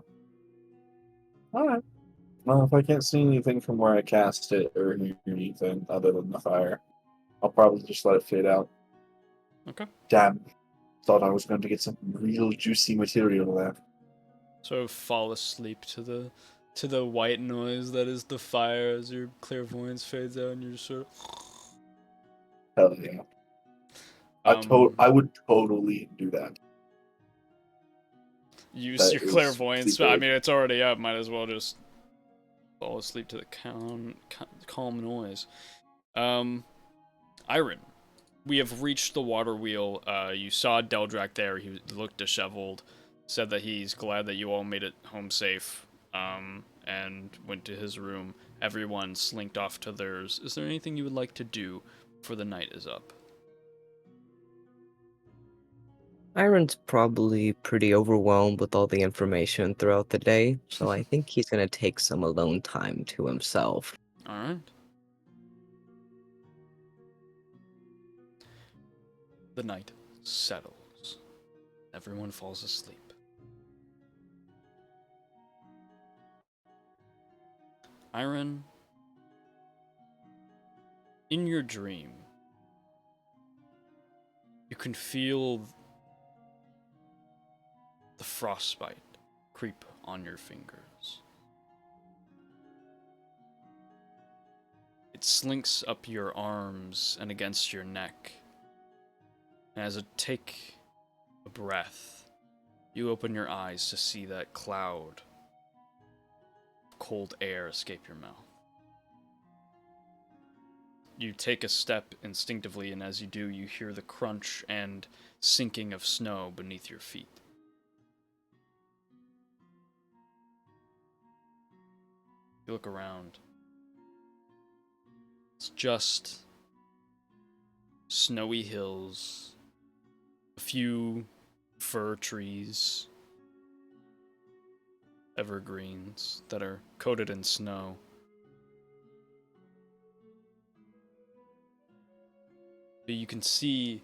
Alright. Well, if I can't see anything from where I cast it or hear anything other than the fire, I'll probably just let it fade out. Okay. Damn. Thought I was going to get some real juicy material there. Sort of fall asleep to the white noise that is the fire as your clairvoyance fades out, and you're just sort of. Hell yeah. I would totally do that. Use That your is clairvoyance. super- I mean, it's already up. Might as well just fall asleep to the calm noise. Iron, we have reached the water wheel. You saw Deldrak there. He looked disheveled. Said that he's glad that you all made it home safe. And went to his room. Everyone slinked off to theirs. Is there anything you would like to do before the night is up? Iron's probably pretty overwhelmed with all the information throughout the day, so I think he's gonna take some alone time to himself. Alright. The night settles. Everyone falls asleep. Iron, in your dream, you can feel the frostbite creep on your fingers. It slinks up your arms and against your neck. And as you take a breath, you open your eyes to see that cloud of cold air escape your mouth. You take a step instinctively, and as you do, you hear the crunch and sinking of snow beneath your feet. You look around. It's just snowy hills, a few fir trees, evergreens that are coated in snow. But you can see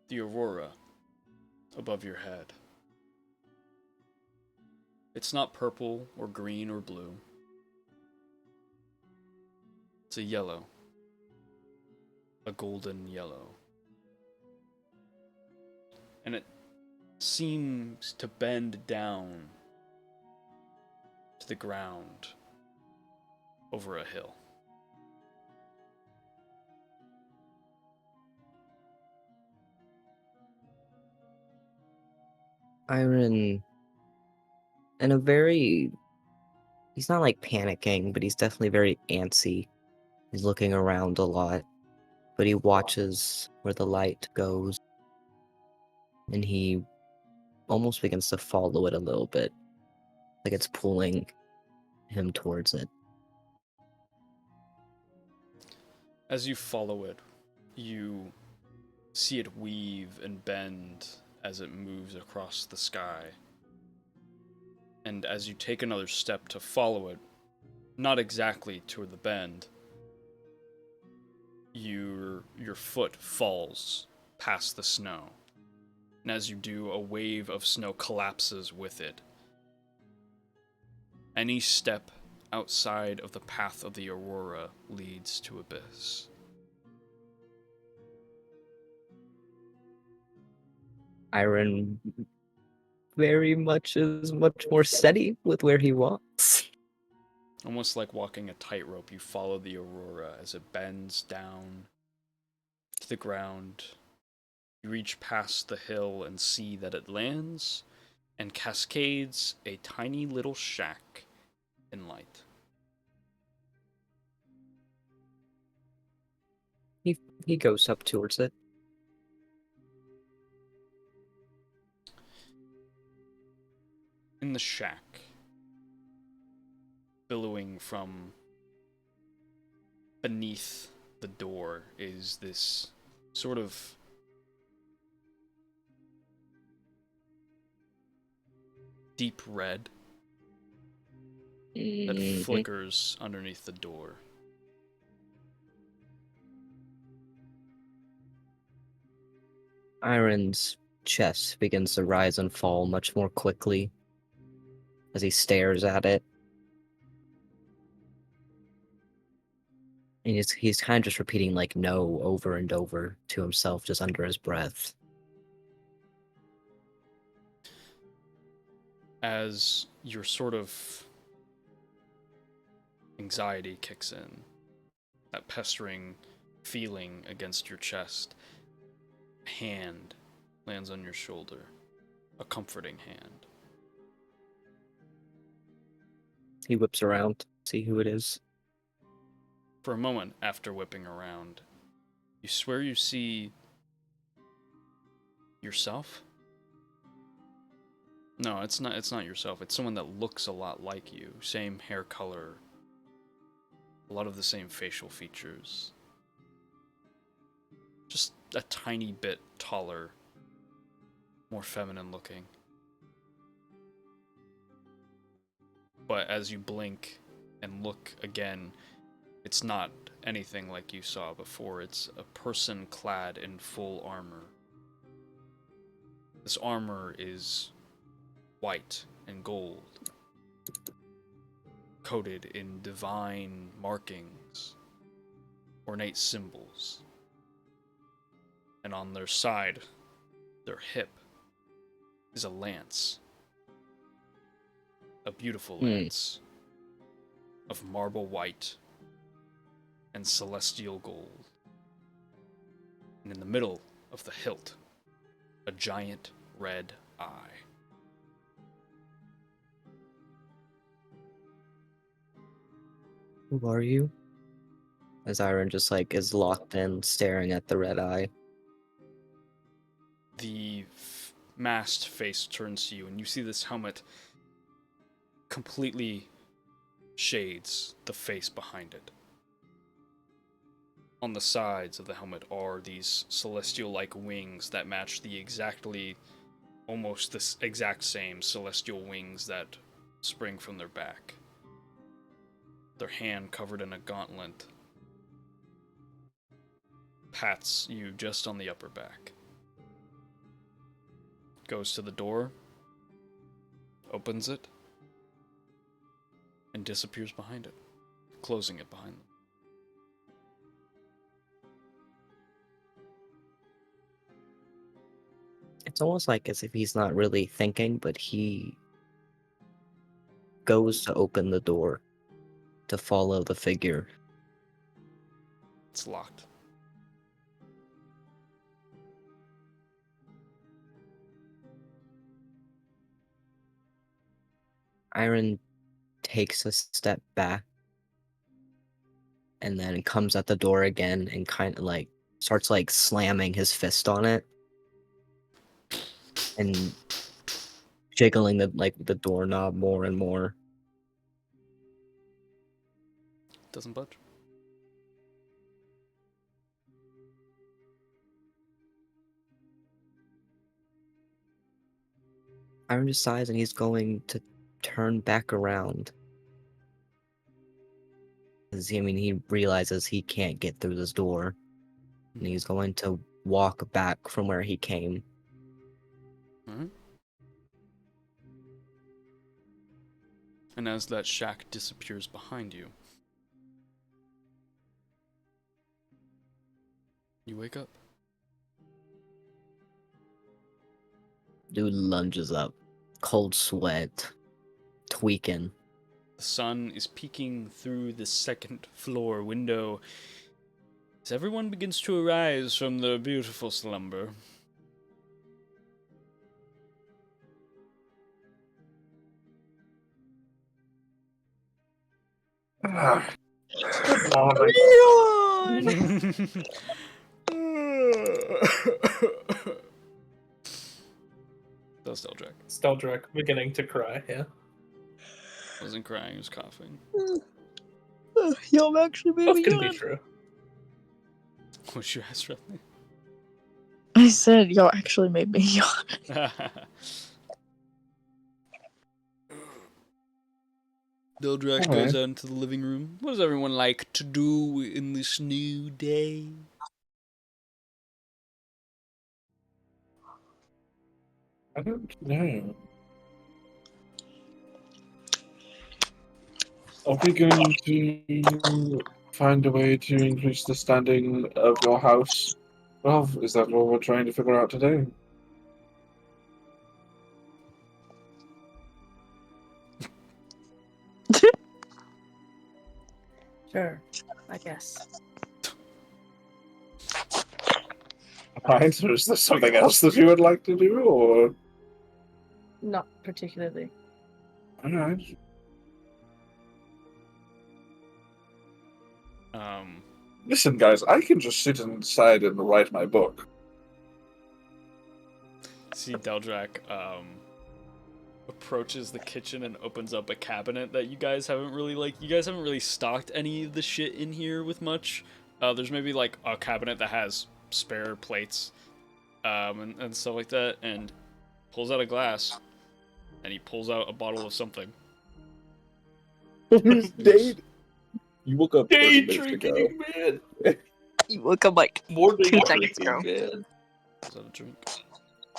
the aurora above your head. It's not purple or green or blue. It's a yellow. A golden yellow. And it seems to bend down to the ground over a hill. Iron, he's not like panicking, but he's definitely very antsy. He's looking around a lot, but he watches where the light goes, and he almost begins to follow it a little bit, like it's pulling him towards it. As you follow it, you see it weave and bend as it moves across the sky. And as you take another step to follow it, not exactly toward the bend, your foot falls past the snow. And as you do, a wave of snow collapses with it. Any step outside of the path of the aurora leads to abyss. Iron very much is much more steady with where he walks. Almost like walking a tightrope, you follow the aurora as it bends down to the ground. You reach past the hill and see that it lands and cascades a tiny little shack in light. He goes up towards it. In the shack, billowing from beneath the door, is this sort of deep red that flickers underneath the door. Iron's chest begins to rise and fall much more quickly as he stares at it. And he's kind of just repeating like no over and over to himself just under his breath. As your sort of anxiety kicks in, that pestering feeling against your chest, a hand lands on your shoulder, a comforting hand. He whips around, see who it is. For a moment after whipping around, you swear you see yourself? No, it's not yourself. It's someone that looks a lot like you. Same hair color, a lot of the same facial features. Just a tiny bit taller more feminine looking. But as you blink and look again, it's not anything like you saw before. It's a person clad in full armor. This armor is white and gold, coated in divine markings, ornate symbols. And on their side, their hip, is a lance. A beautiful lance of marble white and celestial gold. And in the middle of the hilt, a giant red eye. Who are you? As Iron just like is locked in, staring at the red eye. The masked face turns to you, and you see this helmet completely shades the face behind it. On the sides of the helmet are these celestial-like wings that match the almost the exact same celestial wings that spring from their back. Their hand covered in a gauntlet pats you just on the upper back. Goes to the door, opens it, and disappears behind it, closing it behind them. It's almost like as if he's not really thinking, but he goes to open the door to follow the figure. It's locked. Iron takes a step back and then comes at the door again and kind of like starts like slamming his fist on it and jiggling the doorknob more and more. Doesn't budge. Iron decides and he's going to turn back around. He realizes he can't get through this door. And he's going to walk back from where he came. Mm-hmm. And as that shack disappears behind you, you wake up. Dude lunges up, cold sweat, tweaking. The sun is peeking through the second floor window as everyone begins to arise from their beautiful slumber. Good morning. That's Deldrak. Steldrak beginning to cry, yeah. Wasn't crying, he was coughing. Y'all actually made Both me can be yawn. true. What's your ass, Riley? I said y'all actually made me yawn. Deldrak Alright. goes out into the living room. What does everyone like to do in this new day? I don't know. Are we going to find a way to increase the standing of your house? Well, is that what we're trying to figure out today? Sure, I guess. Right, or is there something else that you would like to do, or... Not particularly. Alright. Listen, guys, I can just sit inside and write my book. See Deldrak approaches the kitchen and opens up a cabinet that you guys haven't really stocked any of the shit in here with much. There's maybe like a cabinet that has spare plates and stuff like that, and pulls out a glass, and he pulls out a bottle of something. Date. You woke up 30 Day minutes drinking, ago. man. You woke up like More day 2 seconds drinking, ago. man. Pulls out a drink.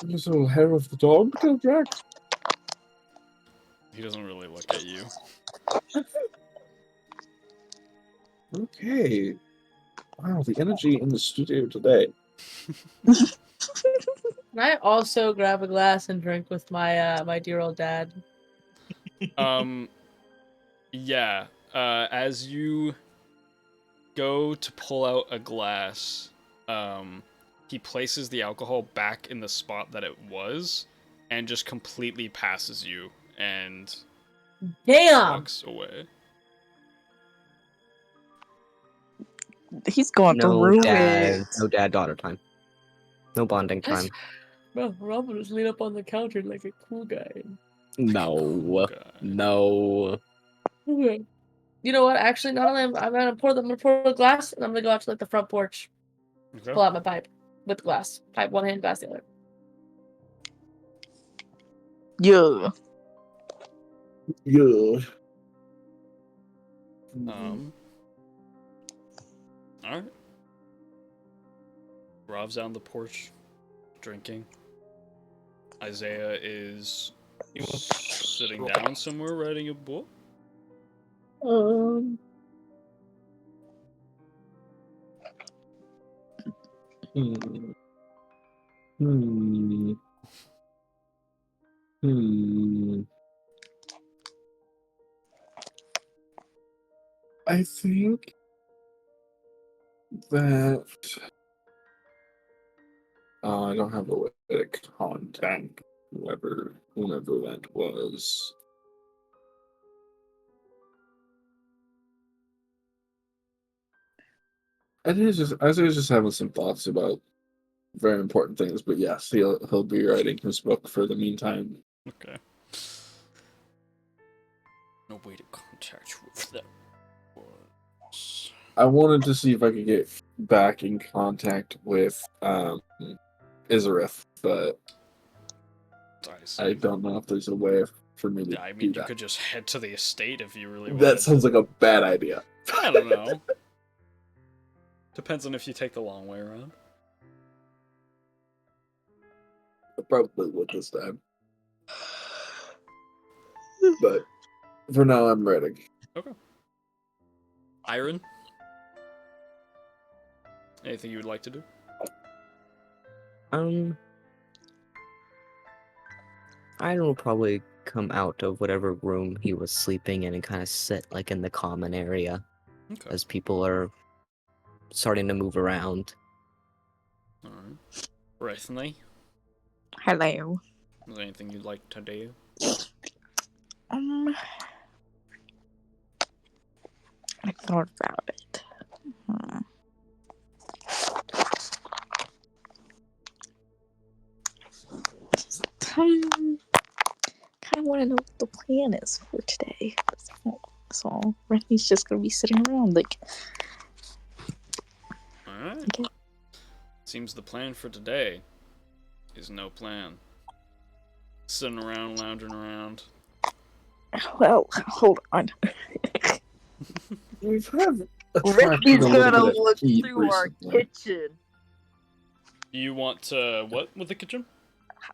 This little hair of the dog, go Jack. He doesn't really look at you. Okay. Wow, the energy in the studio today. Can I also grab a glass and drink with my my dear old dad? Yeah. As you go to pull out a glass, he places the alcohol back in the spot that it was, and just completely passes you and Damn! walks away. He's going No through dad, it. no dad-daughter time. No bonding time. Bro, Robin was lean up on the counter like a cool guy. No, guy. no. Okay. You know what? Actually, not only I'm gonna pour a glass, and I'm gonna go out to like the front porch, Okay. pull out my pipe with the glass. Pipe one hand, glass the other. Yeah. Yeah. Alright. Rob's on the porch, drinking. Isaiah is sitting down somewhere, writing a book. Hmm. Hmm. Hmm. I think that I don't have a way to contact whoever that was. I was just having some thoughts about very important things, but yes, he'll be writing his book for the meantime. Okay. No way to contact you with that was. I wanted to see if I could get back in contact with Izarith, but I don't know if there's a way for me to Yeah, I do mean, you that. could just head to the estate if you really wanted. That sounds like a bad idea. I don't know. Depends on if you take the long way around. I probably would this time. But for now, I'm ready. Okay. Iron? Anything you would like to do? I will probably come out of whatever room he was sleeping in and kind of sit like in the common area Okay. as people are starting to move around. Alright. Rethne, Hello. is there anything you'd like to do? I thought about it. Kind of want to know what the plan is for today. So Rennie's just gonna be sitting around like. Alright. Okay. Seems the plan for today is no plan. Sitting around, lounging around. Well, hold on. We've had Rennie's a little gonna bit of look heat through our recently. kitchen. You want to what with the kitchen?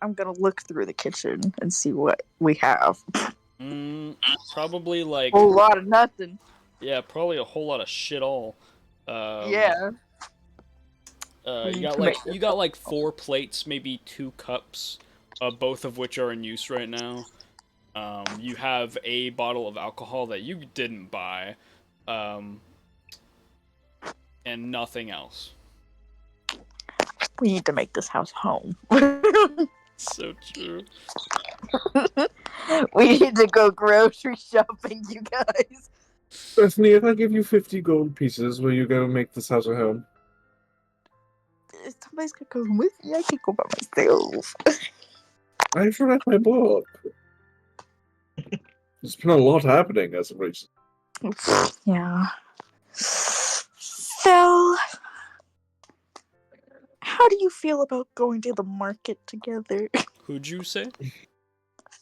I'm gonna look through the kitchen and see what we have. Probably like A whole lot of nothing. yeah, probably a whole lot of shit all. Yeah. You got like 4 plates, maybe 2 cups, both of which are in use right now. You have a bottle of alcohol that you didn't buy, and nothing else. We need to make this house home. So true. We need to go grocery shopping, you guys. Bethany, if I give you 50 gold pieces, will you go make this house a home? Somebody's gonna go with me. I can't go by myself. I've read my book. There's been a lot happening as of recent. Yeah. So, how do you feel about going to the market together? Who'd you say?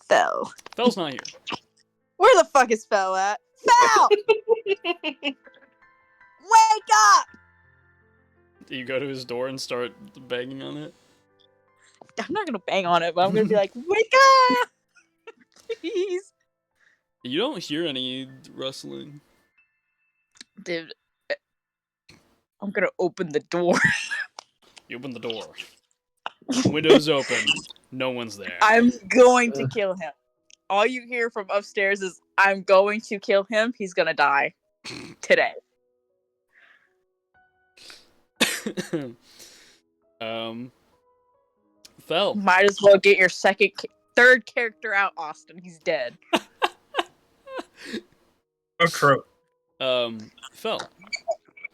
Fell. Fell's not here. Where the fuck is Fell at? Fell! Wake up! Do you go to his door and start banging on it? I'm not gonna bang on it, but I'm gonna be like, wake up! Please. You don't hear any rustling. Dude, I'm gonna open the door. You open the door. Window's open. No one's there. I'm going to kill him. All you hear from upstairs is, I'm going to kill him. He's gonna die. Today. Fell. Might as well get your third character out, Austin. He's dead. Oh, true. Fell.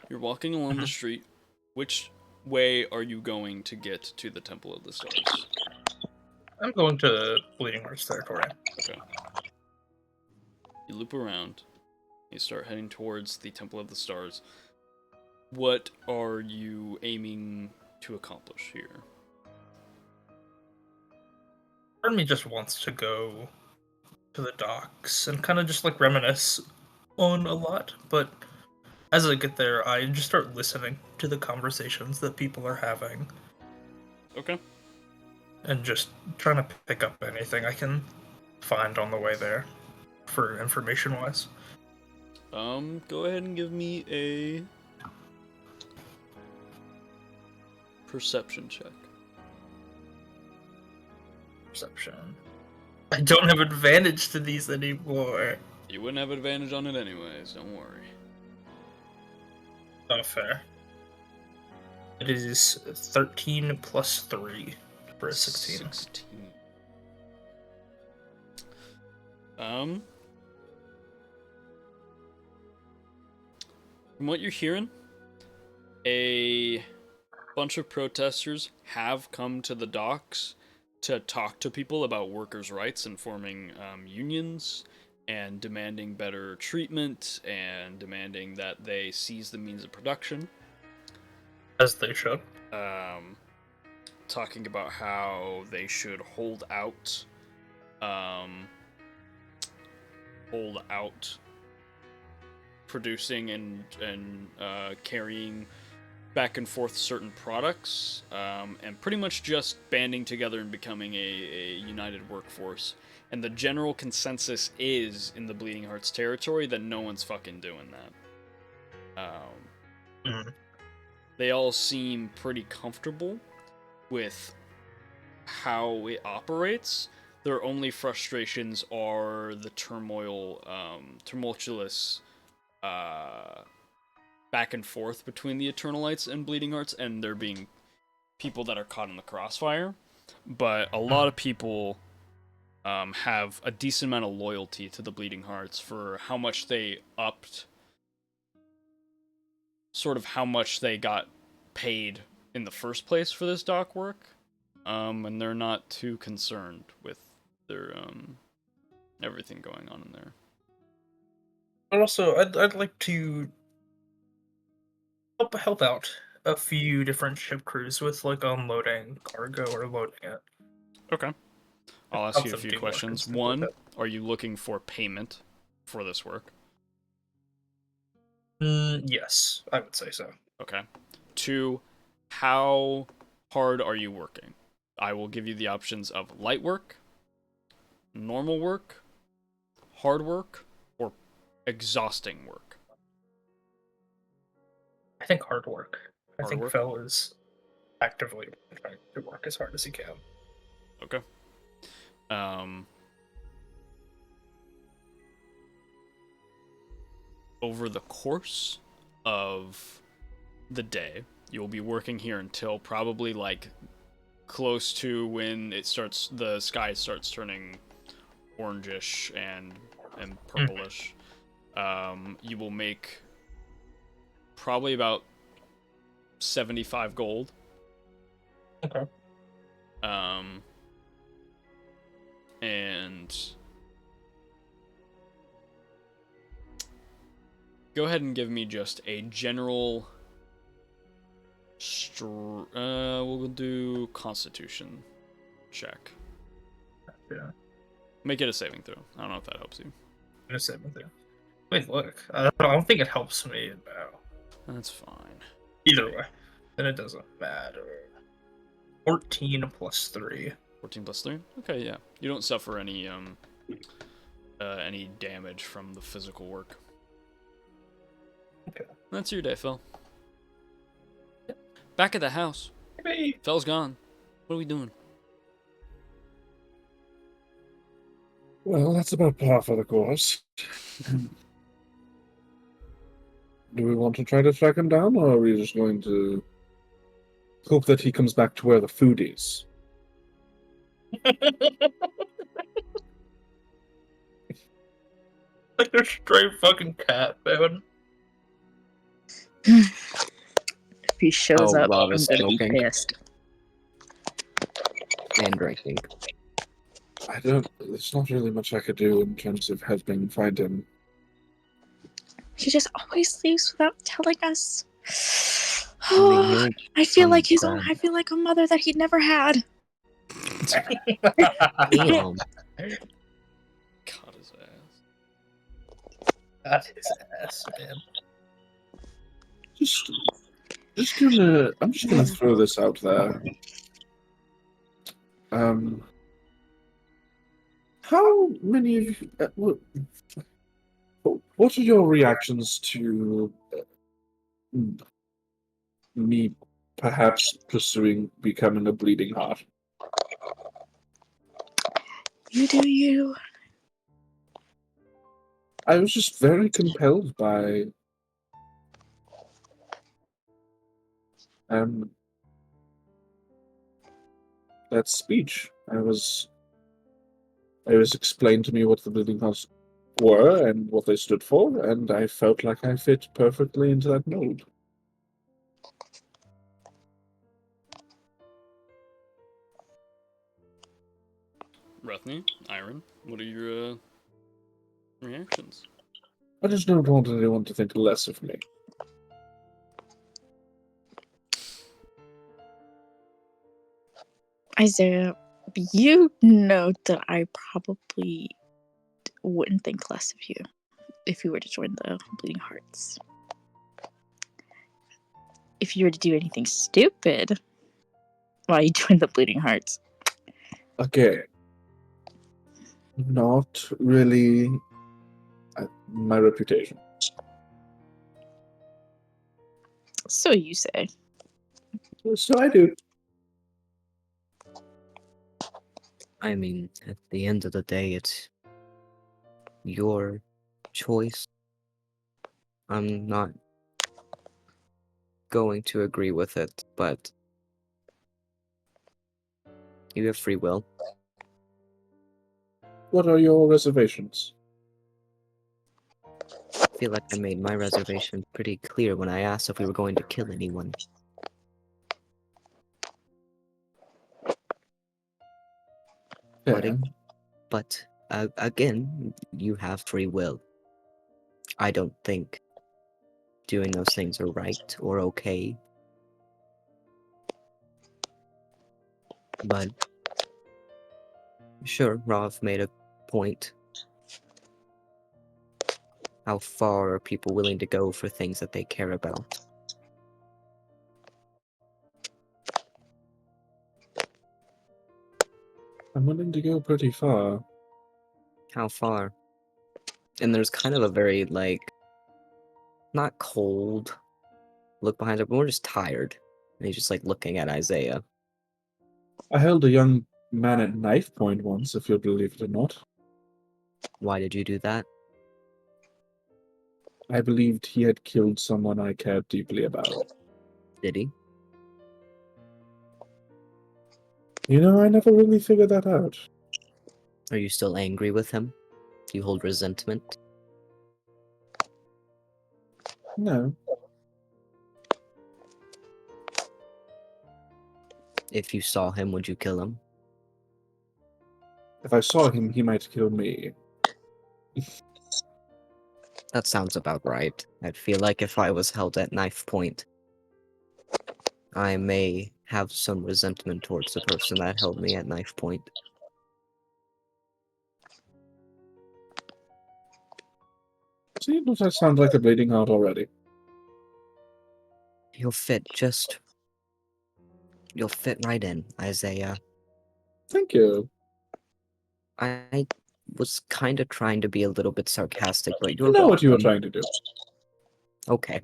You're walking along the street. Which way are you going to get to the Temple of the Stars? I'm going to Bleeding Hearts territory. Okay. You loop around. You start heading towards the Temple of the Stars. What are you aiming to accomplish here? Part of me just wants to go to the docks and kind of just like reminisce on a lot, but as I get there, I just start listening to the conversations that people are having. Okay. And just trying to pick up anything I can find on the way there for information-wise. Go ahead and give me a perception check. Perception. I don't have advantage to these anymore. You wouldn't have advantage on it anyways, don't worry. Not fair. It is 13 plus 3 for a 16. 16. From what you're hearing, a bunch of protesters have come to the docks to talk to people about workers' rights and forming unions and demanding better treatment and demanding that they seize the means of production. As they should. Talking about how they should hold out producing and carrying back and forth certain products, and pretty much just banding together and becoming a united workforce. And the general consensus is in the Bleeding Hearts territory that no one's fucking doing that. They all seem pretty comfortable with how it operates. Their only frustrations are the tumultuous back and forth between the Eternalites and Bleeding Hearts, and there being people that are caught in the crossfire. But a lot of people have a decent amount of loyalty to the Bleeding Hearts for how much they upped, sort of how much they got paid in the first place for this dock work, and they're not too concerned with their everything going on in there. But also, I'd like to help out a few different ship crews with like unloading cargo or loading it. Okay. I'll ask you a few questions. One, are you looking for payment for this work? Yes, I would say so. Okay. Two, how hard are you working? I will give you the options of light work, normal work, hard work, or exhausting work. I think hard work. I think work? Fel is actively trying to work as hard as he can. Okay. Over the course of the day, you'll be working here until probably like close to when the sky starts turning orangish and purplish. You will make probably about 75 gold. Okay. And go ahead and give me just a general we'll do Constitution check. Yeah. Make it a saving throw. I don't know if that helps you. In a saving throw. Wait, look. I don't think it helps me now. That's fine. Either way, then it doesn't matter. 14 plus 3. 14 plus 3? Okay, yeah. You don't suffer any damage from the physical work. Okay. That's your day, Phil. Back at the house. Hey. Phil's gone. What are we doing? Well, that's about par for the course. Do we want to try to track him down, or are we just going to hope that he comes back to where the food is? Like a stray fucking cat, man. If he shows Oh, up, Rob I'm is gonna be smoking. pissed. And drinking. There's not really much I could do in terms of helping find him. He just always leaves without telling us. I mean, he'll I feel come like back. I feel like a mother that he'd never had. Damn. Cut his ass. Got his ass, man. I'm just gonna throw this out there. How many of you? What are your reactions to me perhaps pursuing becoming a bleeding heart? You do you. I was just very compelled by that speech. It was explained to me what the bleeding hearts were and what they stood for, and I felt like I fit perfectly into that mold. Rethny, Iron, what are your reactions? I just don't want anyone to think less of me. Isaiah, you know that I probably wouldn't think less of you if you were to join the Bleeding Hearts. If you were to do anything stupid while you join the Bleeding Hearts. Okay. Not really my reputation. So you say. So I do. I mean, at the end of the day, it's your choice. I'm not going to agree with it, but you have free will. What are your reservations? I feel like I made my reservation pretty clear when I asked if we were going to kill anyone. Yeah. But again, you have free will. I don't think doing those things are right or okay. But sure, Rav made a point. How far are people willing to go for things that they care about? I'm willing to go pretty far. How far? And there's kind of a very, like, not cold look behind it, but we're just tired. And he's just, like, looking at Isaiah. I held a young man at knife point once, if you'll believe it or not. Why did you do that? I believed he had killed someone I cared deeply about. Did he? You know, I never really figured that out. Are you still angry with him? Do you hold resentment? No. If you saw him, would you kill him? If I saw him, he might kill me. That sounds about right. I'd feel like if I was held at knife point, I may have some resentment towards the person that held me at knife point. See, does that sound like a bleeding heart already? You'll fit right in, Isaiah. Thank you. I was kind of trying to be a little bit sarcastic, but I you're know what you were welcome. trying to do. Okay.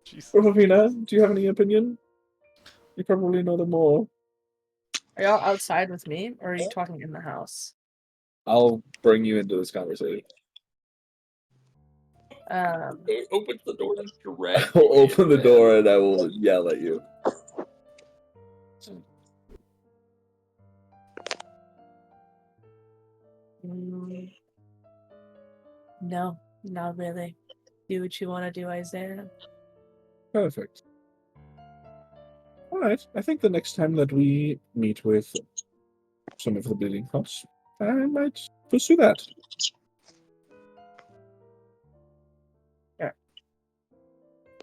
Jesus. Rufina, do you have any opinion? You probably know them more. Are y'all outside with me, or are you talking in the house? I'll bring you into this conversation. Open the door and drag. I'll open the door and I will yell at you. No, not really. Do what you want to do, Isaiah. Perfect. Alright, I think the next time that we meet with some of the bleeding hearts, I might pursue that.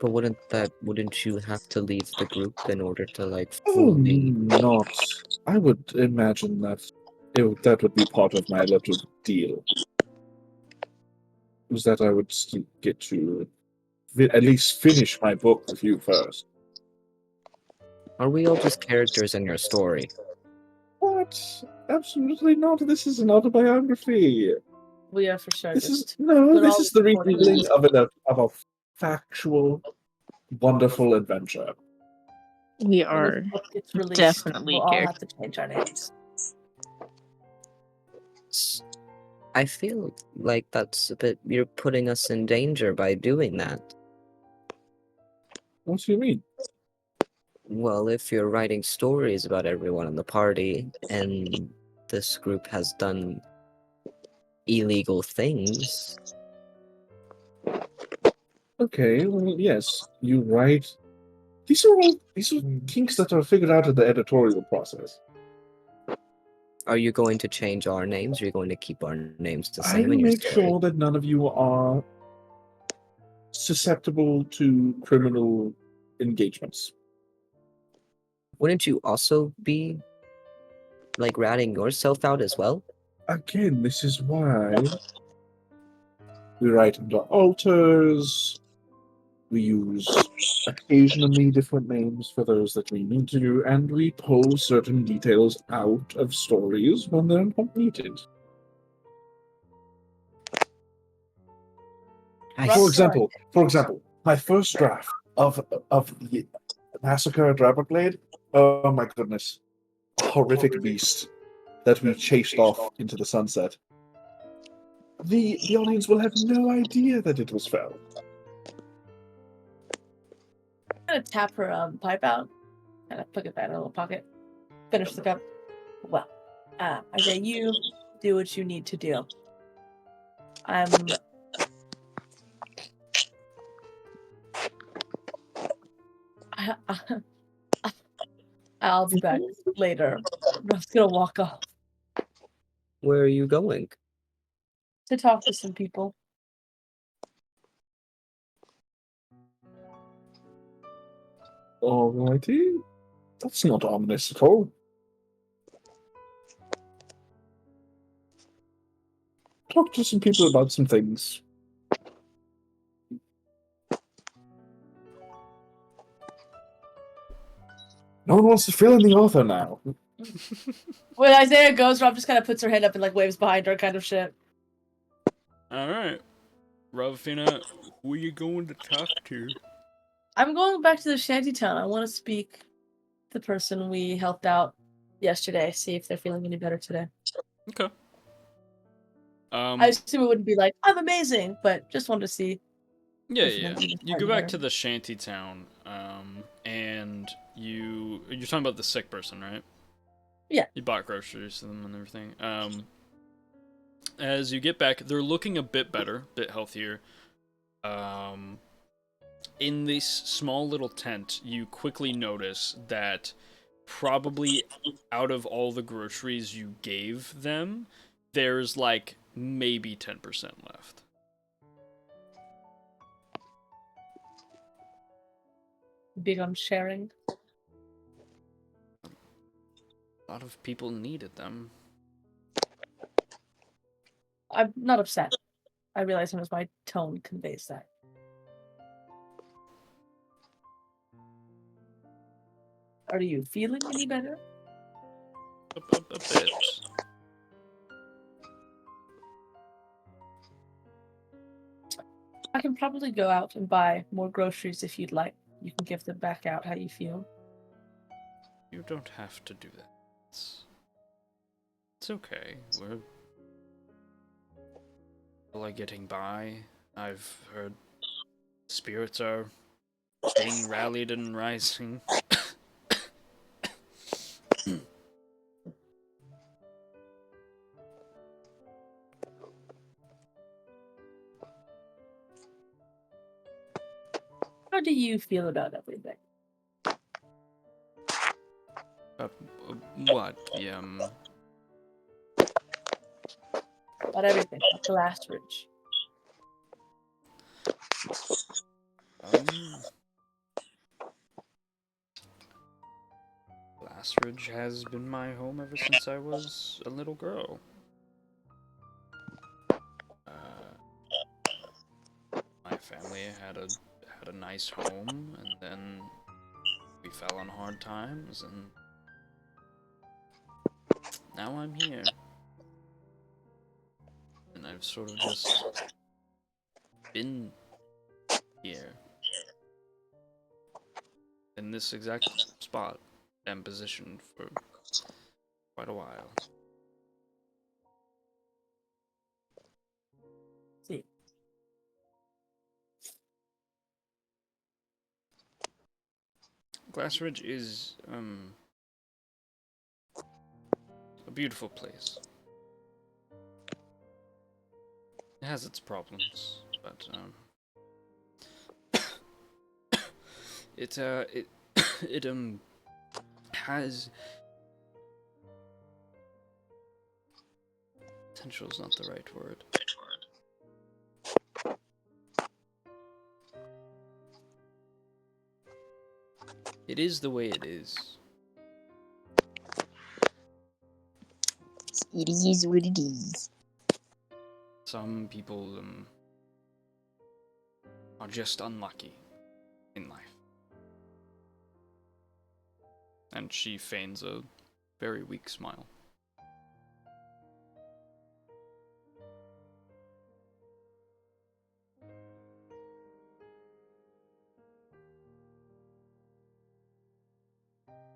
But wouldn't you have to leave the group in order to, like, Oh, fully... not. I would imagine that that would be part of my little deal. Was that I would still get to at least finish my book with you first. Are we all just characters in your story? What? Absolutely not. This is an autobiography. We are for sure This is just no. put This all is the the supporting retelling elements. of a factual, wonderful adventure. We When are this book gets released, definitely we'll all have characters. to change our names. I feel like that's a bit... You're putting us in danger by doing that. What do you mean? Well, if you're writing stories about everyone in the party, and this group has done illegal things... Okay, well, yes, you write. These are kinks that are figured out in the editorial process. Are you going to change our names, or are you going to keep our names the I same will in your make story? sure that none of you are susceptible to criminal engagements. Wouldn't you also be, like, ratting yourself out as well? Again, this is why we write under alters. We use occasionally different names for those that we need to, and we pull certain details out of stories when they're not needed. For example, my first draft of the Massacre at Draberglade. Oh my goodness, a horrific beast that we chased off into the sunset. The audience will have no idea that it was fell. I'm gonna tap her pipe out, kind of put it back in a little pocket, finish the cup. Well, Isaiah, you do what you need to do. I'll be back later. I'm just gonna walk off Where are you going? to talk to some people. Alrighty. That's not ominous at all. Talk to some people about some things. No one wants to fill in the author now. When Isaiah goes, Rob just kind of puts her hand up and like waves behind her, kind of shit. All right, Ravina, who are you going to talk to? I'm going back to the shantytown. I want to speak to the person we helped out yesterday. See if they're feeling any better today. Okay. I assume it wouldn't be like I'm amazing, but just wanted to see. Yeah, if yeah. things are You go getting back better. to the shanty town, and you're talking about the sick person, right? Yeah. You bought groceries to them and everything. As you get back, they're looking a bit better, a bit healthier. In this small little tent, you quickly notice that probably out of all the groceries you gave them, there's like maybe 10% left. Big on sharing. A lot of people needed them. I'm not upset. I realize sometimes my tone conveys that. Are you feeling any better? A bit. I can probably go out and buy more groceries if you'd like. You can give them back out how you feel. You don't have to do that. It's okay. We're like getting by. I've heard spirits are being rallied and rising. How do you feel about everything? What? About everything. About the last ridge. Glassridge has been my home ever since I was a little girl. My family had a nice home, and then we fell on hard times, and now I'm here. And I've sort of just been here. In this exact spot and position for quite a while. See. Glassridge is a beautiful place. It has its problems, but it it has potential is not the right word. It is the way it is. It is what it is. Some people are just unlucky in life. And she feigns a very weak smile.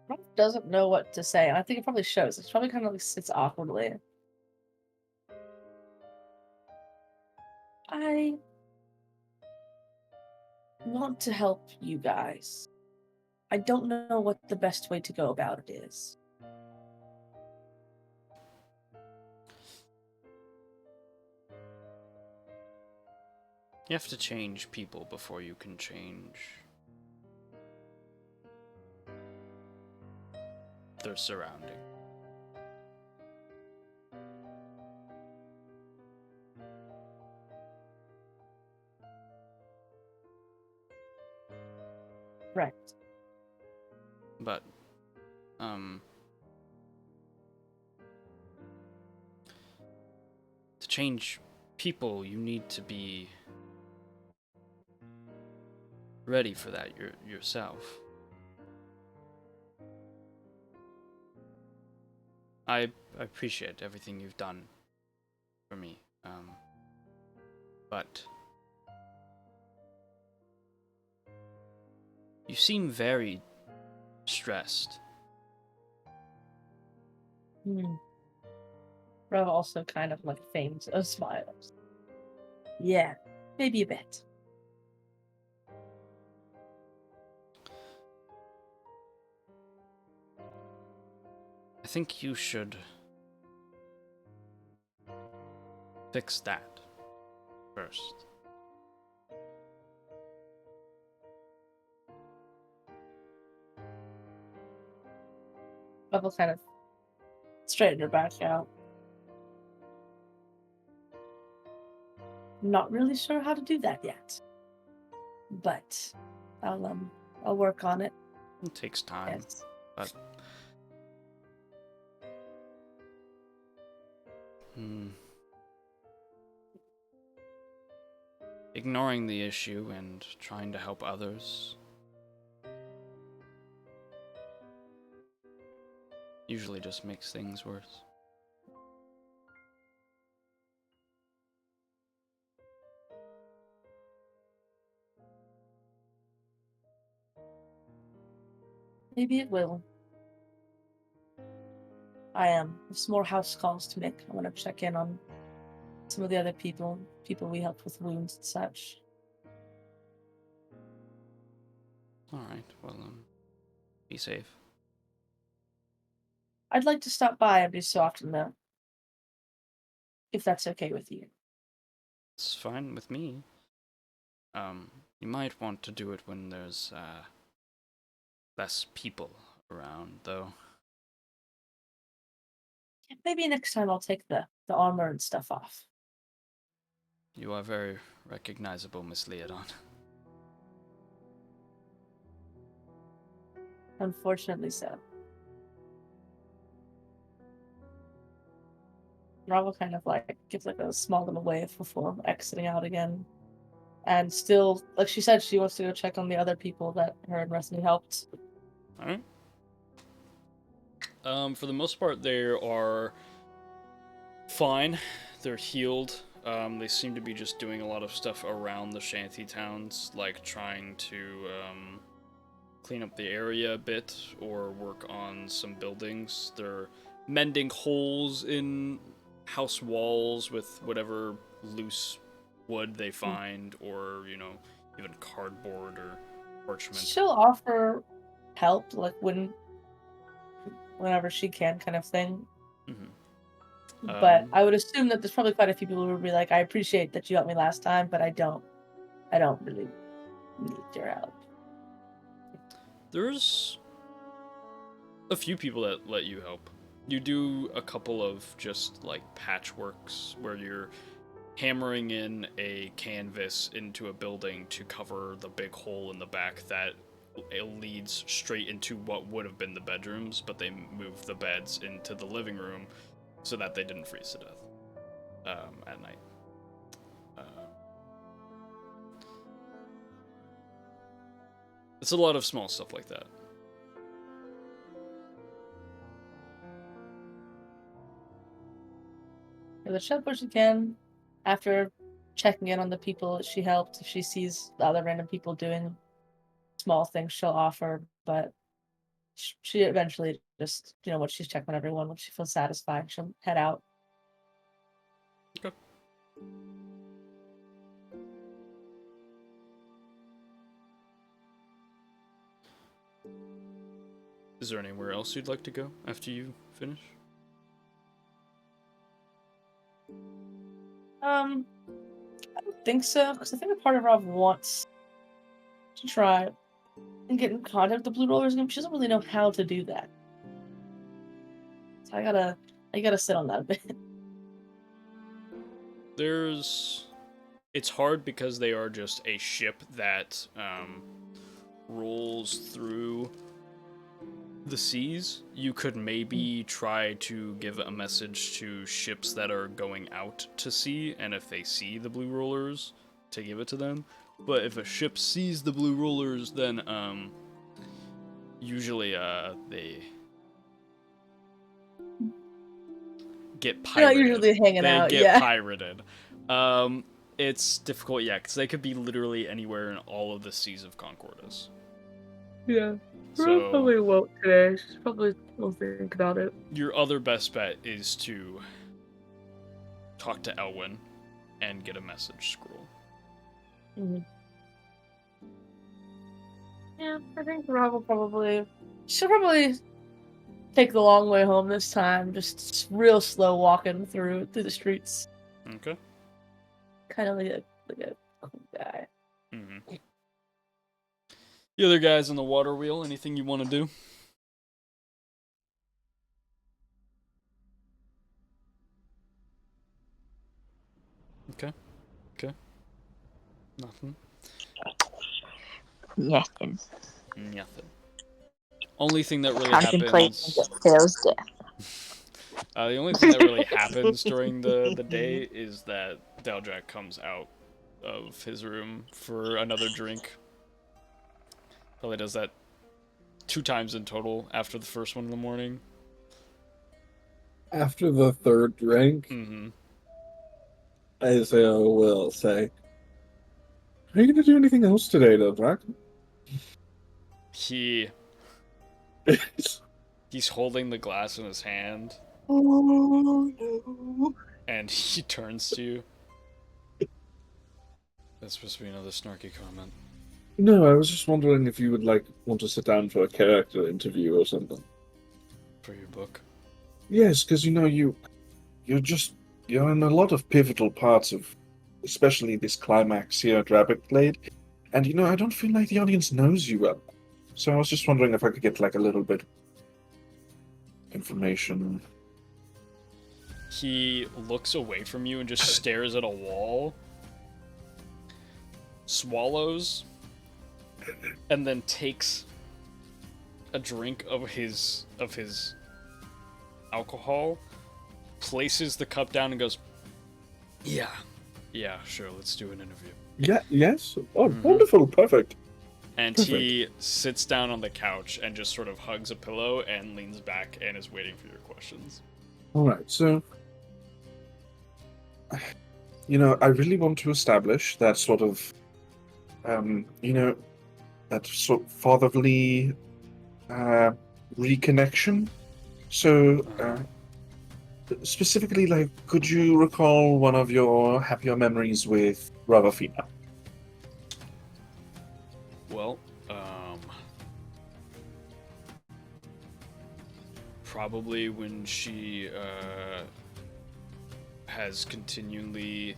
Rob doesn't know what to say, and I think it probably shows. It's probably kind of like sits awkwardly. I want to help you guys. I don't know what the best way to go about it is. You have to change people before you can change their surrounding. Right. But, to change people, you need to be ready for that yourself. I appreciate everything you've done for me, but you seem very stressed. Rev also kind of like feigns a smile. Yeah, maybe a bit. I think you should fix that first. Rev will kind of straighten her back out. Not really sure how to do that yet, but I'll work on it. It takes time, Yes. but ignoring the issue and trying to help others usually just makes things worse. Maybe it will. I have some more house calls to make. I want to check in on some of the other people we helped with wounds and such. Alright, well, be safe. I'd like to stop by every so often, though. If that's okay with you. It's fine with me. You might want to do it when there's, less people around, though. Maybe next time I'll take the armor and stuff off. You are very recognizable, Miss Leodon. Unfortunately so. Bravo kind of like gives like a small little wave before exiting out again. And still, like she said, she wants to go check on the other people that her and Rusty helped. Alright. For the most part, they are fine. They're healed. They seem to be just doing a lot of stuff around the shanty towns, like trying to clean up the area a bit or work on some buildings. They're mending holes in house walls with whatever loose wood they find, or, you know, even cardboard or parchment. She'll offer help, like whenever she can, kind of thing. Mm-hmm. But I would assume that there's probably quite a few people who would be like, I appreciate that you helped me last time, but I don't really need your help. There's a few people that let you help. You do a couple of just like patchworks where you're hammering in a canvas into a building to cover the big hole in the back that it leads straight into what would have been the bedrooms, but they moved the beds into the living room so that they didn't freeze to death at night. It's a lot of small stuff like that. The shepherd again, after checking in on the people that she helped, if she sees the other random people doing small things, she'll offer, but she eventually just, once she's checked on everyone, when she feels satisfied, she'll head out. Okay. Is there anywhere else you'd like to go after you finish? I don't think so, because I think a part of Rob wants to try and get in contact with the Blue Rollers again. She doesn't really know how to do that. So I gotta sit on that a bit. It's hard because they are just a ship that rolls through the seas. You could maybe try to give a message to ships that are going out to sea, and if they see the Blue Rollers, to give it to them. But if a ship sees the Blue Rollers, then usually they get pirated. They're not usually hanging out, They yeah. get pirated. It's difficult, yeah, because they could be literally anywhere in all of the seas of Concordis. Yeah. So, Probably won't today. She probably won't think about it. Your other best bet is to talk to Elwyn and get a message scroll. Mm-hmm. Yeah, I think Rob will she'll probably take the long way home this time, just real slow walking through the streets. Okay. Kind of like a cool guy. Mm-hmm. The other guys on the water wheel, anything you want to do? Okay. Nothing. Nothing. Only thing that really Contemplating happens. Phil's death. The only thing that really happens during the day is that Daljak comes out of his room for another drink. Probably does that 2 times in total after the first one in the morning. After the third drink, Mm-hmm. Isaiah will say, "Are you going to do anything else today, though, Drac?" He's holding the glass in his hand, Oh no! and he turns to you. That's supposed to be another snarky comment. No, I was just wondering if you would want to sit down for a character interview or something. For your book? Yes, because you're in a lot of pivotal parts of, especially this climax here at Rabbit Glade, and I don't feel like the audience knows you well. So I was just wondering if I could get a little bit information. He looks away from you and just stares at a wall, swallows, and then takes a drink of his alcohol, places the cup down, and goes, "Yeah, sure, let's do an interview." Yeah, yes? Oh, wonderful, perfect. And Perfect. he sits down on the couch and just sort of hugs a pillow and leans back and is waiting for your questions. Alright, so, I really want to establish that sort of, that sort of fatherly reconnection. So, specifically, could you recall one of your happier memories with Ravafina? Well, probably when she has continually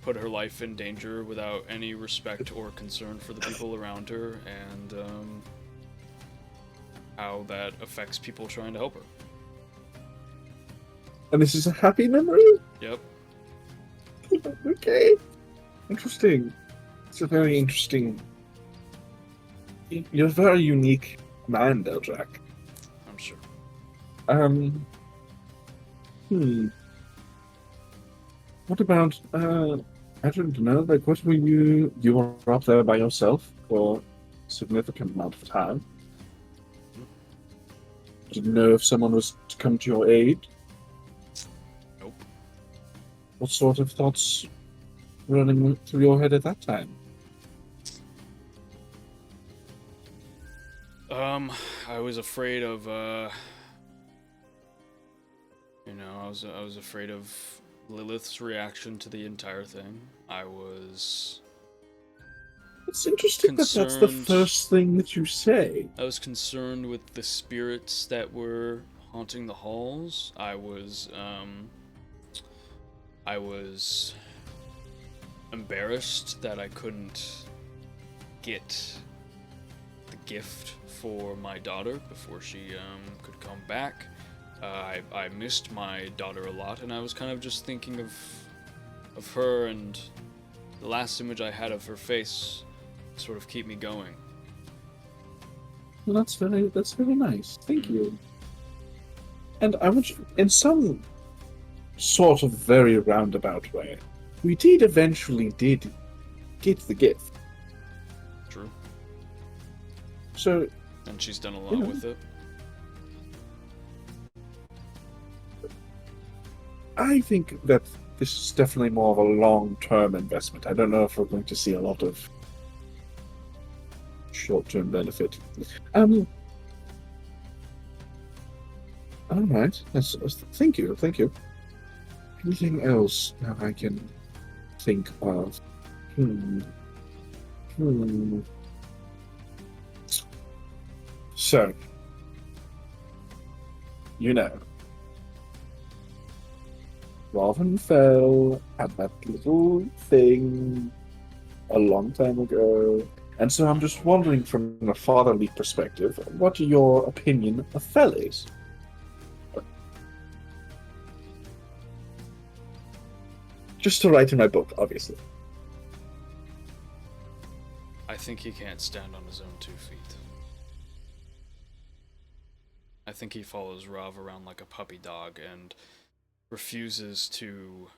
put her life in danger without any respect or concern for the people around her, and how that affects people trying to help her. And this is a happy memory? Yep. Okay. Interesting. It's a very interesting... You're a very unique man, Deldrak. I'm sure. What about, I don't know, what were you were up there by yourself for a significant amount of time? Didn't know if someone was to come to your aid? Nope. What sort of thoughts were running through your head at that time? I was afraid of, I was afraid of Lilith's reaction to the entire thing. I was It's interesting that that's the concerned- first thing that you say. I was concerned with the spirits that were haunting the halls. I was embarrassed that I couldn't get the gift for my daughter before she could come back. I missed my daughter a lot, and I was kind of just thinking of her, and the last image I had of her face sort of keep me going. Well, that's very nice. Thank you. And I want you, in some sort of very roundabout way, we did eventually get the gift. True. So, And she's done a lot with it. I think that this is definitely more of a long-term investment. I don't know if we're going to see a lot of short-term benefit. All right. Thank you. Anything else that I can think of? So, Robin fell at that little thing a long time ago. And so I'm just wondering, from a fatherly perspective, what your opinion of Fell is? Just to write in my book, obviously. I think he can't stand on his own 2 feet. I think he follows Rav around like a puppy dog and refuses to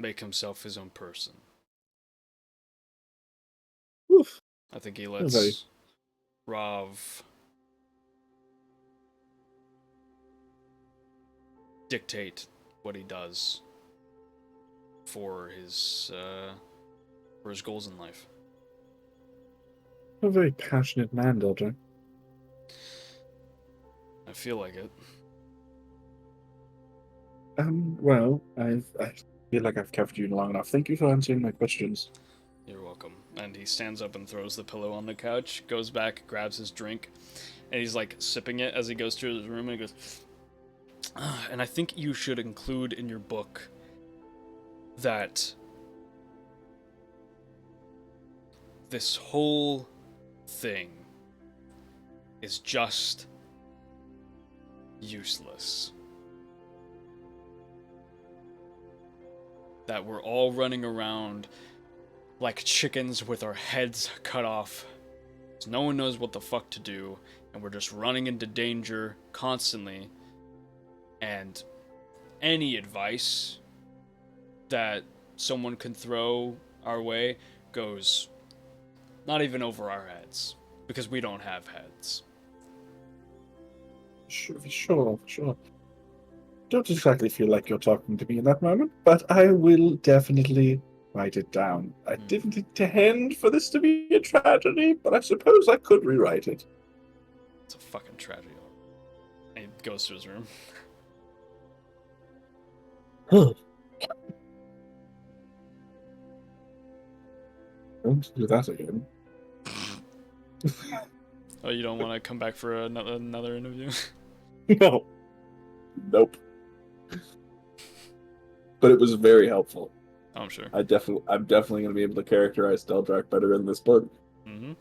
make himself his own person. Oof. I think he very- lets Rav dictate what he does for his goals in life. You're a very passionate man, Dodger. I feel like it. Well, I feel like I've kept you long enough. Thank you for answering my questions. You're welcome. And he stands up and throws the pillow on the couch, goes back, grabs his drink, and he's like sipping it as he goes through his room, and he goes, and I think you should include in your book that this whole thing is just useless. That we're all running around like chickens with our heads cut off. So no one knows what the fuck to do, and we're just running into danger constantly. And any advice that someone can throw our way goes not even over our heads, because we don't have heads. Sure. Don't exactly feel like you're talking to me in that moment, but I will definitely write it down. I didn't intend for this to be a tragedy, but I suppose I could rewrite it. It's a fucking tragedy. And he goes to his room. Don't do that again. Oh, you don't want to come back for another interview? No. Nope. But it was very helpful. Oh, I'm sure. I'm definitely going to be able to characterize Deldrak better in this book. Mm-hmm.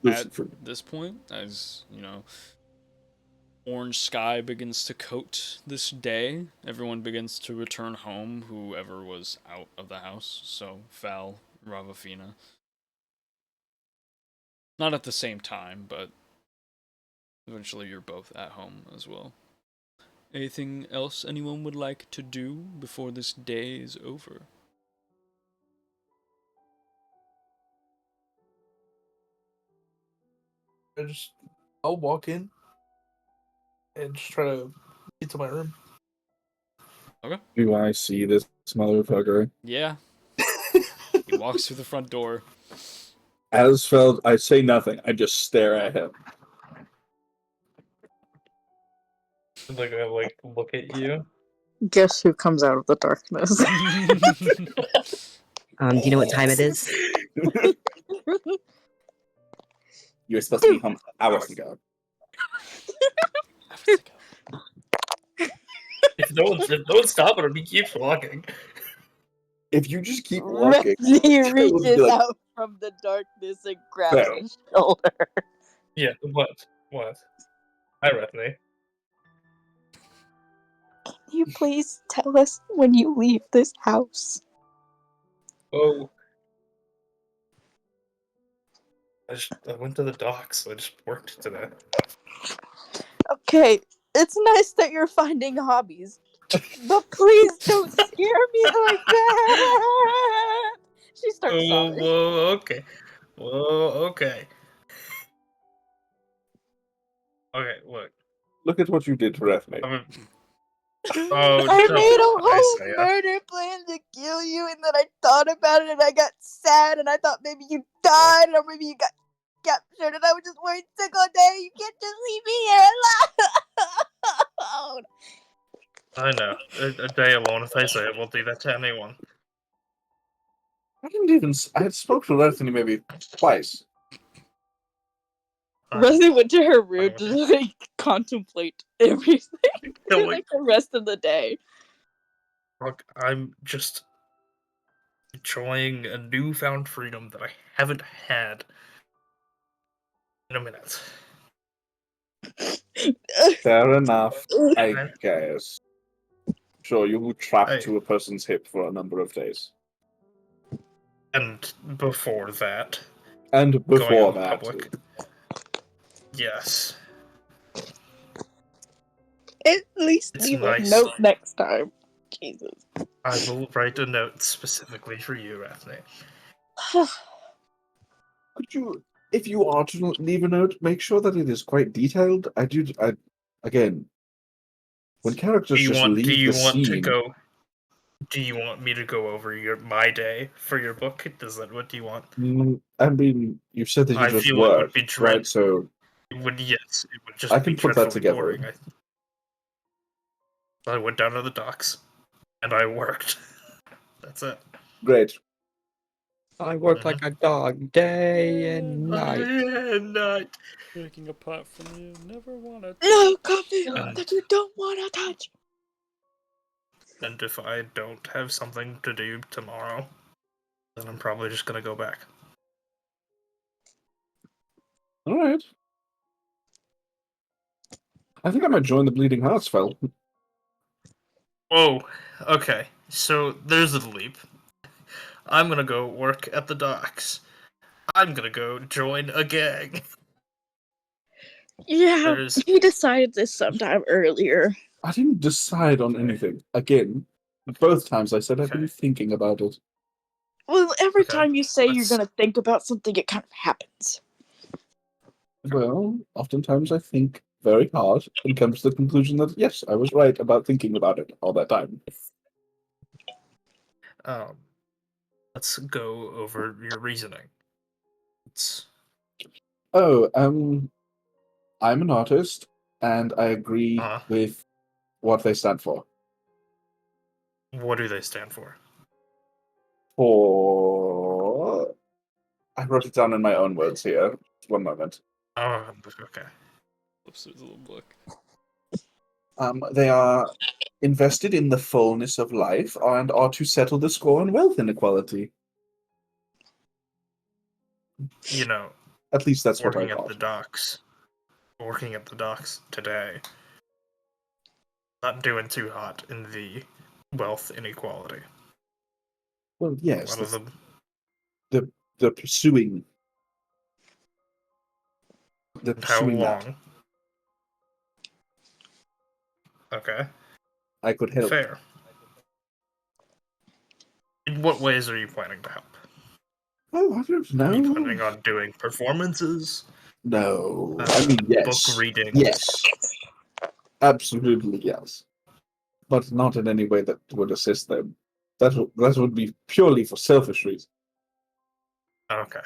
At this point, as you know, orange sky begins to coat this day. Everyone begins to return home, whoever was out of the house. So, Val, Ravafina. Not at the same time, but eventually you're both at home as well. Anything else anyone would like to do before this day is over? I'll walk in and just try to get to my room. Okay. Do I see this motherfucker? Yeah. He walks through the front door. Asfeld, I say nothing. I just stare at him. Like I look at you. Guess who comes out of the darkness? Do you know what time it is? You were supposed to be home hours ago. If no one's stopping him, he keeps walking. If you just keep walking, He it would be reaches like, out from the darkness and grabs Fail. his shoulder. Yeah, what? Hi, Rethne. Can you please tell us when you leave this house? Oh. I went to the docks. I just worked today. Okay, it's nice that you're finding hobbies, but please don't scare me like that. She starts sobbing. Okay. Okay. Okay, look. look at what you did to Rethne. Oh, I no, made a whole Isaiah. murder plan to kill you, and then I thought about it, and I got sad, and I thought maybe you died, or maybe you got captured, and I was just worried sick all day. You can't just leave me here alone. I know. A day alone with Isaiah will do that to anyone. I had spoke to Rethne maybe twice. Rosie went to her room to contemplate everything for Like, the rest of the day. look, I'm just enjoying a newfound freedom that I haven't had in a minute. Fair enough, I guess. Sure, you were trapped to a person's hip for a number of days. And before that, And going before on the that. public. Yes. At least It's leave nice. a note next time. Jesus. I will write a note specifically for you, Rathne. Could you, if you are to leave a note, make sure that it is quite detailed? Again, when characters just leave the scene. Do you want me to go over my day for your book? What do you want? I mean, you said that you I just feel work, it would be right? So It would just I be can put that dreadfully together. boring. I went down to the docks, and I worked. That's it. great. I work like a dog day and night. Night. Drinking apart from you, never wanna. No coffee And- that you don't want to touch. And if I don't have something to do tomorrow, then I'm probably just gonna go back. All right. I think I might join the Bleeding Hearts, Fel. Whoa. Okay. So there's a leap. I'm gonna go work at the docks. I'm gonna go join a gang. Yeah, we decided this sometime earlier. I didn't decide on anything. Again, both times I said I've been Okay. thinking about it. Well, every Okay, time you say you're let's- gonna think about something, it kind of happens. Well, oftentimes I think very hard and come to the conclusion that yes, I was right about thinking about it all that time. Let's go over your reasoning. Oh, I'm an artist, and I agree Uh-huh. with what they stand for. What do they stand for? For I wrote it down in my own words here. 1 moment. Oh, okay. Flips through the little book. They are invested in the fullness of life and are to settle the score on wealth inequality. You know, At least that's what I working at thought. the docks today. Not doing too hot in the wealth inequality. Well, A yes, lot of them. the pursuing. The And how pursuing that. long? Okay. I could help. Fair. In what ways are you planning to help? Oh, I don't know. Are you planning on doing performances? No, I mean yes. Book readings? Yes, absolutely yes, but not in any way that would assist them. That would be purely for selfish reasons. Okay.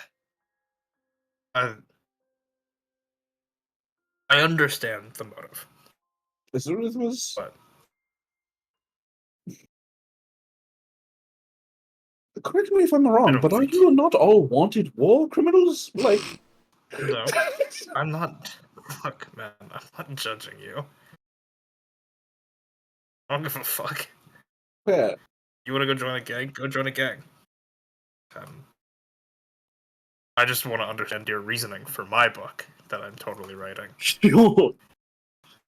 I understand the motive, It was. but Correct me if I'm wrong, don't but are think- you not all wanted war criminals? Like, no, I'm not. Look, man, I'm not judging you. I don't give a fuck. fair. You want to go join a gang? Go join a gang. I just want to understand your reasoning for my book that I'm totally writing. Sure.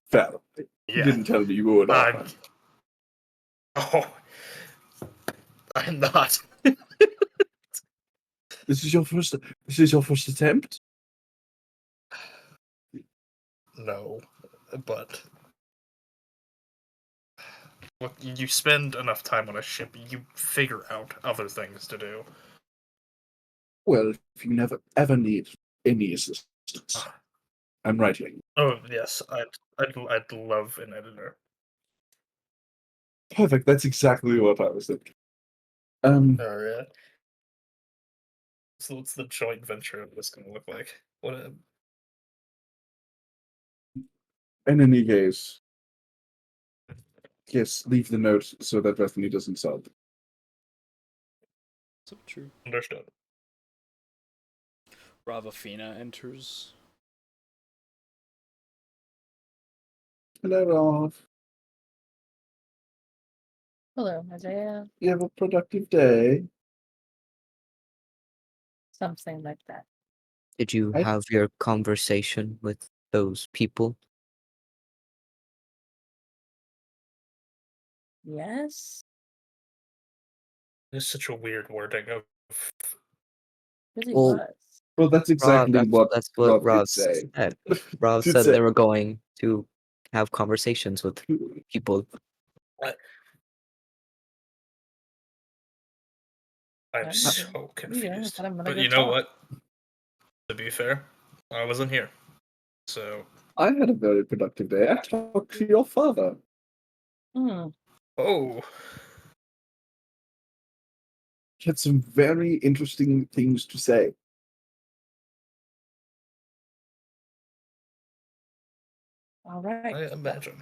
Fair. You Yeah. didn't tell me you would. Oh, I'm not. This is your first. This is your first attempt. No, but look, you spend enough time on a ship, you figure out other things to do. Well, if you never ever need any assistance, I'm writing. Oh yes, I'd love an editor. Perfect. That's exactly what I was thinking. Alright. So what's the joint venture of this gonna look like? In any case, yes, leave the note so that Bethany doesn't sub. So true. Understood. Ravafina enters. Hello, Rolf. Hello, Isaiah. You have a productive day. Something like that. Did you I- have your conversation with those people? Yes. It's such a weird wording of Because he Well, was. Well, that's exactly That's what Rob did Rob say. said. Rob Did said say- they were going to have conversations with people. I'm Yeah, so yeah, confused. but I'm gonna But go you know talk. what? To be fair, I wasn't here. So, I had a very productive day. I talked to your father. Hmm. oh, He had some very interesting things to say. All right. I imagine.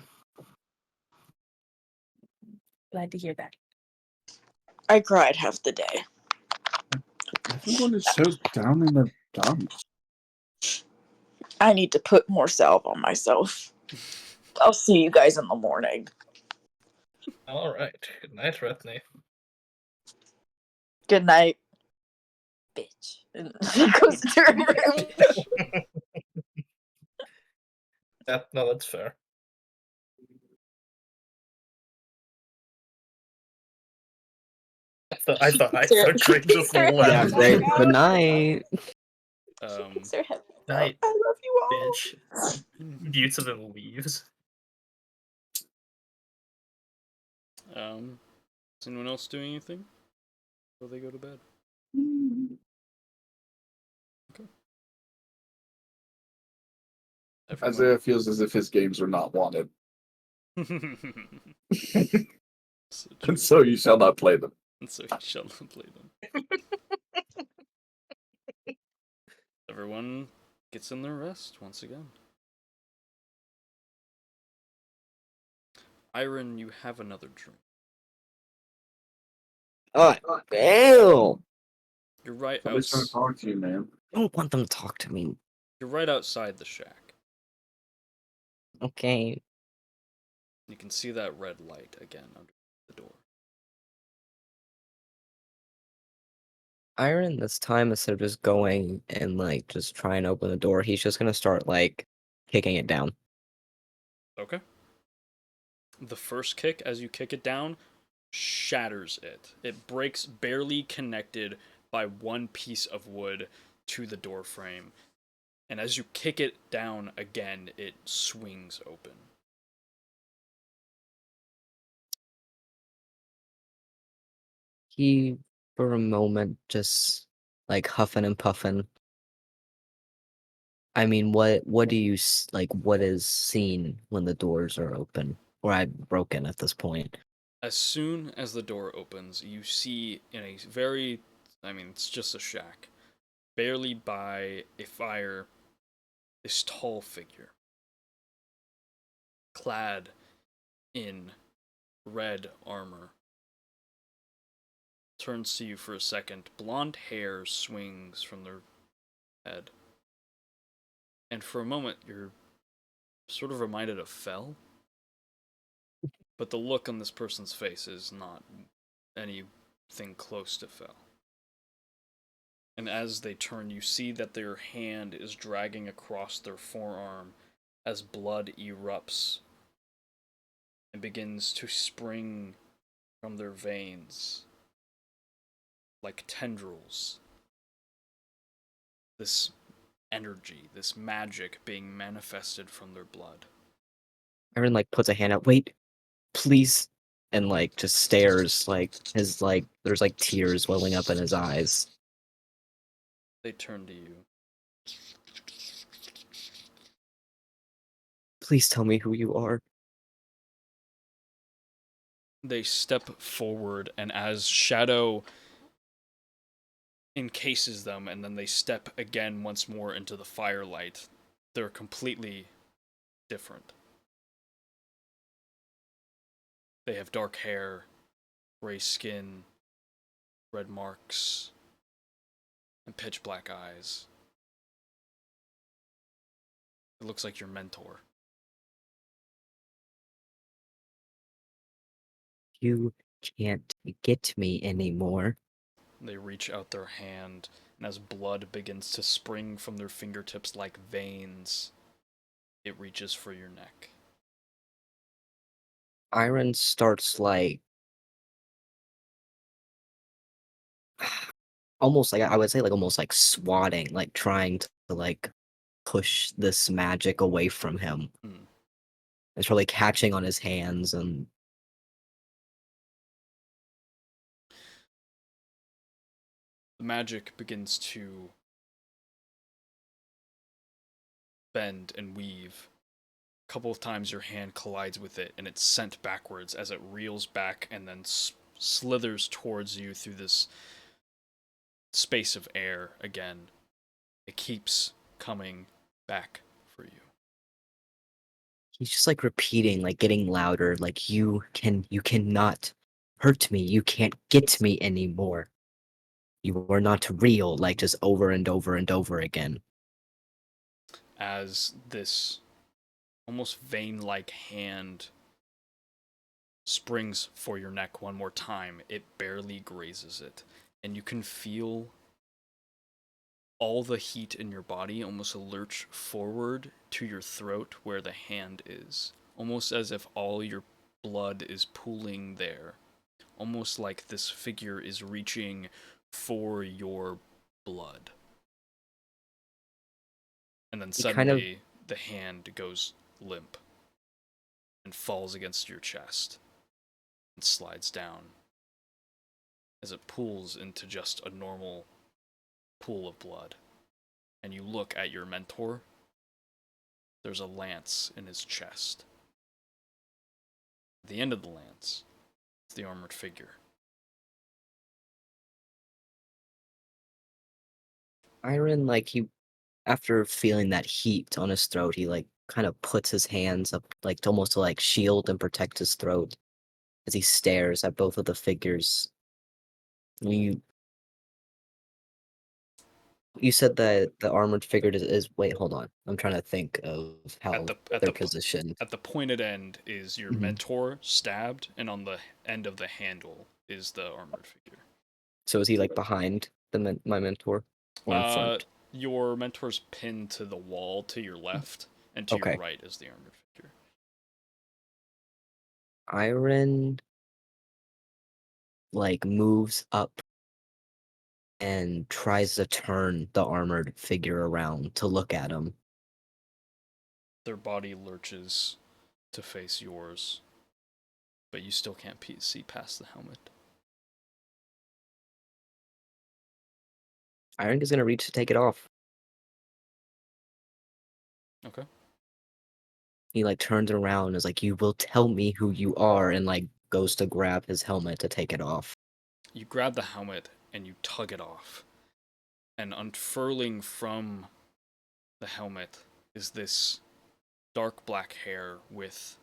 Glad to hear that. I cried half the day. Everyone is so down in the dumps. I need to put more salve on myself. I'll see you guys in the morning. All right. Good night, Rethne. Good night, bitch. And she goes to her room. Yeah, no, that's fair. I thought Drake just Yeah, Yeah, left. great. Good night. Takes her head. Night, I love you all. bitch. Mutes and then leaves. Is anyone else doing anything before they go to bed? Okay. Isaiah feels as if his games are not wanted, So true. and so you shall not play them. And so he shall not play them. Everyone gets in their rest once again. Iron, you have another dream. Oh, ew. You're right Somebody's trying to talk to you, man. I don't want them to talk to me. You're right outside the shack. Okay. You can see that red light again under the door. Iron this time, instead of just going and like just trying to open the door, he's just gonna start like kicking it down. Okay. The first kick, as you kick it down, shatters it. It breaks barely connected by one piece of wood to the door frame. And as you kick it down again, it swings open. He, for a moment, just like huffing and puffing. I mean, what do you like? What is seen when the doors are open or broken at this point? As soon as the door opens, you see in a very, it's just a shack, barely by a fire, this tall figure, clad in red armor, turns to you for a second. Blonde hair swings from their head. And for a moment, you're sort of reminded of Fell. But the look on this person's face is not anything close to Fell. And as they turn, you see that their hand is dragging across their forearm as blood erupts and begins to spring from their veins like tendrils. This energy, this magic being manifested from their blood. Iron like puts a hand out. Wait, please, and like just stares. Like his like there's like tears welling up in his eyes. They turn to you. Please tell me who you are. They step forward, and as shadow encases them, and then they step again once more into the firelight, they're completely different. They have dark hair, gray skin, red marks, and pitch black eyes. It looks like your mentor. You can't get me anymore. They reach out their hand, and as blood begins to spring from their fingertips like veins, it reaches for your neck. Iron starts like almost like I would say like almost like swatting, like trying to like push this magic away from him. Hmm. It's probably catching on his hands and The magic begins to bend and weave. A couple of times your hand collides with it and it's sent backwards as it reels back and then slithers towards you through this space of air again. It keeps coming back for you. he's just like repeating, like getting louder, like you cannot hurt me, you can't get me anymore. You are not real, like just over and over and over again. As this almost vein like hand springs for your neck one more time, it barely grazes it. And you can feel all the heat in your body almost lurch forward to your throat where the hand is. Almost as if all your blood is pooling there. Almost like this figure is reaching for your blood. And then He kind of suddenly the hand goes limp and falls against your chest and slides down as it pools into just a normal pool of blood. And you look at your mentor. There's a lance in his chest. At the end of the lance is the armored figure. Iron, like he after feeling that heat on his throat, he like kind of puts his hands up like to almost to like shield and protect his throat as he stares at both of the figures. You said that the armored figure is wait, hold on. I'm trying to think of how they're positioned. At the pointed end is your Mhm. mentor stabbed, and on the end of the handle is the armored figure. So is he like behind my mentor or in front? Your mentor's pinned to the wall to your left, and to your Okay. right is the armored figure. Iron like moves up and tries to turn the armored figure around to look at him. Their body lurches to face yours, but you still can't see past the helmet. Iron is gonna reach to take it off. Okay. He like turns around and is like, "You will tell me who you are," and like goes to grab his helmet to take it off. You grab the helmet and you tug it off. And unfurling from the helmet is this dark black hair with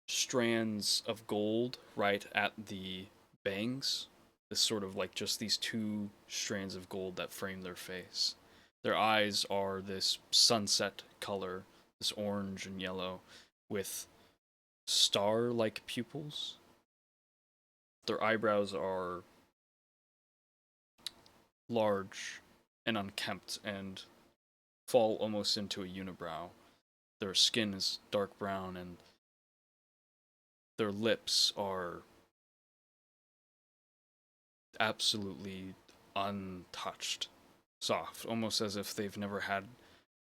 strands of gold right at the bangs. This sort of like just these two strands of gold that frame their face. Their eyes are this sunset color, this orange and yellow, with star like pupils. Their eyebrows are large and unkempt and fall almost into a unibrow. Their skin is dark brown and their lips are absolutely untouched, soft, almost as if they've never had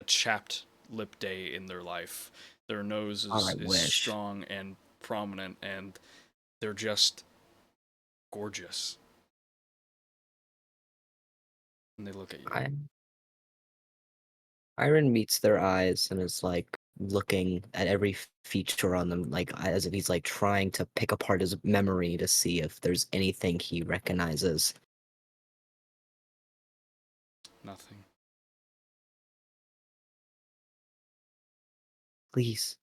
a chapped lip day in their life. Their nose God, I is wish. strong and prominent, and they're just gorgeous. And they look at you. Iron meets their eyes and is like looking at every feature on them, like as if he's like trying to pick apart his memory to see if there's anything he recognizes. Nothing. Please,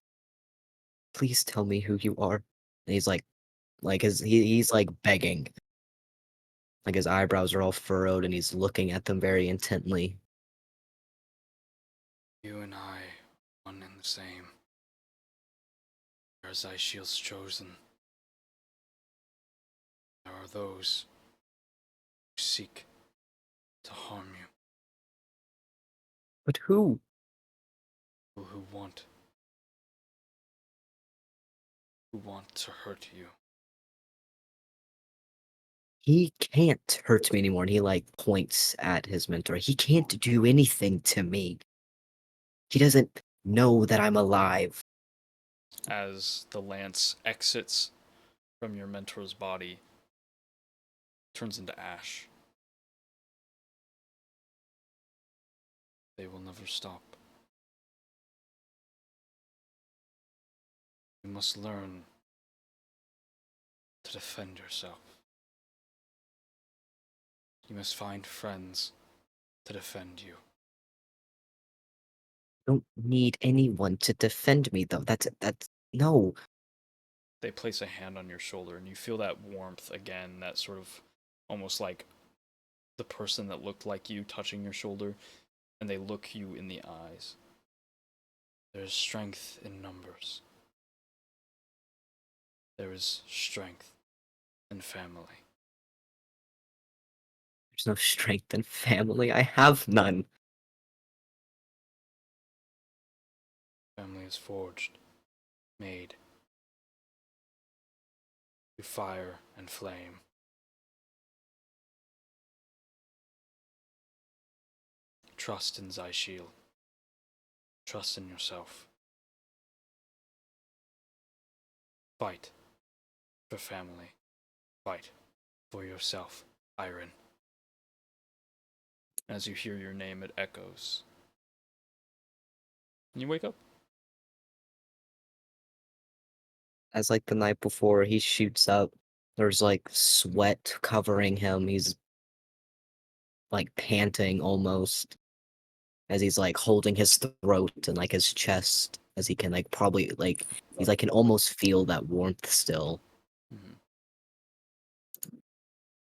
please tell me who you are. And he's like he's like begging. Like his eyebrows are all furrowed and he's looking at them very intently. You and I, one and the same. There are thy shields chosen. There are those who seek to harm you, But who? who want to hurt you. He can't hurt me anymore. And he like points at his mentor. He can't do anything to me. He doesn't know that I'm alive. As the lance exits from your mentor's body, turns into ash. They will never stop. You must learn to defend yourself. You must find friends to defend you. I don't need anyone to defend me though. That's no. They place a hand on your shoulder and you feel that warmth again, that sort of almost like the person that looked like you touching your shoulder, and they look you in the eyes. There is strength in numbers. There is strength in family. There's no strength in family. I have none. Family is forged, made through fire and flame. Trust in Zysheel. Trust in yourself. Fight for family. Fight for yourself, Iron. As you hear your name, it echoes. And you wake up. As like the night before, he shoots up. There's like sweat covering him. He's like panting almost as he's like holding his throat and like his chest as he can like probably like he's like can almost feel that warmth still. Mhm.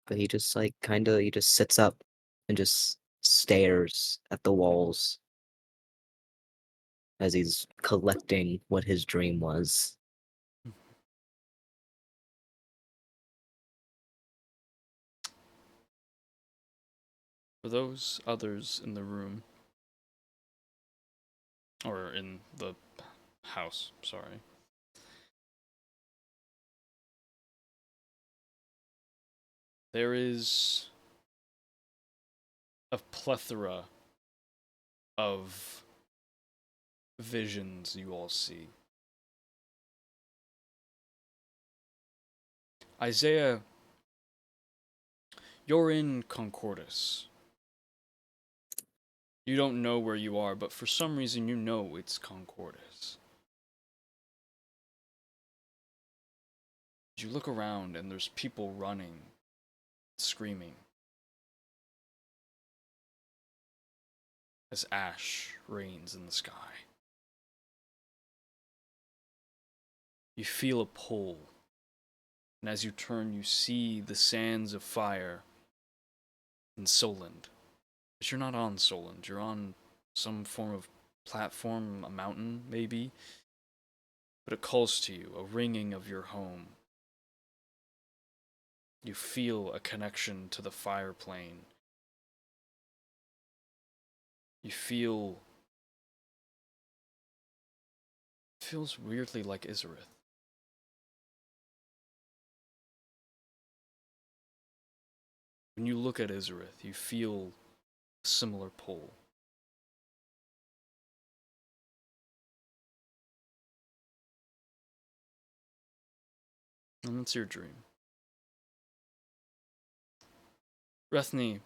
But he just like he just sits up and just stares at the walls as he's collecting what his dream was. For those others in the room, or in the house, sorry, there is a plethora of visions you all see. Isaiah, you're in Concordis. You don't know where you are, but for some reason you know it's Concordis. You look around and there's people running, screaming, as ash rains in the sky. You feel a pull, and as you turn, you see the sands of fire in Solent. But you're not on Solent, you're on some form of platform, a mountain, maybe. But it calls to you, a ringing of your home. You feel a connection to the fire plane. You feel... It feels weirdly like Izarith. When you look at Izarith, you feel a similar pull. And that's your dream. Rethni,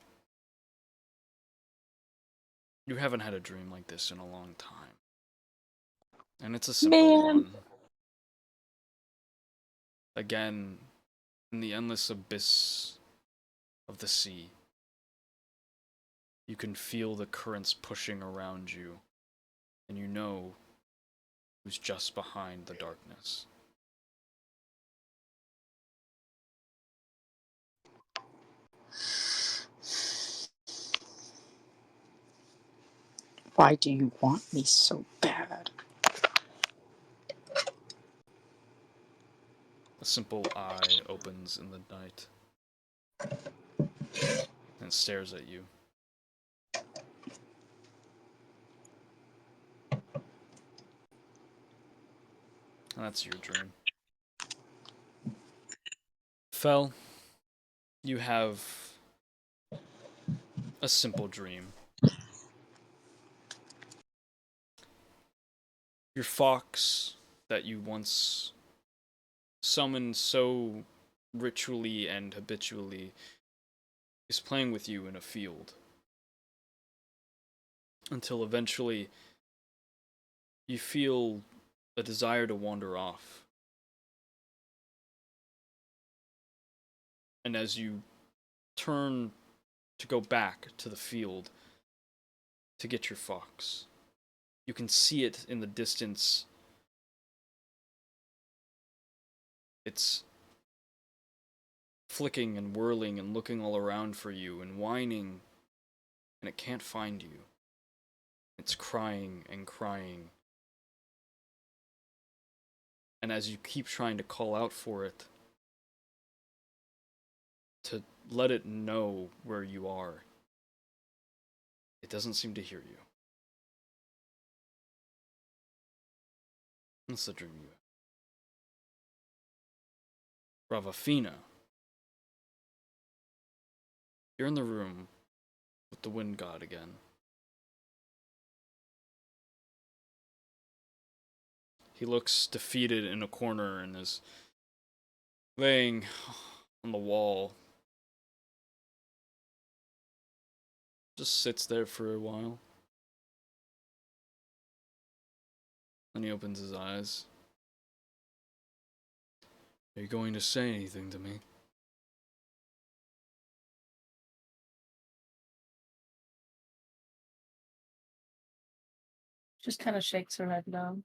you haven't had a dream like this in a long time. And it's a simple Man. one. Again, in the endless abyss of the sea, you can feel the currents pushing around you, and you know who's just behind the darkness. Why do you want me so bad? A simple eye opens in the night and stares at you. And that's your dream. Fel, you have a simple dream. Your fox that you once summoned so ritually and habitually is playing with you in a field. Until eventually you feel a desire to wander off. And as you turn to go back to the field to get your fox, you can see it in the distance. It's flicking and whirling and looking all around for you and whining, and it can't find you. It's crying and crying. And as you keep trying to call out for it, to let it know where you are, it doesn't seem to hear you. That's the dream you have. Ravafina, you're in the room with the wind god again. He looks defeated in a corner and is laying on the wall. Just sits there for a while. Then he opens his eyes. Are you going to say anything to me? Just kind of shakes her head no.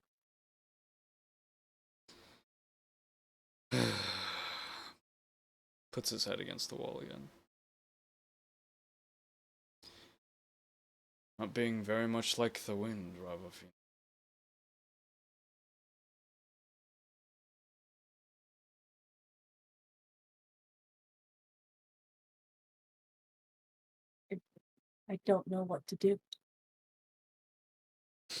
Puts his head against the wall again. Not being very much like the wind, Ravafina. I don't know what to do. Do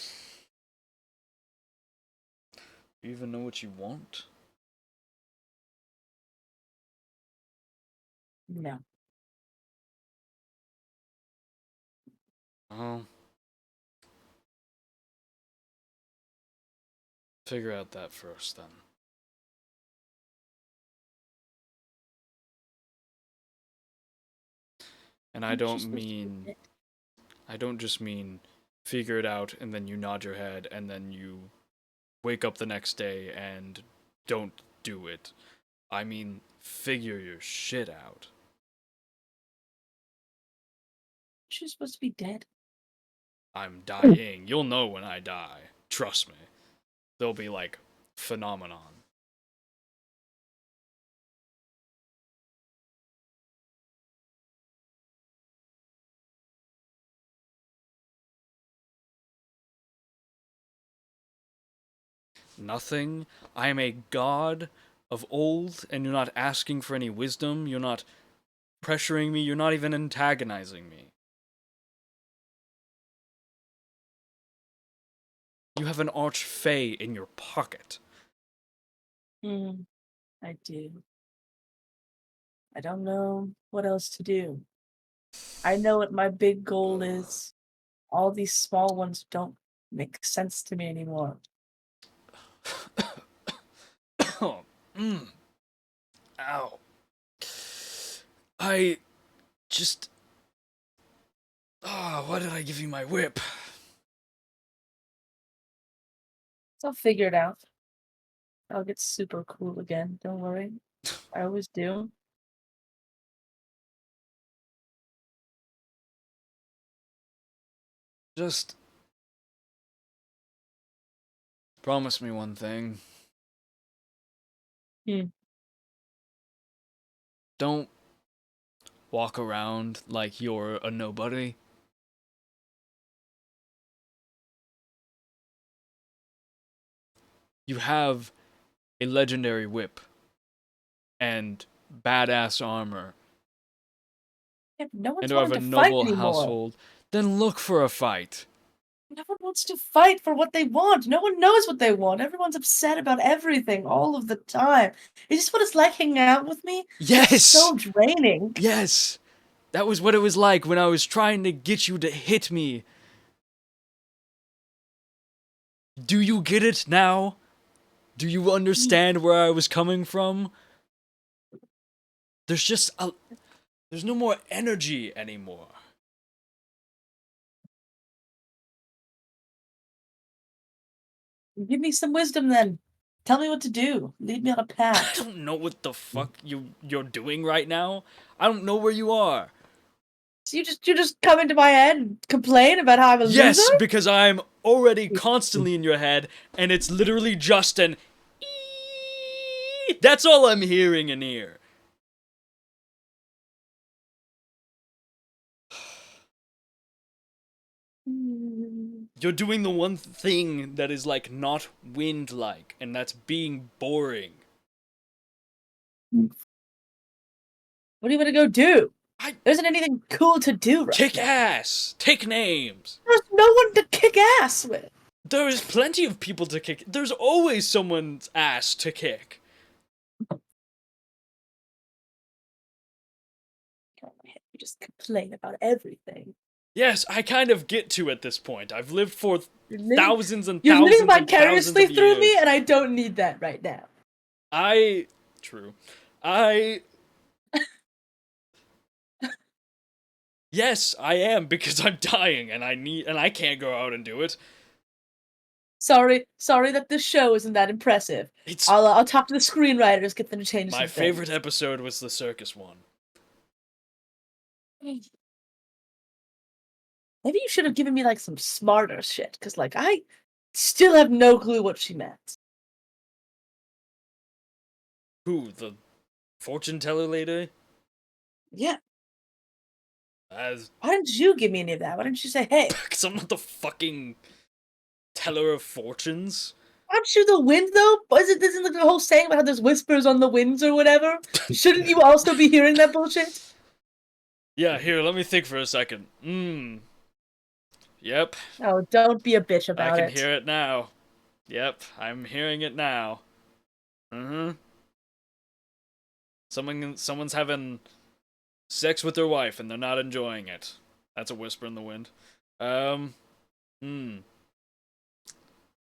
you even know what you want? No. Oh. Figure out that first, then. And I don't just mean figure it out and then you nod your head and then you wake up the next day and don't do it. I mean, figure your shit out. She's supposed to be dead. I'm dying. You'll know when I die. Trust me. There'll be, like, phenomenon. Nothing. I am a god of old, and you're not asking for any wisdom. You're not pressuring me. You're not even antagonizing me. You have an archfey in your pocket. I do. I don't know what else to do. I know what my big goal is. All these small ones don't make sense to me anymore. Oh, Ow. I just... why did I give you my whip? So I'll figure it out. I'll get super cool again. Don't worry. I always do. Just... promise me one thing. Don't walk around like you're a nobody. You have a legendary whip and badass armor Yeah, no one's and you have a wanting to fight noble anymore. household. Then look for a fight. No one wants to fight for what they want. No one knows what they want. Everyone's upset about everything all of the time. Is this what it's like hanging out with me? Yes! It's so draining. Yes! That was what it was like when I was trying to get you to hit me. Do you get it now? Do you understand where I was coming from? There's no more energy anymore. Give me some wisdom then. Tell me what to do. Lead me on a I path. don't know what the fuck you're doing right now. I don't know where you are. So you just come into my head and complain about how I'm a Yes, loser? because I'm already constantly in your head, and it's literally just an that's all I'm hearing in here. You're doing the one thing that is like not wind-like, and that's being boring. What are you gonna go do? I- There isn't anything cool to do right Kick now. ass! Take names! There's no one to kick ass with. There's plenty of people to kick. There's always someone's ass to kick. You just complain about everything. Yes, I kind of get to at this point. I've lived for You're living, thousands and you're thousands living and thousands vicariously of through me, years. and I don't need that right now. True. Yes, I am, because I'm dying and I can't go out and do it. Sorry that this show isn't that impressive. It's I'll talk to the screenwriters, get them to change my some favorite episode was the circus one. things. Maybe you should have given me like some smarter shit, because like I still have no clue what she meant. Who, the fortune teller lady? Yeah. As Why didn't you give me any of that? Why didn't you say, hey, because I'm not the fucking teller of fortunes. aren't you the wind though? Isn't like the whole saying about how there's whispers on the winds or whatever? Shouldn't you also be hearing that bullshit? Yeah, here, let me think for a second. Yep, Oh, don't be a bitch about I it. can hear it now. Yep, I'm hearing it now. Someone's having sex with their wife and they're not enjoying it. That's a whisper in the wind.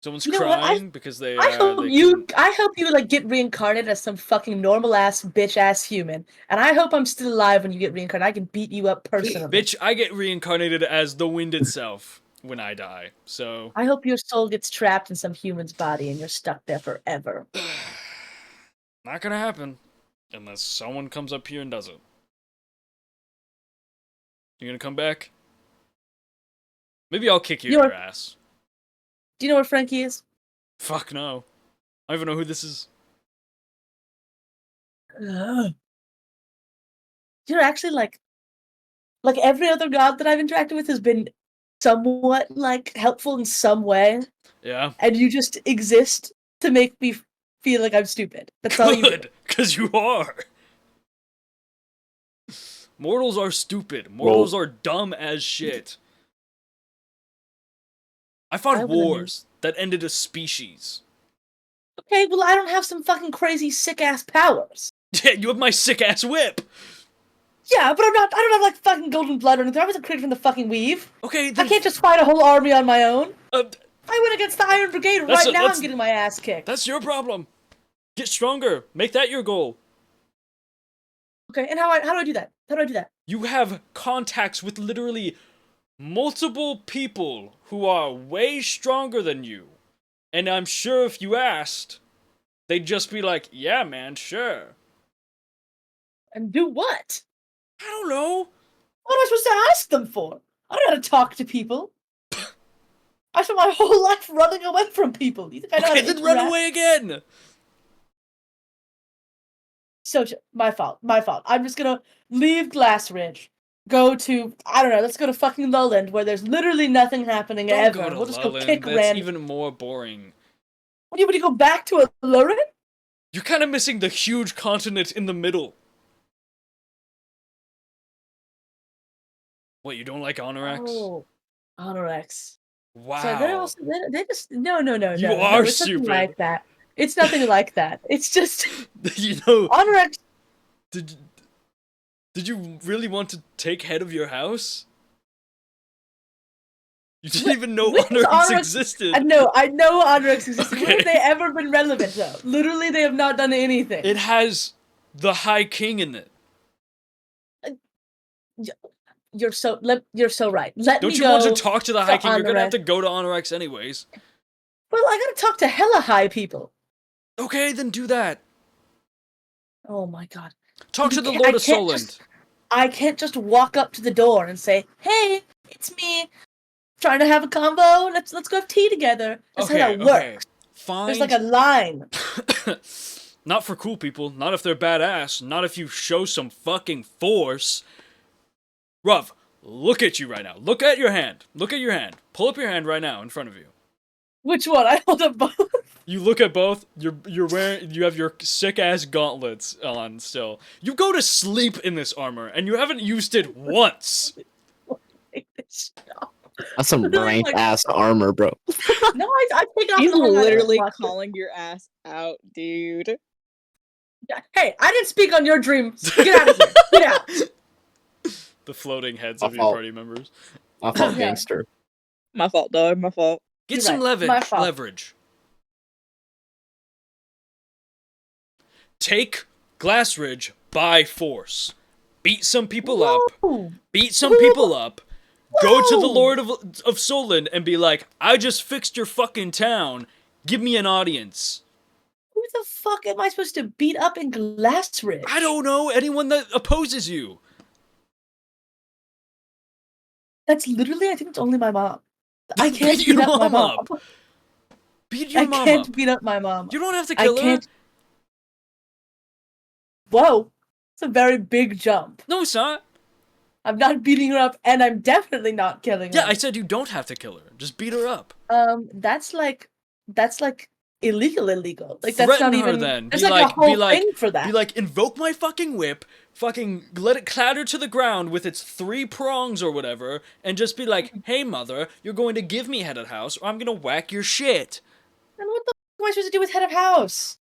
Someone's You know what? crying because they. I hope they you couldn't- I hope you like get reincarnated as some fucking normal ass bitch ass human. And I hope I'm still alive when you get reincarnated. I can beat you up personally. Bitch, I get reincarnated as the wind itself when I die. So I hope your soul gets trapped in some human's body and you're stuck there forever. not gonna happen unless someone comes up here and does it. You gonna come back? Maybe I'll kick you in You're- your ass. Do you know where Frankie is? Fuck no. I don't even know who this is. You know, actually, like every other god that I've interacted with has been somewhat like helpful in some way, Yeah. and you just exist to make me feel like I'm stupid. That's all you do. Good, because you are. Mortals are stupid. Mortals are dumb as shit. I fought I would've wars that ended a species. Okay, well, I don't have some fucking crazy sick ass powers. Yeah, you have my sick ass whip. Yeah, but I don't have like fucking golden blood or anything. I wasn't created from the fucking weave. Okay, I then. can't just fight a whole army on my own. Uh, I went against the Iron Brigade That's right a- now. that's- I'm getting my ass kicked. that's your problem. Get stronger. Make that your goal. Okay, and how do I do that? How do I do that? You have contacts with literally multiple people who are way stronger than you. And I'm sure if you asked, they'd just be like, yeah, man, sure. And do what? I don't know. What am I supposed to ask them for? I don't know how to talk to people. I spent my whole life running away from people. You think I know how Okay, to then run interact? away again. So, my fault. My fault. I'm just gonna leave Glass Ridge. Go to, I don't know, let's go to fucking Lowland where there's literally nothing happening Don't ever. go to We'll just Lowland. go kick That's random. even more boring. What do you go back to a Lowland? You're kind of missing the huge continent in the middle. What, you don't like Honorax? Oh, Honorax. Wow. So they're also they just no. You no, are it's nothing stupid. like that. It's nothing like that. It's just You know, Honorex. did you really want to take head of your house? You didn't even know When has Honorex Honorex- existed. I know Honorex exists. When Okay. have they ever been relevant though? Literally, they have not done anything. It has the High King in it. You're so right. Let Don't me you go. want to talk to the High King? You're gonna have Honorex. to go to Honorex anyways. Well, I gotta talk to hella high people. Okay, then do that. Oh my god. Talk You to the can't- Lord I of can't Solent. just- I can't just walk up to the door and say, "Hey, it's me. Trying to have a combo. Let's go have tea together." That's how that works. Fine. There's like a line. Not for cool people. Not if they're badass. Not if you show some fucking force. Ruv, look at you right now. Look at your hand. Look at your hand. Pull up your hand right now in front of you. Which one? I hold up both. You look at both. You're wearing. You have your sick ass gauntlets on still. You go to sleep in this armor, and you haven't used it once. That's some Literally, rank like- ass armor, bro. No, I take it off. He's in the morning, I literally watch it. calling your ass out, dude. Hey, I didn't speak on your dreams. Get out of here. Get out. The floating heads of your fault. party members. I fault Yeah. gangster. My fault, dog. My fault. Get You're some right. My fault. leverage. Take Glassridge by force. Beat some people up. Whoa. Beat some people up. Go to the Whoa. Lord of Solent and be like, I just fixed your fucking town. Give me an audience. Who the fuck am I supposed to beat up in Glassridge? I don't know. Anyone that opposes you. That's literally, I think it's only my mom. I can't Beat beat your up my mom mom. up. Beat your I mom can't up. beat up my mom. You don't have to I kill her. can't. Whoa. It's a very big jump. No, it's not. I'm not beating her up, and I'm definitely not killing her. Yeah, I said you don't have to kill her. Just beat her up. That's like illegal. Like that's Threaten not her even. then. There's Be like a like- whole be like- thing for that. Be like, invoke my fucking whip, fucking let it clatter to the ground with its 3 prongs or whatever, and just be like, hey mother, you're going to give me head of house, or I'm gonna whack your shit. And what the fuck am I supposed to do with head of house?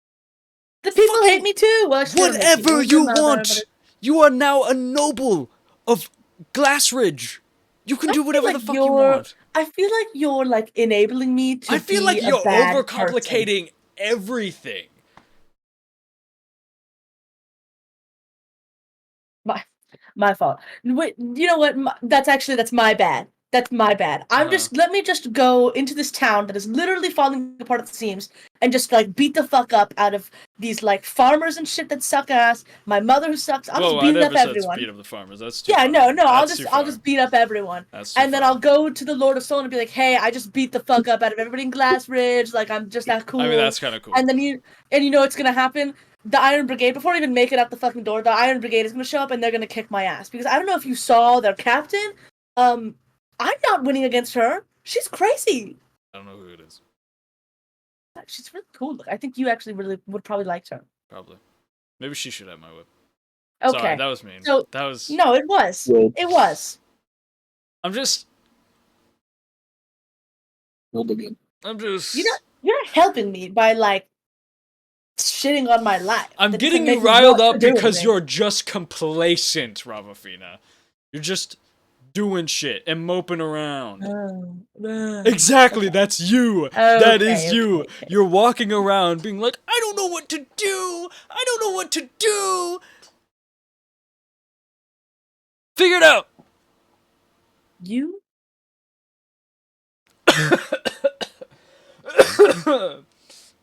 The people Fucking hate me too. Well, actually, they don't hate Whatever It's you your mother, want! but You are now a noble of Glassridge. You can I do feel whatever like the fuck you you're- want. I feel like you're like enabling me to. I feel be like a you're bad overcomplicating everything. person. My fault. Wait, you know what? That's my bad. That's my bad. Let me just go into this town that is literally falling apart at the seams and just like beat the fuck up out of these like farmers and shit that suck ass. My mother who sucks. I'll Whoa, just I beat never up said everyone. speed up the farmers. That's too Yeah, far. no. I'll That's too just far. beat up everyone. That's too And then far. I'll go to the Lord of Soul and be like, hey, I just beat the fuck up out of everybody in Glassridge. Like I'm just that cool. I mean, that's kind of cool. And then you know what's gonna happen? The Iron Brigade, before I even make it out the fucking door, the Iron Brigade is gonna show up and they're gonna kick my ass. Because I don't know if you saw their captain. I'm not winning against her. She's crazy. I don't know who it is. She's really cool. Look, I think you actually really would probably like her. Probably. Maybe she should have my whip. Okay. Sorry, that was mean. So- that was. No, it was. Well- It was. I'm just. Rolled again. I'm just. You're not helping me by like shitting on my life. I'm That getting doesn't you make me riled want to up do because anything. you're just complacent, Ravafina. You're just doing shit and moping around. Exactly, Okay. that's you. That Okay, is you. okay. You're walking around being like, I don't know what to do. I don't know what to do. Figure it out. You?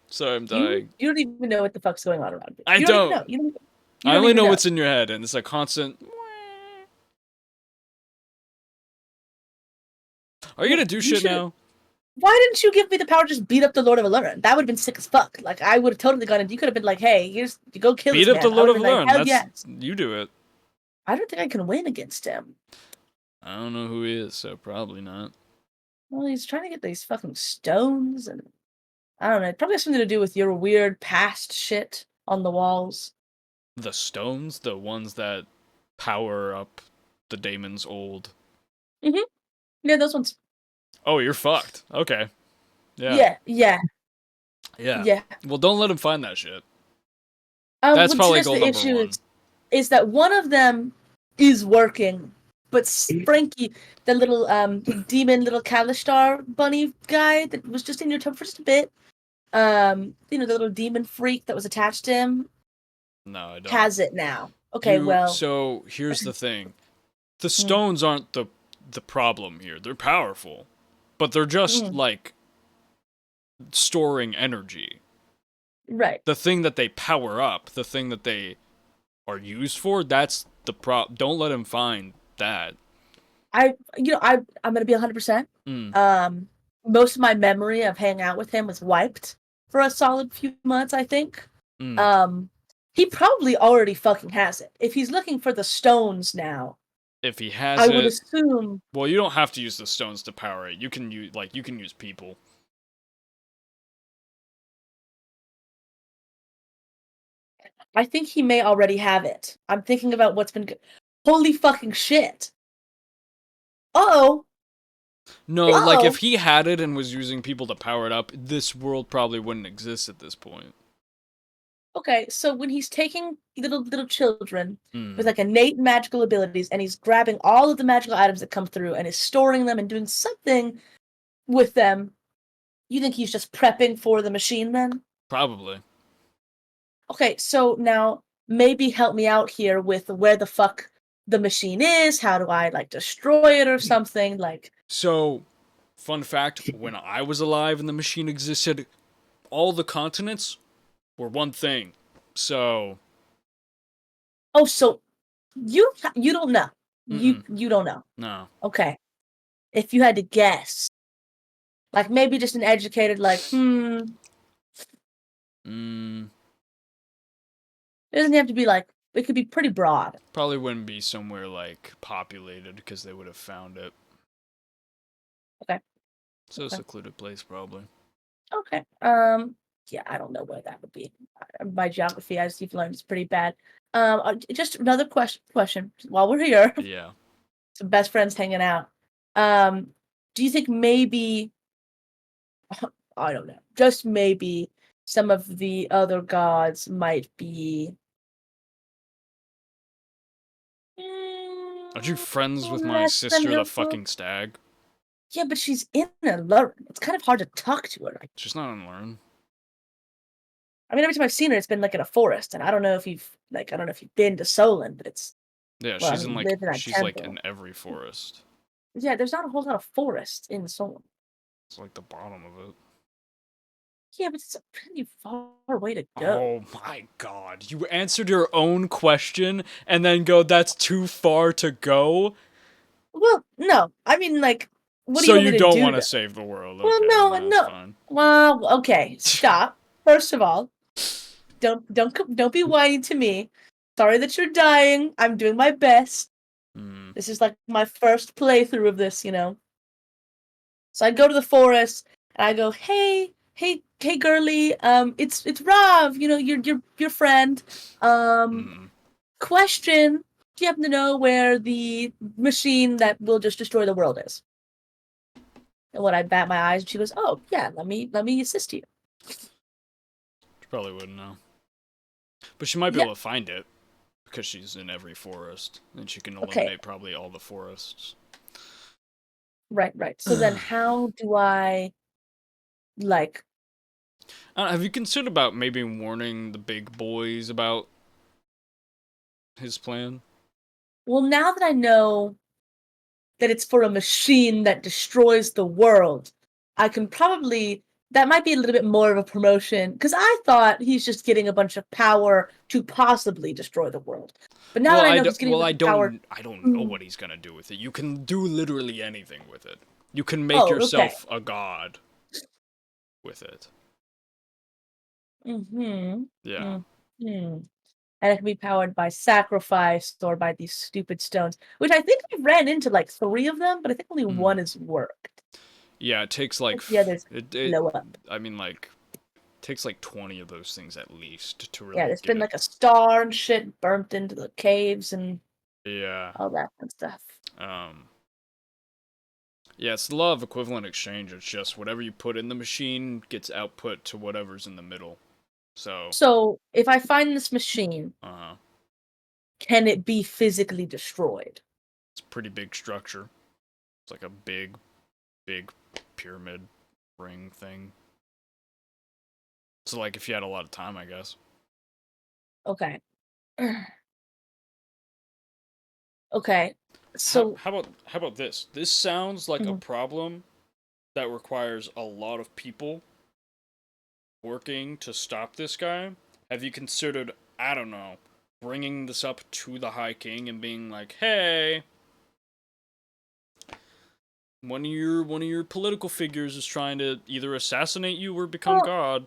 Sorry, I'm dying. You don't even know what the fuck's going on around me. I You don't. Even know. You don't I only even know what's in your head, and it's a constant. Are you gonna do You shit should- now? Why didn't you give me the power to just beat up the Lord of Alurin? That would have been sick as fuck. Like I would have totally gone and you could have been like, hey, you go kill Beat this up the man. I Lord of would've been Learn. like, hell That's yes. you do it. I don't think I can win against him. I don't know who he is, so probably not. Well, he's trying to get these fucking stones and I don't know. It probably has something to do with your weird past shit on the walls. The stones, the ones that power up the Daemon's old. Yeah, those ones. Oh, you're fucked. Okay. Yeah. Yeah. Yeah. Well, don't let him find that shit. Well, That's probably that's goal the number issue one. is that one of them is working, but Frankie, the little demon little Kalishtar bunny guy that was just in your tub for just a bit, the little demon freak that was attached to him, No, I don't. has it now. Okay, well. So here's the thing: the stones aren't the problem here. They're powerful, but they're just like storing energy. Right. The thing that they power up, the thing that they are used for, that's the Don't let him find that. I'm gonna be 100%. Most of my memory of hanging out with him was wiped for a solid few months, I think. He probably already fucking has it. If he's looking for the stones now, if he has I would assume. Well, you don't have to use the stones to power it. You can use people. I think he may already have it. I'm thinking about what's been. Holy fucking shit! Uh-oh! No, like if he had it and was using people to power it up, this world probably wouldn't exist at this point. Okay, so when he's taking little children with like innate magical abilities, and he's grabbing all of the magical items that come through and is storing them and doing something with them, you think he's just prepping for the machine then? Probably. Okay, so now maybe help me out here with where the fuck the machine is. How do I destroy it or something? So, fun fact: when I was alive and the machine existed, all the continents were one thing. So. Oh, so you don't know. You don't know. No. Okay. If you had to guess, maybe just an educated It doesn't have to be it could be pretty broad. Probably wouldn't be somewhere populated because they would have found it. Okay. So secluded place probably. Okay. Yeah, I don't know where that would be. My geography, as you've learned, is pretty bad. Just another question while we're here. Yeah. Some best friends hanging out. Do you think maybe I don't know, just maybe some of the other gods might be Aren't you friends with my sister, the fucking stag? Yeah, but she's in Unlearn. It's kind of hard to talk to her. She's not Unlearn. I mean, every time I've seen her, it's been in a forest, and I don't know if you've been to Solon, but it's she's she's in every forest. Yeah, there's not a whole lot of forest in Solon. It's the bottom of it. Yeah, but it's a pretty far way to go. Oh my god. You answered your own question and then go, that's too far to go? Well, no. I mean, what do so you want me to do? So you don't want to save the world. Okay, well, no. Fine. Well, okay. Stop. First of all, don't be whining to me. Sorry that you're dying. I'm doing my best. This is my first playthrough of this, So I go to the forest and I go, hey, girly, it's Rav, your friend. Question: do you happen to know where the machine that will just destroy the world is? And when I bat my eyes, she goes, "Oh yeah, let me assist you." She probably wouldn't know, but she might be able to find it because she's in every forest, and she can eliminate probably all the forests. Right. So then, how do I have you considered about maybe warning the big boys about his plan? Well, now that I know that it's for a machine that destroys the world, I can probably... That might be a little bit more of a promotion, because I thought he's just getting a bunch of power to possibly destroy the world. But now that I know he's getting power... I don't know what he's going to do with it. You can do literally anything with it. You can make yourself a god with it. Yeah. And it can be powered by sacrifice or by these stupid stones, which I think I've ran into 3 of them, but I think only 1 has worked. Yeah, it takes the others blow up. I mean, it takes 20 of those things at least to really. Yeah, there's been a star and shit burnt into the caves and all that kind of stuff. Yeah, it's the law of equivalent exchange. It's just whatever you put in the machine gets output to whatever's in the middle. So if I find this machine, can it be physically destroyed? It's a pretty big structure. It's like a big pyramid ring thing. So, like, if you had a lot of time, I guess. Okay. Okay. So how about this? This sounds like a Mhm. problem that requires a lot of people working to stop this guy. Have you considered, I don't know, bringing this up to the High King and being like, "Hey, one of your political figures is trying to either assassinate you or become Well- god."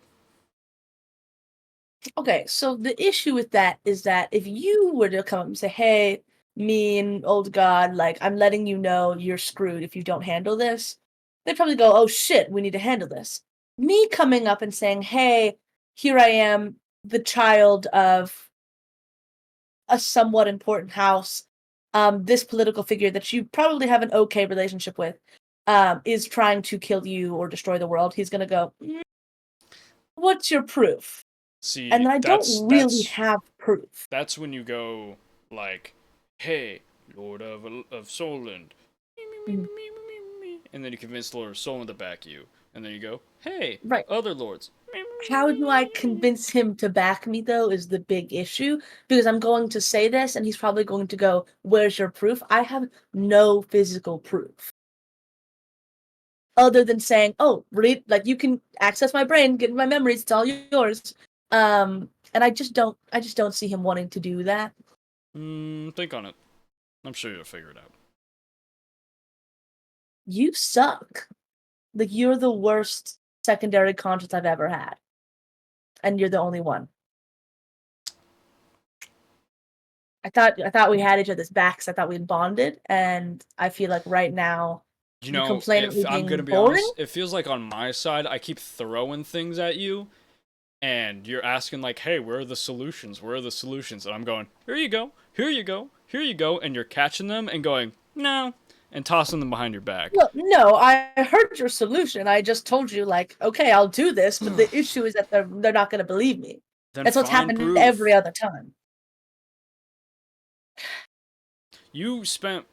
Okay, so the issue with that is that if you were to come up and say, "Hey, mean old god, like I'm letting you know you're screwed if you don't handle this," they'd probably go, "Oh shit, we need to handle this." Me coming up and saying, "Hey, here I am, the child of a somewhat important house, this political figure that you probably have an okay relationship with, is trying to kill you or destroy the world," he's gonna go, "What's your proof?" See, And I don't really have proof. That's when you go like, "Hey, Lord of Solend," and then you convince Lord of Solend to back you, and then you go, "Hey, Right. other lords." How do I convince him to back me, though, is the big issue. Because I'm going to say this, and he's probably going to go, "Where's your proof?" I have no physical proof. Other than saying, "Oh, read, like, you can access my brain, get my memories, it's all yours." And I just don't see him wanting to do that. Think on it. I'm sure you'll figure it out. You suck. Like, you're the worst secondary conscience I've ever had. And you're the only one. I thought we had each other's backs. I thought we'd bonded, and I feel like right now You you know, complain at me if I'm being gonna be boring. honest, it feels like on my side I keep throwing things at you, and you're asking like, "Hey, where are the solutions? Where are the solutions?" And I'm going, "Here you go, here you go, here you go," and you're catching them and going, "No," and tossing them behind your back. Well, no, I heard your solution. I just told you, like, okay, I'll do this, but the issue is that they're not going to believe me. Then That's what's find happened proof. every other time. You spent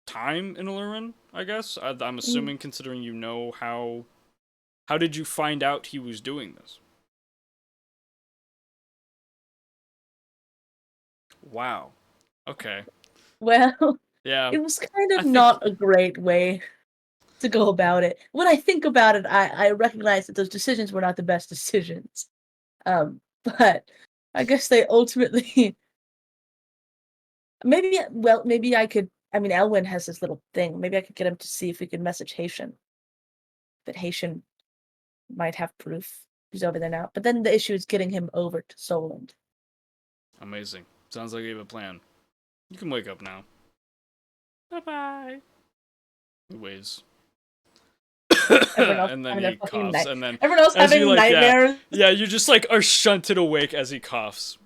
time in Alurin, I guess. I'm assuming, considering you know how. How did you find out he was doing this? Wow. Okay. Well, Yeah. it was kind I of think- not a great way to go about it. When I think about it, I recognize that those decisions were not the best decisions. But I guess they ultimately maybe I could. I mean, Elwyn has this little thing. Maybe I could get him to see if we could message Haitian. But Haitian might have proof. He's over there now. But then the issue is getting him over to Solent. Amazing. Sounds like you have a plan. You can wake up now. Bye-bye. He waves. And then he coughs, and then everyone else as having you, like, nightmares. yeah, you just like are shunted awake as he coughs.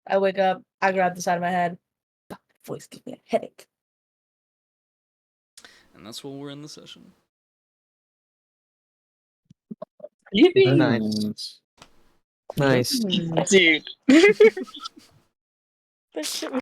I wake up. I grab the side of my head. Voice gives me a headache. And that's where we're in the session. Yippee! Nice. Nice. Dude. That shit was